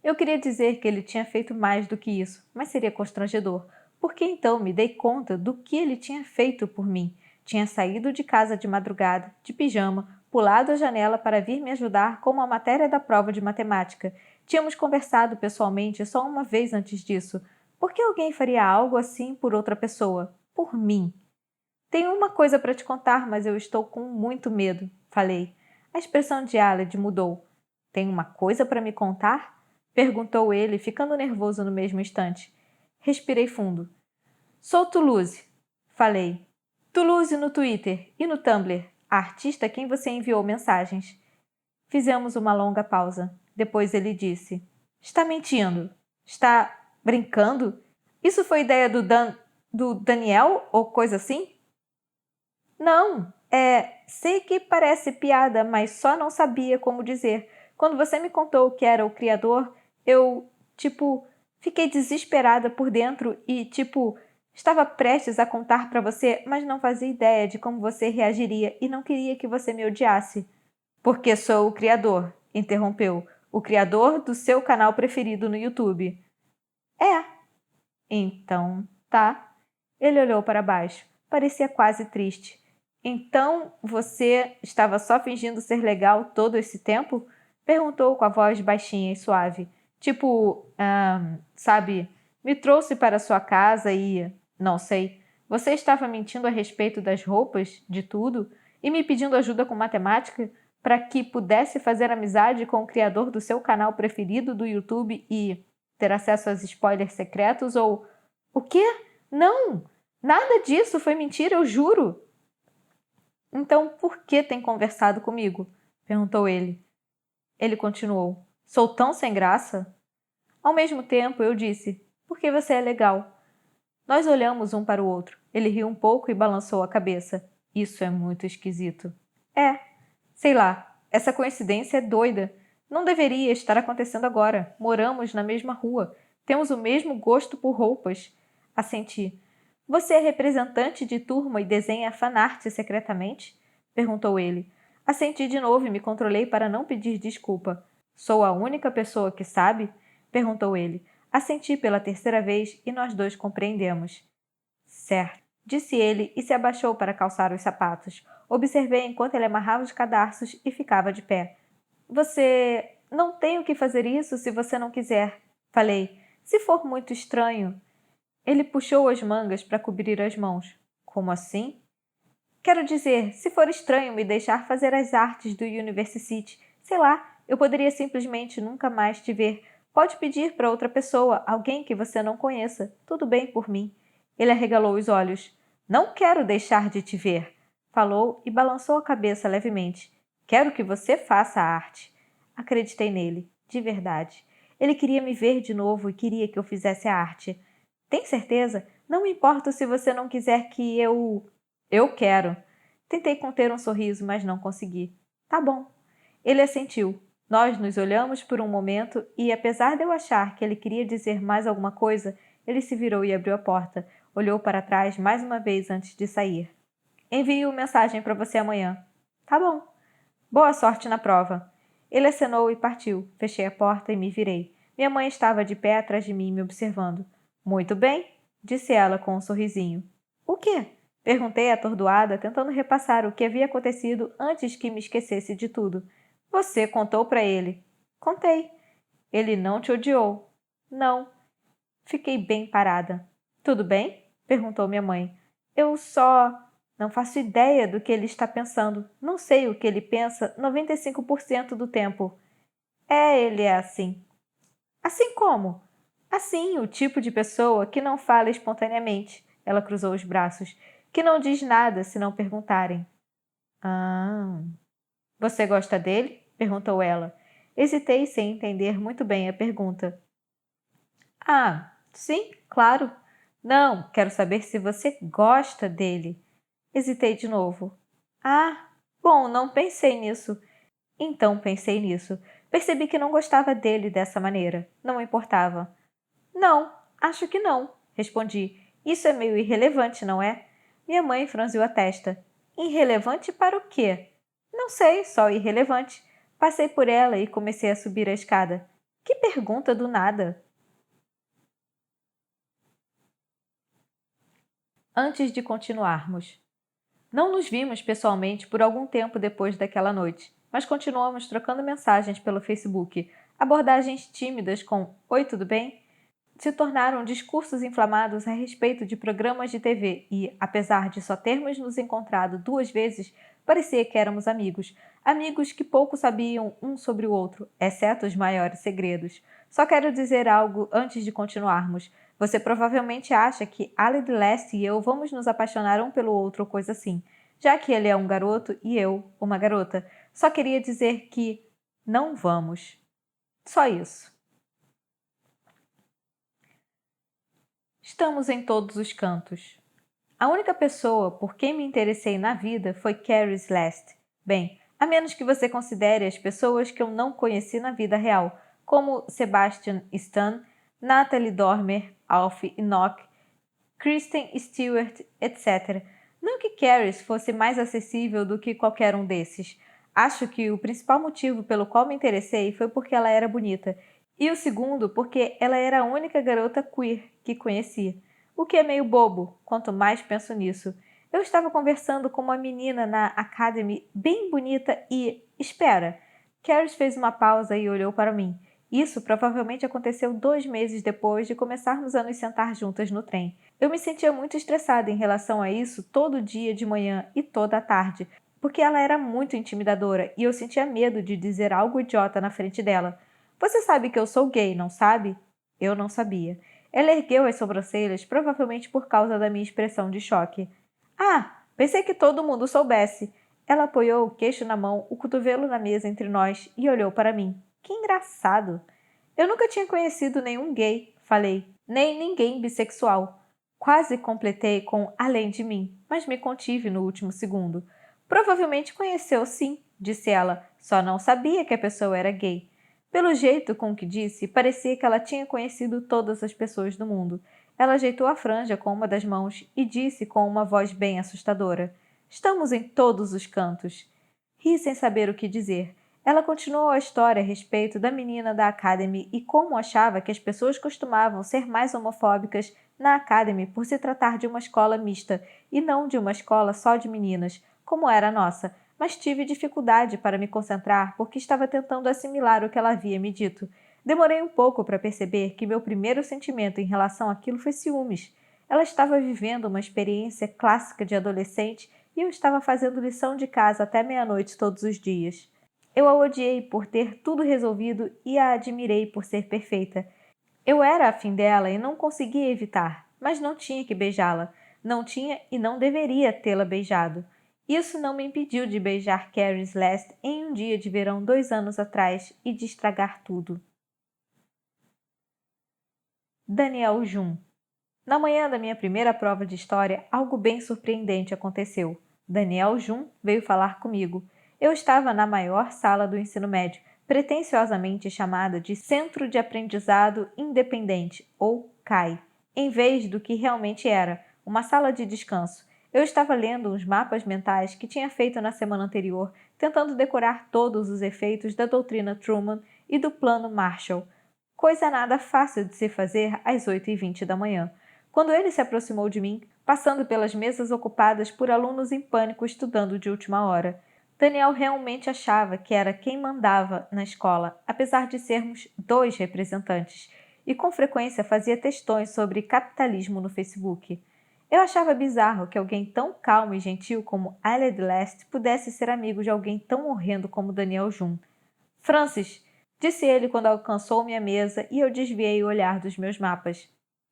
Speaker 1: Eu queria dizer que ele tinha feito mais do que isso, mas seria constrangedor, porque então me dei conta do que ele tinha feito por mim. Tinha saído de casa de madrugada, de pijama, pulado a janela para vir me ajudar com uma matéria da prova de matemática. Tínhamos conversado pessoalmente só uma vez antes disso. Por que alguém faria algo assim por outra pessoa? Por mim. Tenho uma coisa para te contar, mas eu estou com muito medo, falei. A expressão de Aled mudou. Tem uma coisa para me contar? Perguntou ele, ficando nervoso no mesmo instante. Respirei fundo. Sou Toulouse, falei. Toulouse no Twitter e no Tumblr, a artista a quem você enviou mensagens. Fizemos uma longa pausa. Depois ele disse. Está mentindo? Está brincando? Isso foi ideia do Daniel ou coisa assim? Não, sei que parece piada, mas só não sabia como dizer. Quando você me contou que era o criador, eu, fiquei desesperada por dentro e, estava prestes a contar para você, mas não fazia ideia de como você reagiria e não queria que você me odiasse. Porque sou o criador, interrompeu. O criador do seu canal preferido no YouTube. É. Então, tá. Ele olhou para baixo. Parecia quase triste. Então, você estava só fingindo ser legal todo esse tempo? Perguntou com a voz baixinha e suave. Sabe, me trouxe para sua casa e... Não sei. Você estava mentindo a respeito das roupas, de tudo, e me pedindo ajuda com matemática para que pudesse fazer amizade com o criador do seu canal preferido do YouTube e ter acesso aos spoilers secretos ou... O quê? Não! Nada disso foi mentira, eu juro! Então, por que tem conversado comigo? Perguntou ele. Ele continuou. Sou tão sem graça? Ao mesmo tempo, eu disse, porque você é legal. Nós olhamos um para o outro. Ele riu um pouco e balançou a cabeça. Isso é muito esquisito. É. Sei lá, essa coincidência é doida. Não deveria estar acontecendo agora. Moramos na mesma rua. Temos o mesmo gosto por roupas. Assenti. Você é representante de turma e desenha fanart secretamente? Perguntou ele. Assenti de novo e me controlei para não pedir desculpa. Sou a única pessoa que sabe? Perguntou ele. Assenti pela terceira vez e nós dois compreendemos. Certo, disse ele e se abaixou para calçar os sapatos. Observei enquanto ele amarrava os cadarços e ficava de pé. Você não tem o que fazer isso se você não quiser, falei. Se for muito estranho. Ele puxou as mangas para cobrir as mãos. Como assim? Quero dizer, se for estranho me deixar fazer as artes do University, sei lá, eu poderia simplesmente nunca mais te ver. Pode pedir para outra pessoa, alguém que você não conheça. Tudo bem por mim. Ele arregalou os olhos. Não quero deixar de te ver, falou e balançou a cabeça levemente. Quero que você faça a arte. Acreditei nele, de verdade. Ele queria me ver de novo e queria que eu fizesse a arte. Tem certeza? Não me importo se você não quiser que eu... Eu quero. Tentei conter um sorriso, mas não consegui. Tá bom. Ele assentiu. Nós nos olhamos por um momento e, apesar de eu achar que ele queria dizer mais alguma coisa, ele se virou e abriu a porta. Olhou para trás mais uma vez antes de sair. Envio mensagem para você amanhã. Tá bom. Boa sorte na prova. Ele acenou e partiu. Fechei a porta e me virei. Minha mãe estava de pé atrás de mim, me observando. Muito bem, disse ela com um sorrisinho. O quê? Perguntei atordoada, tentando repassar o que havia acontecido antes que me esquecesse de tudo. Você contou para ele? Contei. Ele não te odiou? Não. Fiquei bem parada. Tudo bem? Perguntou minha mãe. Eu só... Não faço ideia do que ele está pensando. Não sei o que ele pensa 95% do tempo. Ele é assim. Assim como? Assim, o tipo de pessoa que não fala espontaneamente. Ela cruzou os braços. Que não diz nada se não perguntarem. Ah. Você gosta dele? Perguntou ela. Hesitei sem entender muito bem a pergunta. Ah, sim, claro. Não, quero saber se você gosta dele. Hesitei de novo. Ah, bom, não pensei nisso. Então pensei nisso. Percebi que não gostava dele dessa maneira. Não importava. Não, acho que não, respondi. Isso é meio irrelevante, não é? Minha mãe franziu a testa. Irrelevante para o quê? Não sei, só irrelevante. Passei por ela e comecei a subir a escada. Que pergunta do nada! Antes de continuarmos. Não nos vimos pessoalmente por algum tempo depois daquela noite, mas continuamos trocando mensagens pelo Facebook. Abordagens tímidas com "Oi, tudo bem?" se tornaram discursos inflamados a respeito de programas de TV e, apesar de só termos nos encontrado 2 vezes, parecia que éramos amigos. Amigos que pouco sabiam um sobre o outro, exceto os maiores segredos. Só quero dizer algo antes de continuarmos. Você provavelmente acha que Aled Leste e eu vamos nos apaixonar um pelo outro ou coisa assim, já que ele é um garoto e eu, uma garota. Só queria dizer que não vamos. Só isso. Estamos em todos os cantos. A única pessoa por quem me interessei na vida foi Carrie Celeste. Bem, a menos que você considere as pessoas que eu não conheci na vida real, como Sebastian Stan, Natalie Dormer, Alf Enoch, Kristen Stewart, etc. Não que Carrie fosse mais acessível do que qualquer um desses. Acho que o principal motivo pelo qual me interessei foi porque ela era bonita, e o segundo porque ela era a única garota queer que conhecia. O que é meio bobo, quanto mais penso nisso. Eu estava conversando com uma menina na Academy bem bonita e... Espera! Carrie fez uma pausa e olhou para mim. Isso provavelmente aconteceu 2 meses depois de começarmos a nos sentar juntas no trem. Eu me sentia muito estressada em relação a isso todo dia de manhã e toda a tarde, porque ela era muito intimidadora e eu sentia medo de dizer algo idiota na frente dela. Você sabe que eu sou gay, não sabe? Eu não sabia. Ela ergueu as sobrancelhas, provavelmente por causa da minha expressão de choque. Ah, pensei que todo mundo soubesse. Ela apoiou o queixo na mão, o cotovelo na mesa entre nós e olhou para mim. Que engraçado! Eu nunca tinha conhecido nenhum gay, falei, nem ninguém bissexual. Quase completei com além de mim, mas me contive no último segundo. Provavelmente conheceu sim, disse ela, só não sabia que a pessoa era gay. Pelo jeito com que disse, parecia que ela tinha conhecido todas as pessoas do mundo. Ela ajeitou a franja com uma das mãos e disse com uma voz bem assustadora: Estamos em todos os cantos. Ri sem saber o que dizer. Ela continuou a história a respeito da menina da Academy e como achava que as pessoas costumavam ser mais homofóbicas na Academy por se tratar de uma escola mista e não de uma escola só de meninas, como era a nossa, mas tive dificuldade para me concentrar porque estava tentando assimilar o que ela havia me dito. Demorei um pouco para perceber que meu primeiro sentimento em relação àquilo foi ciúmes. Ela estava vivendo uma experiência clássica de adolescente e eu estava fazendo lição de casa até meia-noite todos os dias. Eu a odiei por ter tudo resolvido e a admirei por ser perfeita. Eu era afim dela e não conseguia evitar, mas não tinha que beijá-la. Não tinha e não deveria tê-la beijado. Isso não me impediu de beijar Carrie Celeste em um dia de verão 2 anos atrás e de estragar tudo. Daniel Jun. Na manhã da minha primeira prova de história, algo bem surpreendente aconteceu. Daniel Jun veio falar comigo. Eu estava na maior sala do ensino médio, pretensiosamente chamada de Centro de Aprendizado Independente, ou CAI, em vez do que realmente era, uma sala de descanso. Eu estava lendo uns mapas mentais que tinha feito na semana anterior, tentando decorar todos os efeitos da doutrina Truman e do Plano Marshall. Coisa nada fácil de se fazer às 8h20 da manhã. Quando ele se aproximou de mim, passando pelas mesas ocupadas por alunos em pânico estudando de última hora, Daniel realmente achava que era quem mandava na escola, apesar de sermos 2 representantes, e com frequência fazia textões sobre capitalismo no Facebook. Eu achava bizarro que alguém tão calmo e gentil como Aled Last pudesse ser amigo de alguém tão horrendo como Daniel Jun. Francis, disse ele quando alcançou minha mesa e eu desviei o olhar dos meus mapas.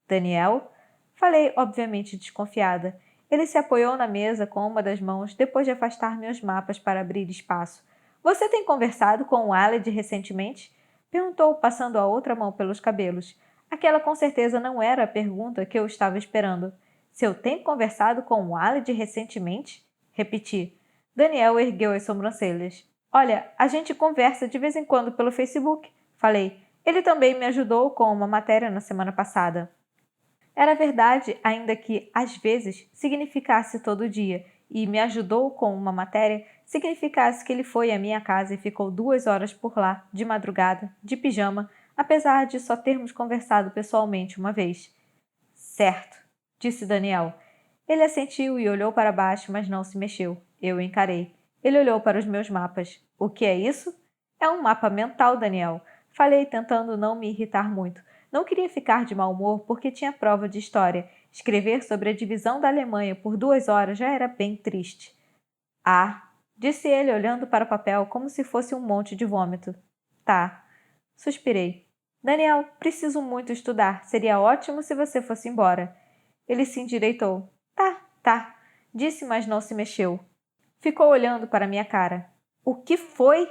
Speaker 1: Daniel? Falei, obviamente desconfiada. Ele se apoiou na mesa com uma das mãos depois de afastar meus mapas para abrir espaço. Você tem conversado com o Aled recentemente? Perguntou, passando a outra mão pelos cabelos. Aquela com certeza não era a pergunta que eu estava esperando. Se eu tenho conversado com o Aled recentemente? Repeti. Daniel ergueu as sobrancelhas. Olha, a gente conversa de vez em quando pelo Facebook. Falei. Ele também me ajudou com uma matéria na semana passada. Era verdade, ainda que, às vezes, significasse todo dia, e me ajudou com uma matéria significasse que ele foi à minha casa e ficou 2 horas por lá, de madrugada, de pijama, apesar de só termos conversado pessoalmente uma vez. Certo, disse Daniel. Ele assentiu e olhou para baixo, mas não se mexeu. Eu o encarei. Ele olhou para os meus mapas. O que é isso? É um mapa mental, Daniel. Falei, tentando não me irritar muito. Não queria ficar de mau humor porque tinha prova de história. Escrever sobre a divisão da Alemanha por 2 horas já era bem triste. Ah, disse ele, olhando para o papel como se fosse um monte de vômito. Tá. Suspirei. Daniel, preciso muito estudar. Seria ótimo se você fosse embora. Ele se endireitou. Tá, disse, mas não se mexeu. Ficou olhando para minha cara. O que foi?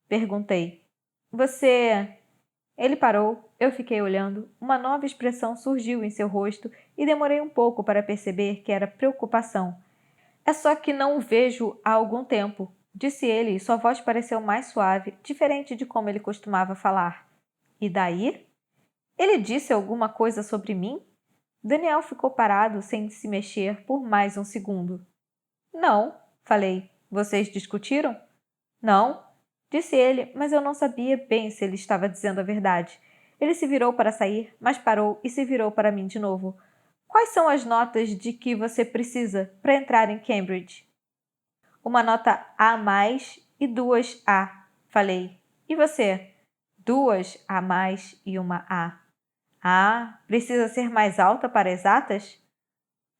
Speaker 1: Perguntei. Você... Ele parou, eu fiquei olhando, uma nova expressão surgiu em seu rosto e demorei um pouco para perceber que era preocupação. É só que não o vejo há algum tempo, disse ele e sua voz pareceu mais suave, diferente de como ele costumava falar. E daí? Ele disse alguma coisa sobre mim? Daniel ficou parado sem se mexer por mais um segundo. Não, falei. Vocês discutiram? Não, disse ele, mas eu não sabia bem se ele estava dizendo a verdade. Ele se virou para sair, mas parou e se virou para mim de novo. Quais são as notas de que você precisa para entrar em Cambridge? Uma nota A mais e 2 A, falei. E você? 2 A mais e uma A. Ah, precisa ser mais alta para exatas?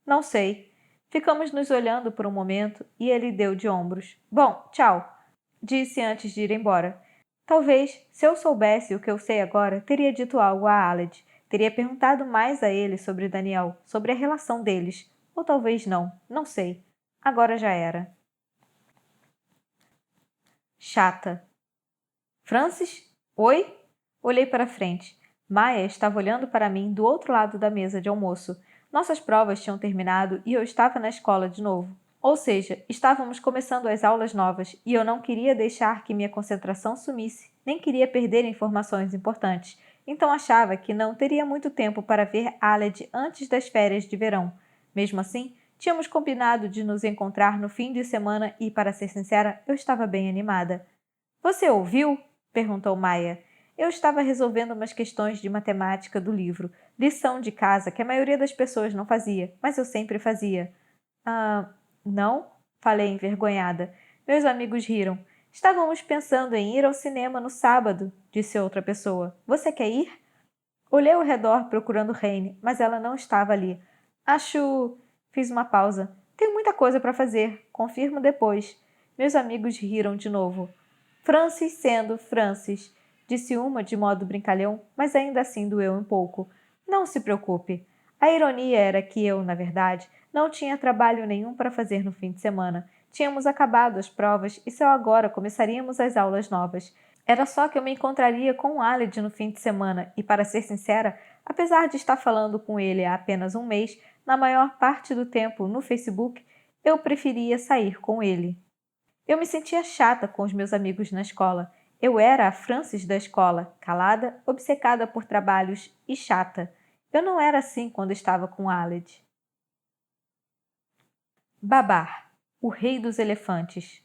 Speaker 1: Não sei. Ficamos nos olhando por um momento e ele deu de ombros. Bom, tchau, disse antes de ir embora. Talvez, se eu soubesse o que eu sei agora, teria dito algo a Aled. Teria perguntado mais a ele sobre Daniel, sobre a relação deles. Ou talvez não, não sei. Agora já era. Chata. Francis? Oi? Olhei para frente. Maia estava olhando para mim do outro lado da mesa de almoço. Nossas provas tinham terminado e eu estava na escola de novo. Ou seja, estávamos começando as aulas novas e eu não queria deixar que minha concentração sumisse, nem queria perder informações importantes. Então achava que não teria muito tempo para ver Aled antes das férias de verão. Mesmo assim, tínhamos combinado de nos encontrar no fim de semana e, para ser sincera, eu estava bem animada. Você ouviu? Perguntou Maia. Eu estava resolvendo umas questões de matemática do livro, lição de casa que a maioria das pessoas não fazia, mas eu sempre fazia. Ah, não? Falei envergonhada. Meus amigos riram. Estávamos pensando em ir ao cinema no sábado, disse outra pessoa. Você quer ir? Olhei ao redor procurando Raine, mas ela não estava ali. Acho... Fiz uma pausa. Tenho muita coisa para fazer. Confirmo depois. Meus amigos riram de novo. Francis sendo Francis, disse uma de modo brincalhão, mas ainda assim doeu um pouco. Não se preocupe. A ironia era que eu, na verdade, não tinha trabalho nenhum para fazer no fim de semana. Tínhamos acabado as provas e só agora começaríamos as aulas novas. Era só que eu me encontraria com Aled no fim de semana e, para ser sincera, apesar de estar falando com ele há apenas um mês, na maior parte do tempo no Facebook, eu preferia sair com ele. Eu me sentia chata com os meus amigos na escola. Eu era a Frances da escola, calada, obcecada por trabalhos e chata. Eu não era assim quando estava com Aled. Babar, o rei dos elefantes.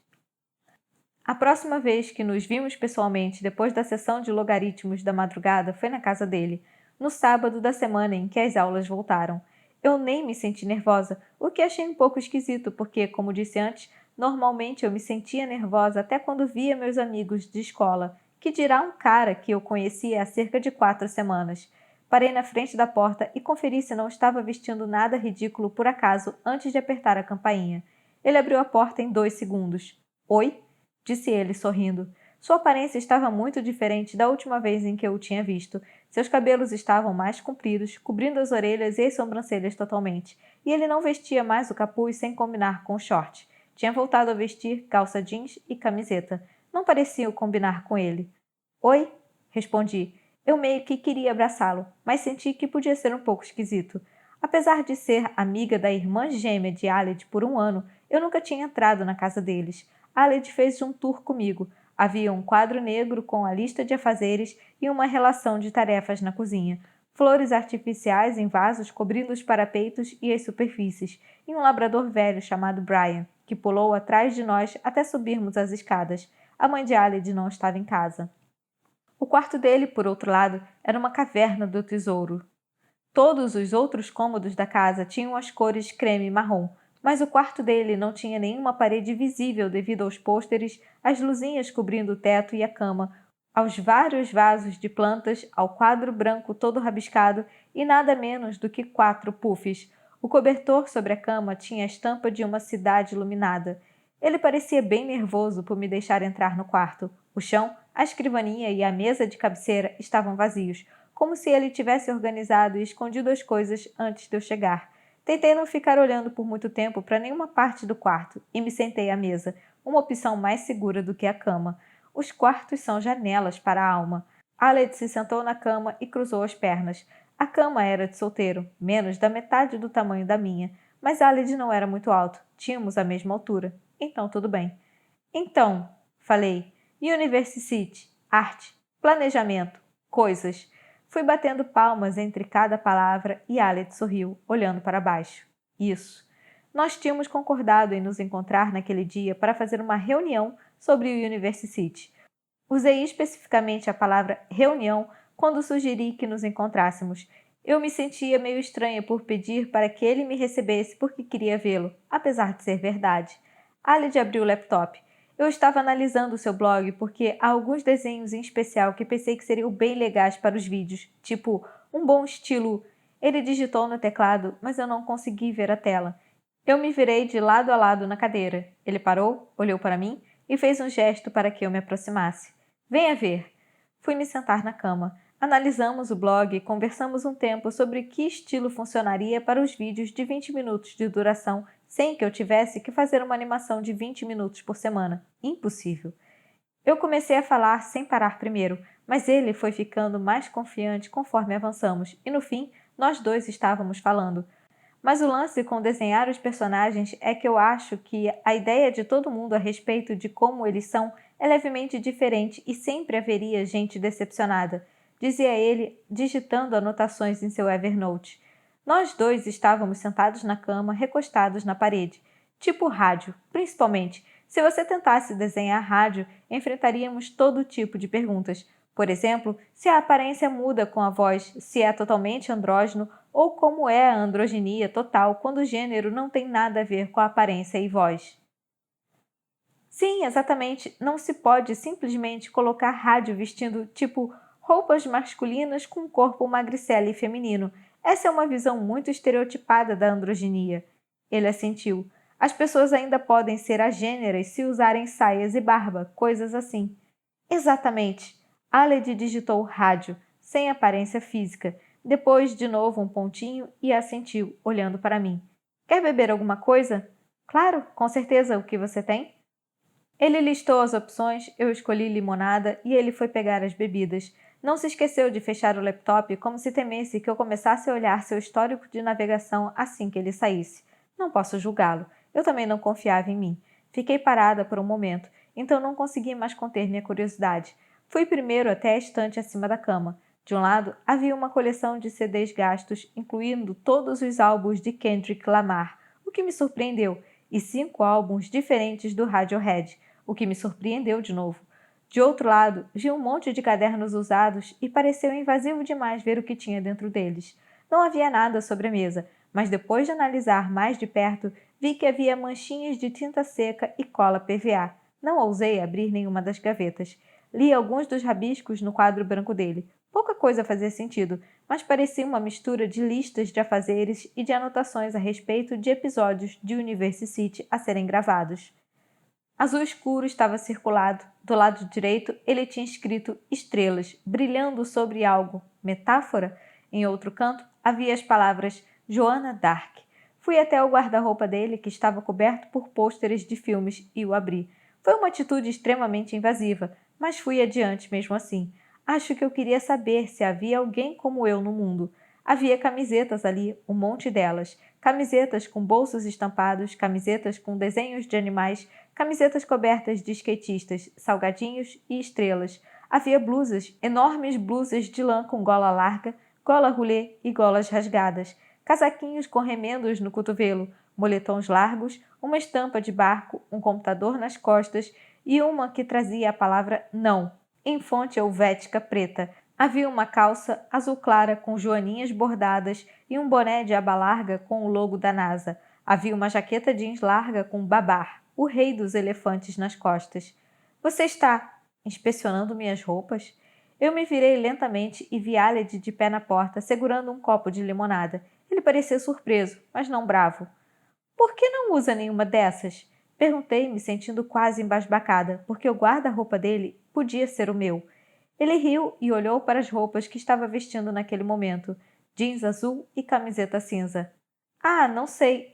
Speaker 1: A próxima vez que nos vimos pessoalmente depois da sessão de logaritmos da madrugada foi na casa dele, no sábado da semana em que as aulas voltaram. Eu nem me senti nervosa, o que achei um pouco esquisito porque, como disse antes, normalmente eu me sentia nervosa até quando via meus amigos de escola, que dirá um cara que eu conhecia há cerca de 4 semanas. Parei na frente da porta e conferi se não estava vestindo nada ridículo por acaso antes de apertar a campainha. Ele abriu a porta em 2 segundos. Oi? Disse ele, sorrindo. Sua aparência estava muito diferente da última vez em que eu o tinha visto. Seus cabelos estavam mais compridos, cobrindo as orelhas e as sobrancelhas totalmente, e ele não vestia mais o capuz sem combinar com o short. Tinha voltado a vestir calça jeans e camiseta. Não pareciam combinar com ele. Oi? Respondi. Eu meio que queria abraçá-lo, mas senti que podia ser um pouco esquisito. Apesar de ser amiga da irmã gêmea de Aled por um ano, eu nunca tinha entrado na casa deles. Aled fez um tour comigo. Havia um quadro negro com a lista de afazeres e uma relação de tarefas na cozinha. Flores artificiais em vasos cobrindo os parapeitos e as superfícies, e um labrador velho chamado Brian, que pulou atrás de nós até subirmos as escadas. A mãe de Aled não estava em casa. O quarto dele, por outro lado, era uma caverna do tesouro. Todos os outros cômodos da casa tinham as cores creme e marrom, mas o quarto dele não tinha nenhuma parede visível devido aos pôsteres, às luzinhas cobrindo o teto e a cama, aos vários vasos de plantas, ao quadro branco todo rabiscado e nada menos do que 4 puffs. O cobertor sobre a cama tinha a estampa de uma cidade iluminada. Ele parecia bem nervoso por me deixar entrar no quarto. O chão, a escrivaninha e a mesa de cabeceira estavam vazios, como se ele tivesse organizado e escondido as coisas antes de eu chegar. Tentei não ficar olhando por muito tempo para nenhuma parte do quarto e me sentei à mesa, uma opção mais segura do que a cama. Os quartos são janelas para a alma. Aled se sentou na cama e cruzou as pernas. A cama era de solteiro, menos da metade do tamanho da minha, mas Aled não era muito alto, tínhamos a mesma altura. Então tudo bem. Então, falei, University, arte, planejamento, coisas. Fui batendo palmas entre cada palavra e Aled sorriu, olhando para baixo. Isso. Nós tínhamos concordado em nos encontrar naquele dia para fazer uma reunião sobre o University. Usei especificamente a palavra reunião quando sugeri que nos encontrássemos. Eu me sentia meio estranha por pedir para que ele me recebesse porque queria vê-lo, apesar de ser verdade. Aled abriu o laptop. Eu estava analisando o seu blog porque há alguns desenhos em especial que pensei que seriam bem legais para os vídeos, tipo um bom estilo. Ele digitou no teclado, mas eu não consegui ver a tela. Eu me virei de lado a lado na cadeira. Ele parou, olhou para mim e fez um gesto para que eu me aproximasse. Venha ver. Fui me sentar na cama. Analisamos o blog e conversamos um tempo sobre que estilo funcionaria para os vídeos de 20 minutos de duração sem que eu tivesse que fazer uma animação de 20 minutos por semana. Impossível. Eu comecei a falar sem parar primeiro, mas ele foi ficando mais confiante conforme avançamos, e no fim, nós dois estávamos falando. Mas o lance com desenhar os personagens é que eu acho que a ideia de todo mundo a respeito de como eles são é levemente diferente e sempre haveria gente decepcionada, dizia ele, digitando anotações em seu Evernote. Nós dois estávamos sentados na cama, recostados na parede. Tipo rádio, principalmente. Se você tentasse desenhar rádio, enfrentaríamos todo tipo de perguntas. Por exemplo, se a aparência muda com a voz, se é totalmente andrógeno ou como é a androginia total quando o gênero não tem nada a ver com a aparência e voz. Sim, exatamente. Não se pode simplesmente colocar rádio vestindo, tipo, roupas masculinas com corpo magricelo e feminino. Essa é uma visão muito estereotipada da androginia. Ele assentiu. As pessoas ainda podem ser agêneras se usarem saias e barba, coisas assim. Exatamente. Aled digitou rádio, sem aparência física. Depois, de novo, um pontinho e assentiu, olhando para mim. Quer beber alguma coisa? Claro, com certeza. O que você tem? Ele listou as opções, eu escolhi limonada e ele foi pegar as bebidas. Não se esqueceu de fechar o laptop como se temesse que eu começasse a olhar seu histórico de navegação assim que ele saísse. Não posso julgá-lo. Eu também não confiava em mim. Fiquei parada por um momento, então não consegui mais conter minha curiosidade. Fui primeiro até a estante acima da cama. De um lado, havia uma coleção de CDs gastos, incluindo todos os álbuns de Kendrick Lamar, o que me surpreendeu, e 5 álbuns diferentes do Radiohead, o que me surpreendeu de novo. De outro lado, vi um monte de cadernos usados e pareceu invasivo demais ver o que tinha dentro deles. Não havia nada sobre a mesa, mas depois de analisar mais de perto, vi que havia manchinhas de tinta seca e cola PVA. Não ousei abrir nenhuma das gavetas. Li alguns dos rabiscos no quadro branco dele. Pouca coisa fazia sentido, mas parecia uma mistura de listas de afazeres e de anotações a respeito de episódios de University a serem gravados. Azul escuro estava circulado. Do lado direito, ele tinha escrito estrelas, brilhando sobre algo. Metáfora? Em outro canto, havia as palavras Joana Dark. Fui até o guarda-roupa dele, que estava coberto por pôsteres de filmes, e o abri. Foi uma atitude extremamente invasiva, mas fui adiante mesmo assim. Acho que eu queria saber se havia alguém como eu no mundo. Havia camisetas ali, um monte delas. Camisetas com bolsos estampados, camisetas com desenhos de animais, camisetas cobertas de skatistas, salgadinhos e estrelas. Havia blusas, enormes blusas de lã com gola larga, gola roulé e golas rasgadas, casaquinhos com remendos no cotovelo, moletons largos, uma estampa de barco, um computador nas costas e uma que trazia a palavra não, em fonte helvética preta. Havia uma calça azul clara com joaninhas bordadas e um boné de aba larga com o logo da NASA. Havia uma jaqueta jeans larga com Babar, o rei dos elefantes, nas costas. Você está inspecionando minhas roupas? Eu me virei lentamente e vi Aled de pé na porta, segurando um copo de limonada. Ele parecia surpreso, mas não bravo. Por que não usa nenhuma dessas? Perguntei, me sentindo quase embasbacada, porque o guarda-roupa dele podia ser o meu. Ele riu e olhou para as roupas que estava vestindo naquele momento, jeans azul e camiseta cinza. Ah, não sei,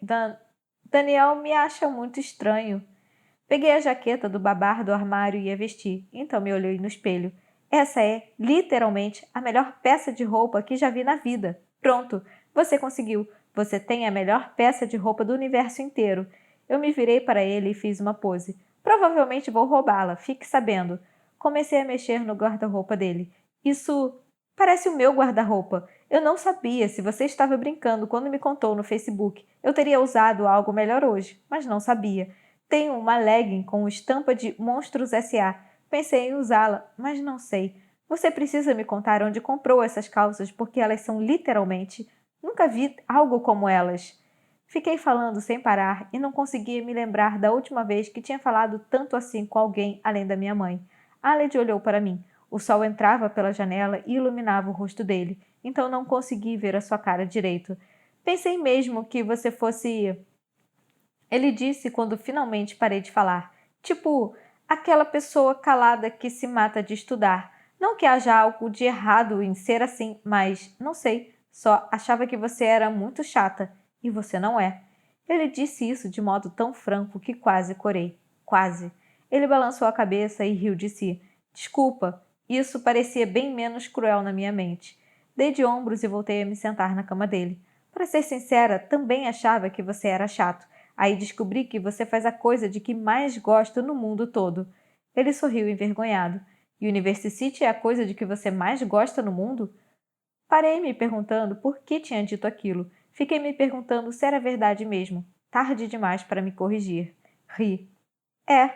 Speaker 1: Daniel me acha muito estranho. Peguei a jaqueta do babar do armário e a vesti, então me olhei no espelho. Essa é, literalmente, a melhor peça de roupa que já vi na vida. Pronto, você conseguiu. Você tem a melhor peça de roupa do universo inteiro. Eu me virei para ele e fiz uma pose. Provavelmente vou roubá-la, fique sabendo. Comecei a mexer no guarda-roupa dele. Isso parece o meu guarda-roupa. Eu não sabia se você estava brincando quando me contou no Facebook. Eu teria usado algo melhor hoje, mas não sabia. Tenho uma legging com estampa de Monstros S.A. Pensei em usá-la, mas não sei. Você precisa me contar onde comprou essas calças, porque elas são literalmente... Nunca vi algo como elas. Fiquei falando sem parar e não conseguia me lembrar da última vez que tinha falado tanto assim com alguém além da minha mãe. Aled olhou para mim. O sol entrava pela janela e iluminava o rosto dele, então não consegui ver a sua cara direito. Pensei mesmo que você fosse... Ele disse quando finalmente parei de falar. Tipo, aquela pessoa calada que se mata de estudar. Não que haja algo de errado em ser assim, mas, não sei, só achava que você era muito chata. E você não é. Ele disse isso de modo tão franco que quase corei. Quase. Ele balançou a cabeça e riu de si. Desculpa, isso parecia bem menos cruel na minha mente. Dei de ombros e voltei a me sentar na cama dele. Para ser sincera, também achava que você era chato. Aí descobri que você faz a coisa de que mais gosto no mundo todo. Ele sorriu envergonhado. University é a coisa de que você mais gosta no mundo? Parei me perguntando por que tinha dito aquilo. Fiquei me perguntando se era verdade mesmo. Tarde demais para me corrigir. Ri. É,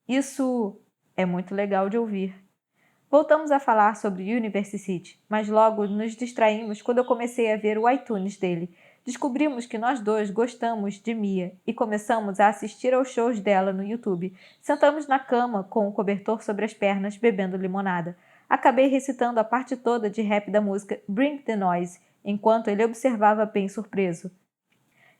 Speaker 1: isso é muito legal de ouvir. Voltamos a falar sobre University, mas logo nos distraímos quando eu comecei a ver o iTunes dele. Descobrimos que nós dois gostamos de Mia e começamos a assistir aos shows dela no YouTube. Sentamos na cama com o cobertor sobre as pernas, bebendo limonada. Acabei recitando a parte toda de rap da música Bring the Noise, enquanto ele observava bem surpreso.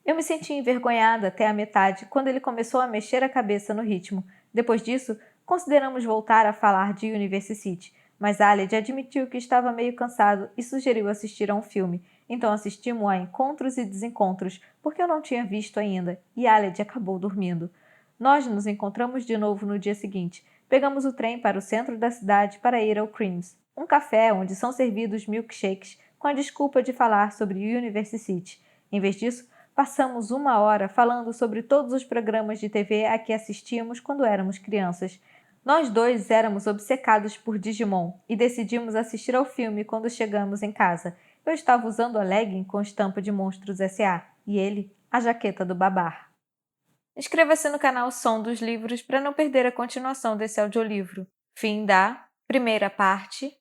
Speaker 1: Eu me senti envergonhada até a metade quando ele começou a mexer a cabeça no ritmo. Depois disso, consideramos voltar a falar de University, mas Aled admitiu que estava meio cansado e sugeriu assistir a um filme. Então assistimos a Encontros e Desencontros, porque eu não tinha visto ainda, e Aled acabou dormindo. Nós nos encontramos de novo no dia seguinte. Pegamos o trem para o centro da cidade para ir ao Creams, um café onde são servidos milkshakes com a desculpa de falar sobre University. Em vez disso, passamos 1 hora falando sobre todos os programas de TV a que assistíamos quando éramos crianças. Nós dois éramos obcecados por Digimon e decidimos assistir ao filme quando chegamos em casa. Eu estava usando a legging com estampa de Monstros S.A. e ele, a jaqueta do Babar. Inscreva-se no canal Som dos Livros para não perder a continuação desse audiolivro. Fim da primeira parte.